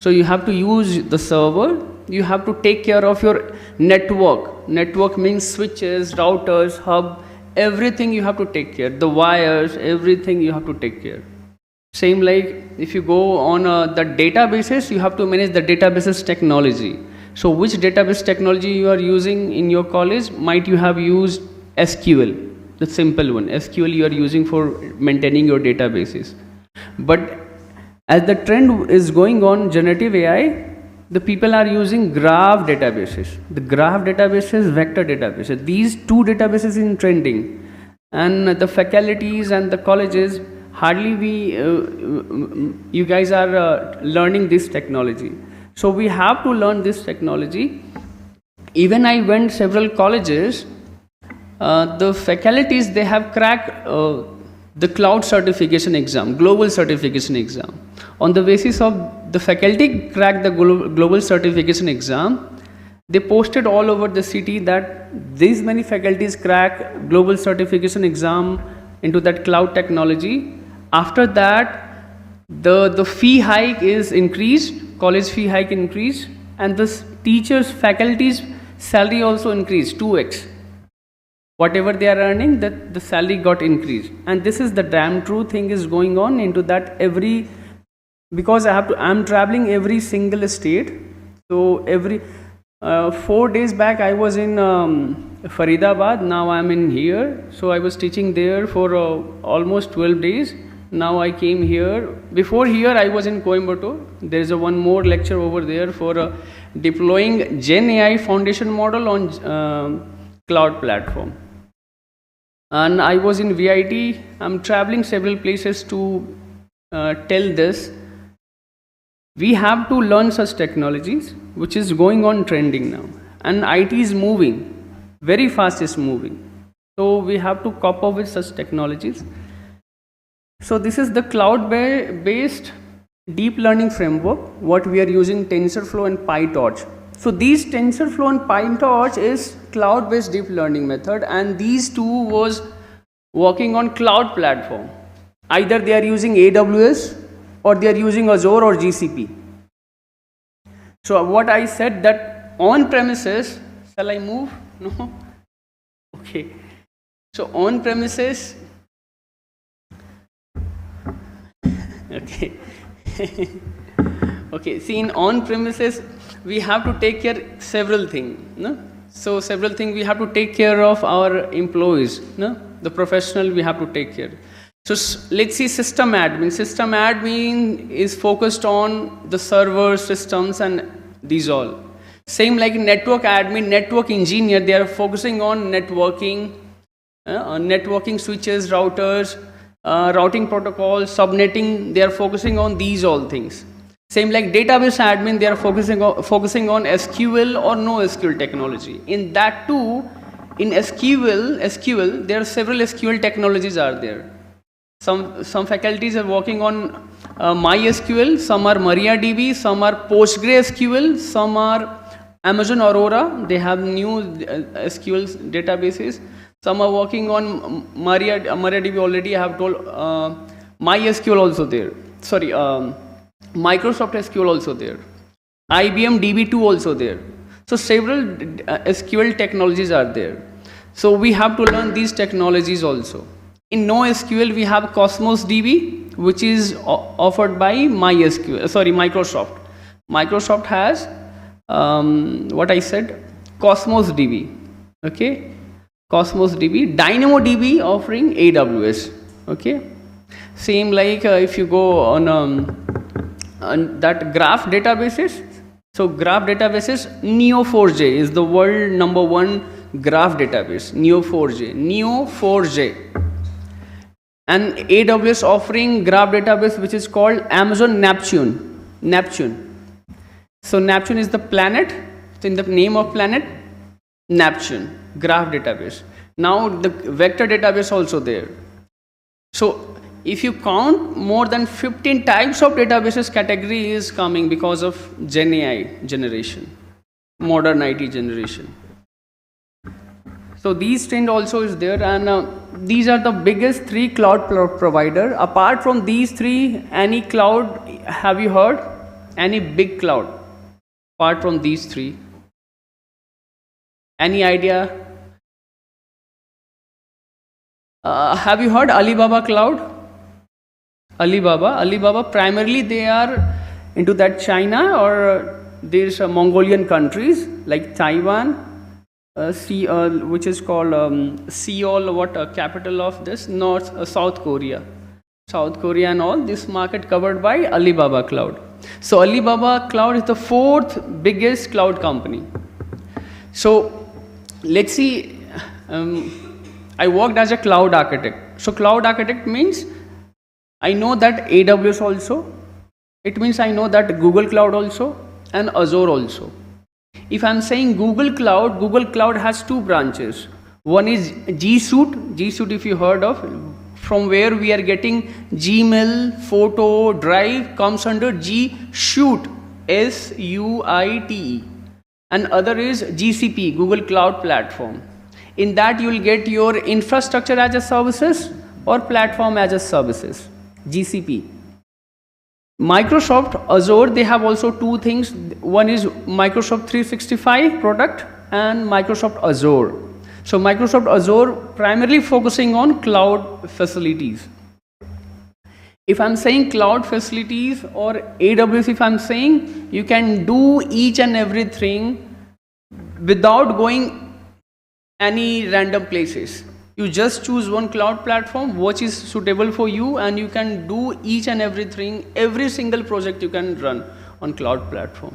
So you have to use the server. You have to take care of your network. Network means switches, routers, hub, everything you have to take care. The wires, everything you have to take care. Same like if you go on the databases, you have to manage the databases technology. So which database technology you are using in your college? Might you have used SQL, the simple one. SQL you are using for maintaining your databases. But as the trend is going on generative AI, the people are using graph databases. The graph databases, vector databases. These two databases in trending, and the faculties and the colleges hardly you guys are learning this technology. So we have to learn this technology. Even I went several colleges. The faculties, they have cracked the cloud certification exam, global certification exam. On the basis of the faculty cracked the global certification exam, they posted all over the city that these many faculties crack global certification exam into that cloud technology. After that, the fee hike is increased, college fee hike increased, and the teachers, faculties salary also increased 2x. Whatever they are earning, that the salary got increased. And this is the damn true thing is going on into that because I'm traveling every single state. So every 4 days back I was in Faridabad, now I'm in here. So I was teaching there for almost 12 days. Now I came here. Before here I was in Coimbatore. There is one more lecture over there for deploying Gen AI foundation model on cloud platform. And I was in VIT. I'm traveling several places to tell this. We have to learn such technologies, which is going on trending now. And IT is moving, very fast is moving. So we have to cope up with such technologies. So this is the cloud-based deep learning framework, what we are using, TensorFlow and PyTorch. So these TensorFlow and PyTorch is cloud-based deep learning method, and these two was working on cloud platform. Either they are using AWS or they are using Azure or GCP. So what I said that on premises, shall I move? No? Okay. So on premises, okay. Okay, see in on premises, we have to take care several things. No? So several things we have to take care of our employees. No? The professional we have to take care. So let's see system admin. System admin is focused on the server systems and these all. Same like network admin, network engineer, they are focusing on networking, networking switches, routers, routing protocols, subnetting, they are focusing on these all things. Same like database admin, they are focusing on SQL or no SQL technology. In that too, in SQL, there are several SQL technologies are there. Some faculties are working on MySQL, some are MariaDB, some are PostgreSQL, some are Amazon Aurora, they have new SQL databases. Some are working on MariaDB already, I have told, MySQL also there. Sorry, Microsoft SQL also there. IBM DB2 also there. So several SQL technologies are there. So we have to learn these technologies also. In NoSQL, we have Cosmos DB, which is offered by Microsoft. Microsoft has what I said, Cosmos DB. Okay, Cosmos DB, DynamoDB offering AWS. Okay, same like if you go on that graph databases. So graph databases, Neo4j is the world #1 graph database. Neo4j. And AWS offering graph database which is called Amazon Neptune. So Neptune is the planet, it's in the name of planet, Neptune, graph database. Now the vector database also there. So if you count, more than 15 types of databases category is coming because of Gen AI generation, modern IT generation. So these trend also is there, and these are the biggest 3 cloud provider. Apart from these 3, any cloud have you heard? Any big cloud apart from these 3? Any idea? Have you heard Alibaba Cloud? Alibaba primarily they are into that China or there's Mongolian countries like Taiwan, which is called Seoul, capital of this, South Korea and all. This market covered by Alibaba Cloud. So Alibaba Cloud is the 4th biggest cloud company. So let's see, I worked as a cloud architect. So cloud architect means I know that AWS also, it means I know that Google Cloud also and Azure also. If I am saying Google Cloud has 2 branches. One is G Suite if you heard of, from where we are getting Gmail, Photo, Drive comes under G Suite, SUITE. And other is GCP, Google Cloud Platform. In that you will get your infrastructure as a services or platform as a services, GCP. Microsoft Azure, they have also 2 things. One is Microsoft 365 product and Microsoft Azure. So Microsoft Azure primarily focusing on cloud facilities. If I'm saying cloud facilities or AWS, if I'm saying you can do each and everything without going any random places. You just choose one cloud platform which is suitable for you, and you can do each and everything, every single project you can run on cloud platform.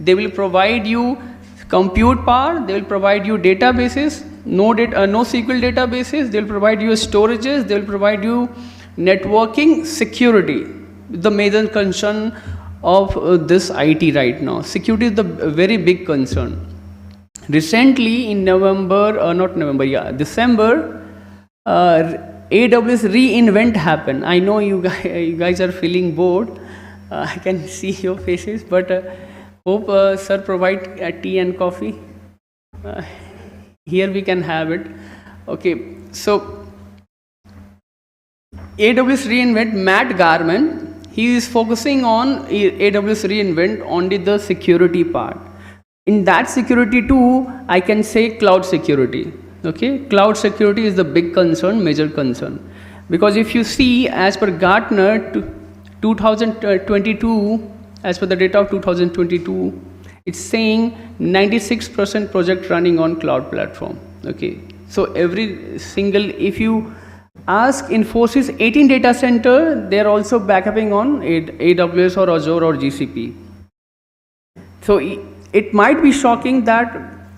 They will provide you compute power, they will provide you databases, no SQL databases, they will provide you storages, they will provide you networking, security. The major concern of this IT right now. Security is the very big concern. Recently in December, AWS reInvent happened. I know you guys are feeling bored. I can see your faces, but Hope sir provide tea and coffee. Uh, Here we can have it. Okay, so AWS reInvent, Matt Garman, he is focusing on AWS reInvent only the security part. In that security too, I can say cloud security. Okay, cloud security is the big concern, major concern, because if you see, as per Gartner, 2022, as per the data of 2022, it's saying 96% project running on cloud platform. Okay, so every single, if you ask Infosys 18 data center, they're also backupping on AWS or Azure or GCP. So it might be shocking that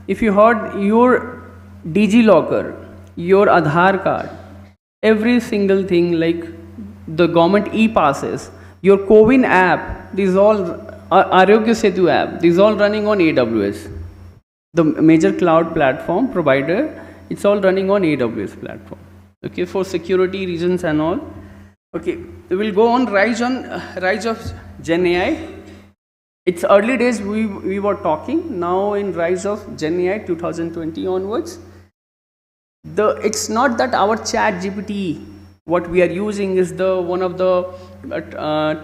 if you heard your DigiLocker, your Aadhaar card, every single thing like the government e-passes, your CoWIN app, these all Arogya Setu app, these all running on AWS. The major cloud platform provider, it's all running on AWS platform. Okay, for security reasons and all. Okay, we will go on rise of Gen AI. It's early days we were talking. Now in rise of Gen AI 2020 onwards, it's not that our chat GPT what we are using is the one of the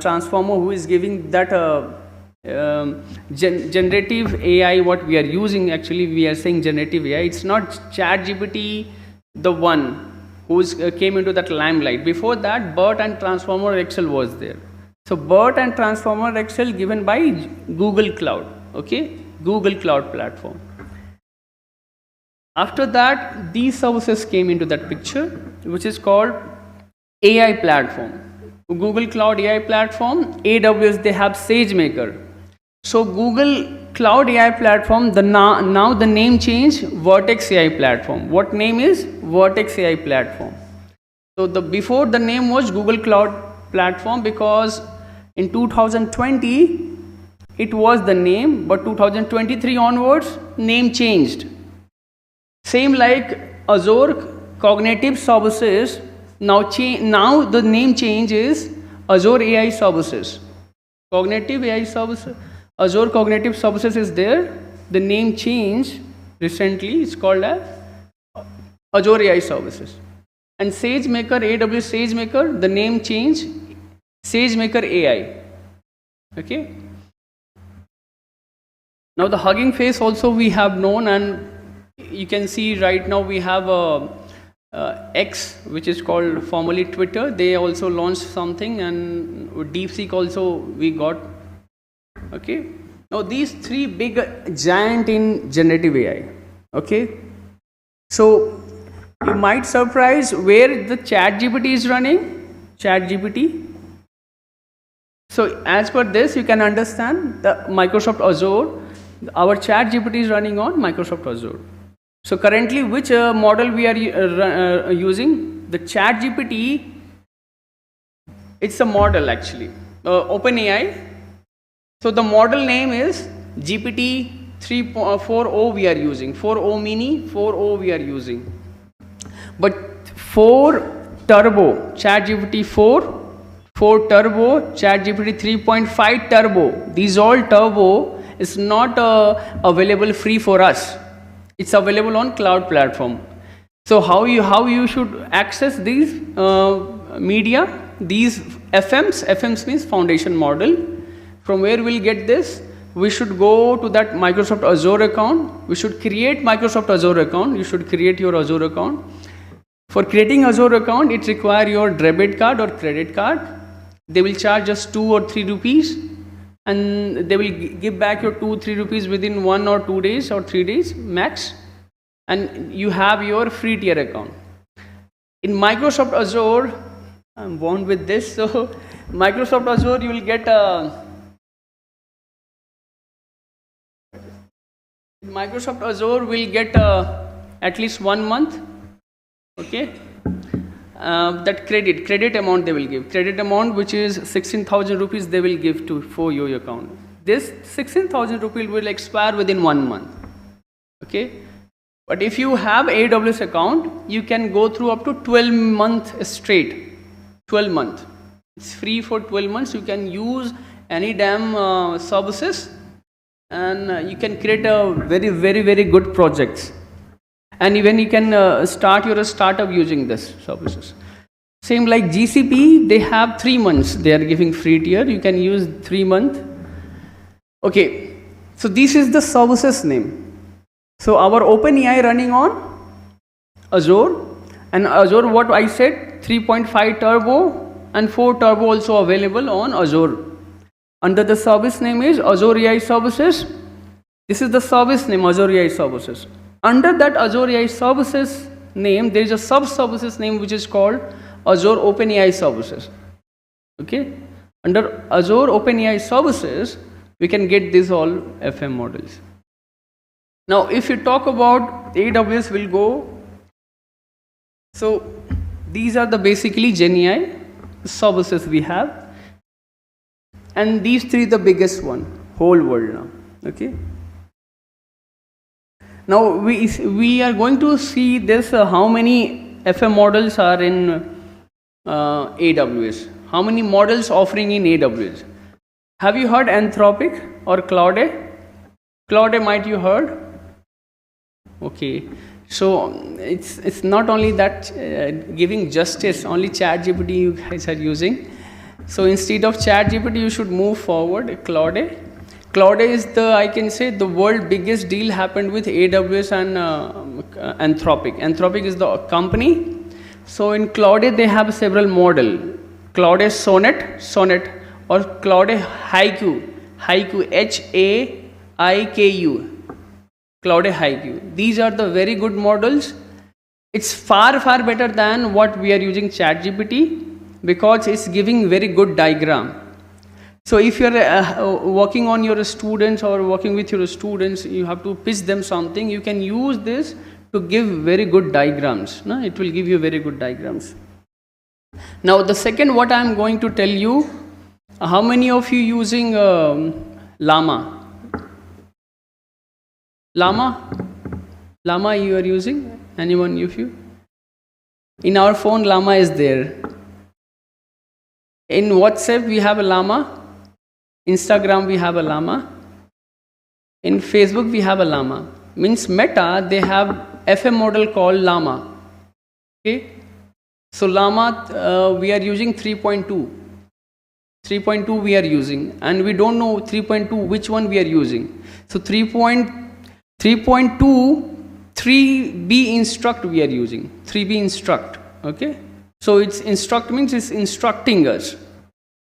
transformer who is giving that generative AI what we are using. Actually we are saying generative AI. It's not chat GPT the one who came into that limelight. Before that, BERT and Transformer Excel was there. So BERT and Transformer Excel given by Google Cloud. Okay, Google Cloud platform. After that, these services came into that picture, which is called AI platform. Google Cloud AI platform, AWS, they have SageMaker. So Google Cloud AI platform, now the name change, Vertex AI platform. What name is? Vertex AI platform. So before the name was Google Cloud platform, because in 2020 it was the name, but 2023 onwards name changed. Same like Azure Cognitive Services, now the name change is Azure AI Services. Cognitive AI Services, Azure Cognitive Services is there. The name change recently, it's called as Azure AI Services. And SageMaker, AWS SageMaker, the name change, SageMaker AI. Okay. Now the Hugging Face also we have known, and you can see right now we have X, which is called formerly Twitter. They also launched something, and DeepSeek also we got. Okay. Now these three big giant in generative AI. Okay. So you might surprise where the ChatGPT is running. ChatGPT. So as per this, you can understand the Microsoft Azure. Our ChatGPT is running on Microsoft Azure. So currently, which model we are using? The ChatGPT. It's a model actually. OpenAI. So the model name is GPT 3.40 we are using. 4.0 mini, 4.0 we are using. But 4 turbo, ChatGPT 4 turbo, ChatGPT 3.5 turbo. These all turbo is not available free for us. It's available on cloud platform. So how you should access these media, these FMs means foundation model. From where we'll get this? We should go to that Microsoft Azure account. We should create Microsoft Azure account. You should create your Azure account. For creating Azure account, it requires your debit card or credit card. They will charge us 2 or 3 rupees, and they will give back your 2-3 rupees within 1 or 2 days or 3 days max, and you have your free tier account. In Microsoft Azure, I'm born with this, so Microsoft Azure you will get Microsoft Azure will get at least 1 month. Okay, that credit amount they will give. Credit amount which is 16,000 rupees they will give for your account. This 16,000 rupees will expire within 1 month. Okay, but if you have AWS account, you can go through up to 12 months straight. 12 months. It's free for 12 months. You can use any damn services and you can create a very good projects, and even you can start your startup using this services. Same like GCP, they have 3 months, they are giving free tier, you can use 3 months. Okay, so this is the services name. So our OpenAI running on Azure, and Azure, what I said, 3.5 turbo and 4 turbo also available on Azure. Under the service name is Azure AI Services. This is the service name, Azure AI Services. Under that Azure AI Services name, there is a sub-services name which is called Azure OpenAI Services. Okay, under Azure OpenAI Services, we can get these all FM models. Now, if you talk about AWS, will go. So these are the basically GenAI services we have, and these 3 the biggest one, whole world now. Okay. Now we are going to see this how many FM models are in AWS. How many models offering in AWS? Have you heard Anthropic or Claude? Claude might you heard? Okay, so it's not only that giving justice, only ChatGPT you guys are using. So instead of ChatGPT, you should move forward Claude. Claude is the, I can say, the world biggest deal happened with AWS and Anthropic. Anthropic is the company. So in Claude they have several model. Claude Sonnet or Claude Haiku, Haiku. Claude Haiku. These are the very good models. It's far better than what we are using ChatGPT, because it's giving very good diagram. So if you are working on your students or working with your students, you have to pitch them something, you can use this to give very good diagrams. No? It will give you very good diagrams. Now the second, what I am going to tell you, how many of you using Llama? Llama you are using? Anyone of you? In our phone Llama is there. In WhatsApp we have a Llama. Instagram we have a Llama. In Facebook we have a Llama. Means Meta, they have FM model called Llama. Okay. So Llama we are using 3.2. 3.2 we are using, and we don't know 3.2 which one we are using. So 3.2 3B instruct we are using. 3B instruct. Okay. So it's instruct means it's instructing us.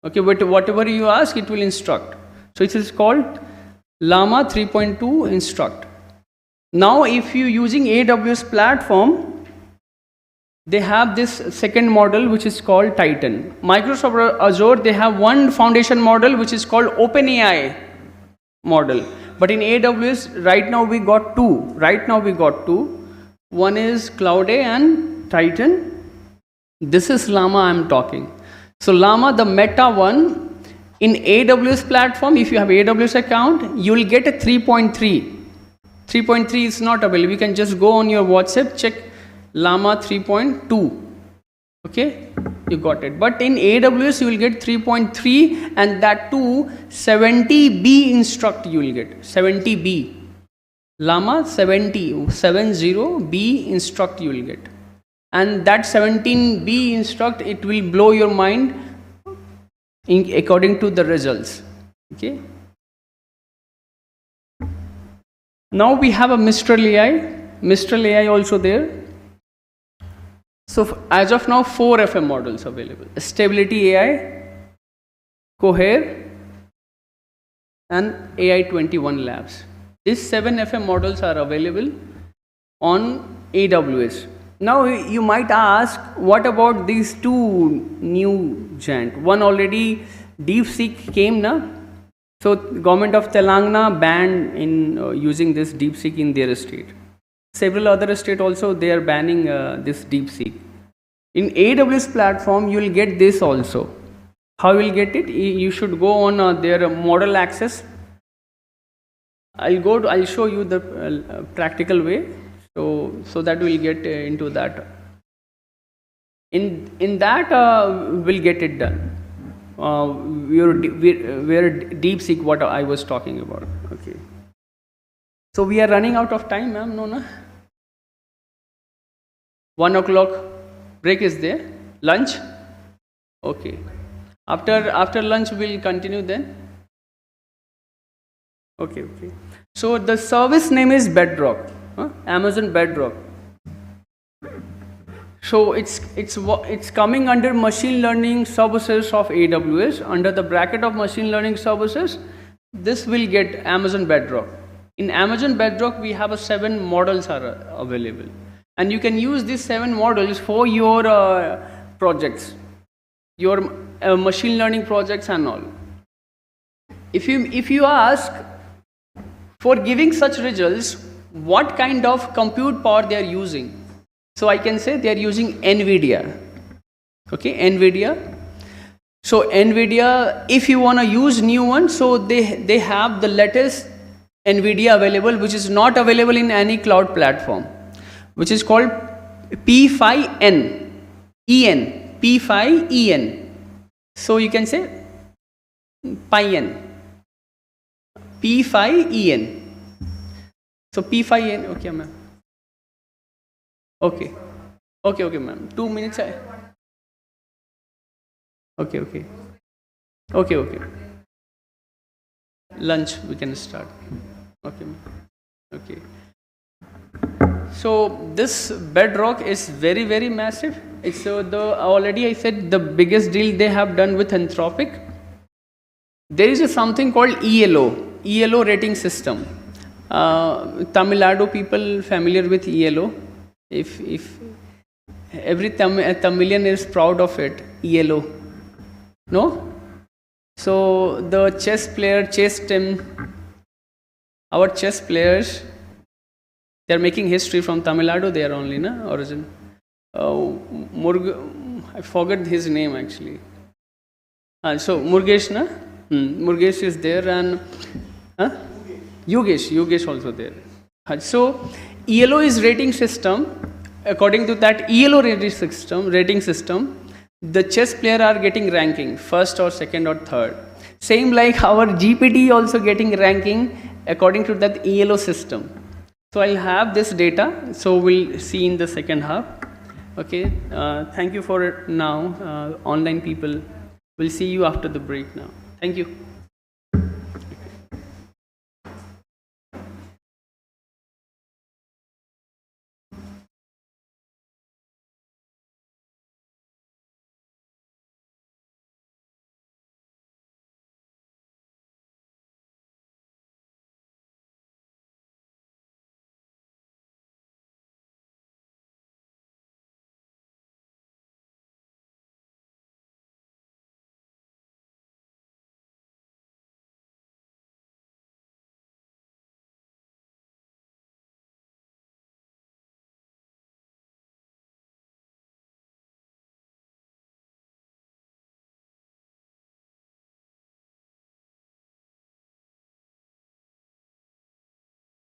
Okay, but whatever you ask, it will instruct. So it is called Llama 3.2 instruct. Now if you using AWS platform, they have this second model which is called Titan. Microsoft Azure, they have one foundation model which is called OpenAI model. But in AWS, right now we got two. One is Cloud and Titan. This is Llama I am talking. So Llama, the Meta one, in AWS platform, if you have AWS account, you will get a 3.3. 3.3 is not available. You can just go on your WhatsApp, check Llama 3.2. Okay, you got it. But in AWS, you will get 3.3, and that too 70B instruct you will get. 70B. Llama 70B instruct you will get. And that 17B instruct, it will blow your mind according to the results. Okay. Now we have a Mistral AI also there. So as of now, 4 FM models available: Stability AI, Cohere, and AI21 Labs. These 7 FM models are available on AWS. Now you might ask, what about these 2 new giant? One already DeepSeek came now. So government of Telangana banned in using this DeepSeek in their state. Several other states also they are banning this DeepSeek. In AWS platform you will get this also. How you will get it? You should go on their model access. I'll show you the practical way. So that we'll get into that. In that we'll get it done. Where DeepSeek, what I was talking about. Okay. So we are running out of time, ma'am. No, no. 1 o'clock break is there. Lunch. Okay. After lunch we'll continue then. Okay. So the service name is Bedrock. Amazon Bedrock. So it's coming under machine learning services of AWS. Under the bracket of machine learning services, this will get Amazon Bedrock. In Amazon Bedrock, we have 7 models are available, and you can use these 7 models for your projects, your machine learning projects and all. If you ask for giving such results, what kind of compute power they are using? So I can say they are using NVIDIA. Okay, NVIDIA. So NVIDIA, if you want to use new one, so they have the latest NVIDIA available, which is not available in any cloud platform, which is called P5N, P5EN. So you can say PyN, P5EN. So P5N, okay, ma'am. Okay, ma'am. 2 minutes. Okay. Lunch we can start. Okay. So this Bedrock is very, very massive. It's already I said the biggest deal they have done with Anthropic. There is something called ELO rating system. Tamil Nadu people familiar with ELO. If every Tamilian is proud of it, ELO. No? So the chess team, our chess players, they are making history from Tamil Nadu. They are only origin. I forgot his name actually. So Murugesh, Murugesh is there, and Yogesh also there. So ELO is rating system. According to that ELO rating system, the chess player are getting ranking first or second or third. Same like our GPT also getting ranking according to that ELO system. So I'll have this data. So we'll see in the second half. Okay. Thank you for now, online people. We'll see you after the break now. Thank you.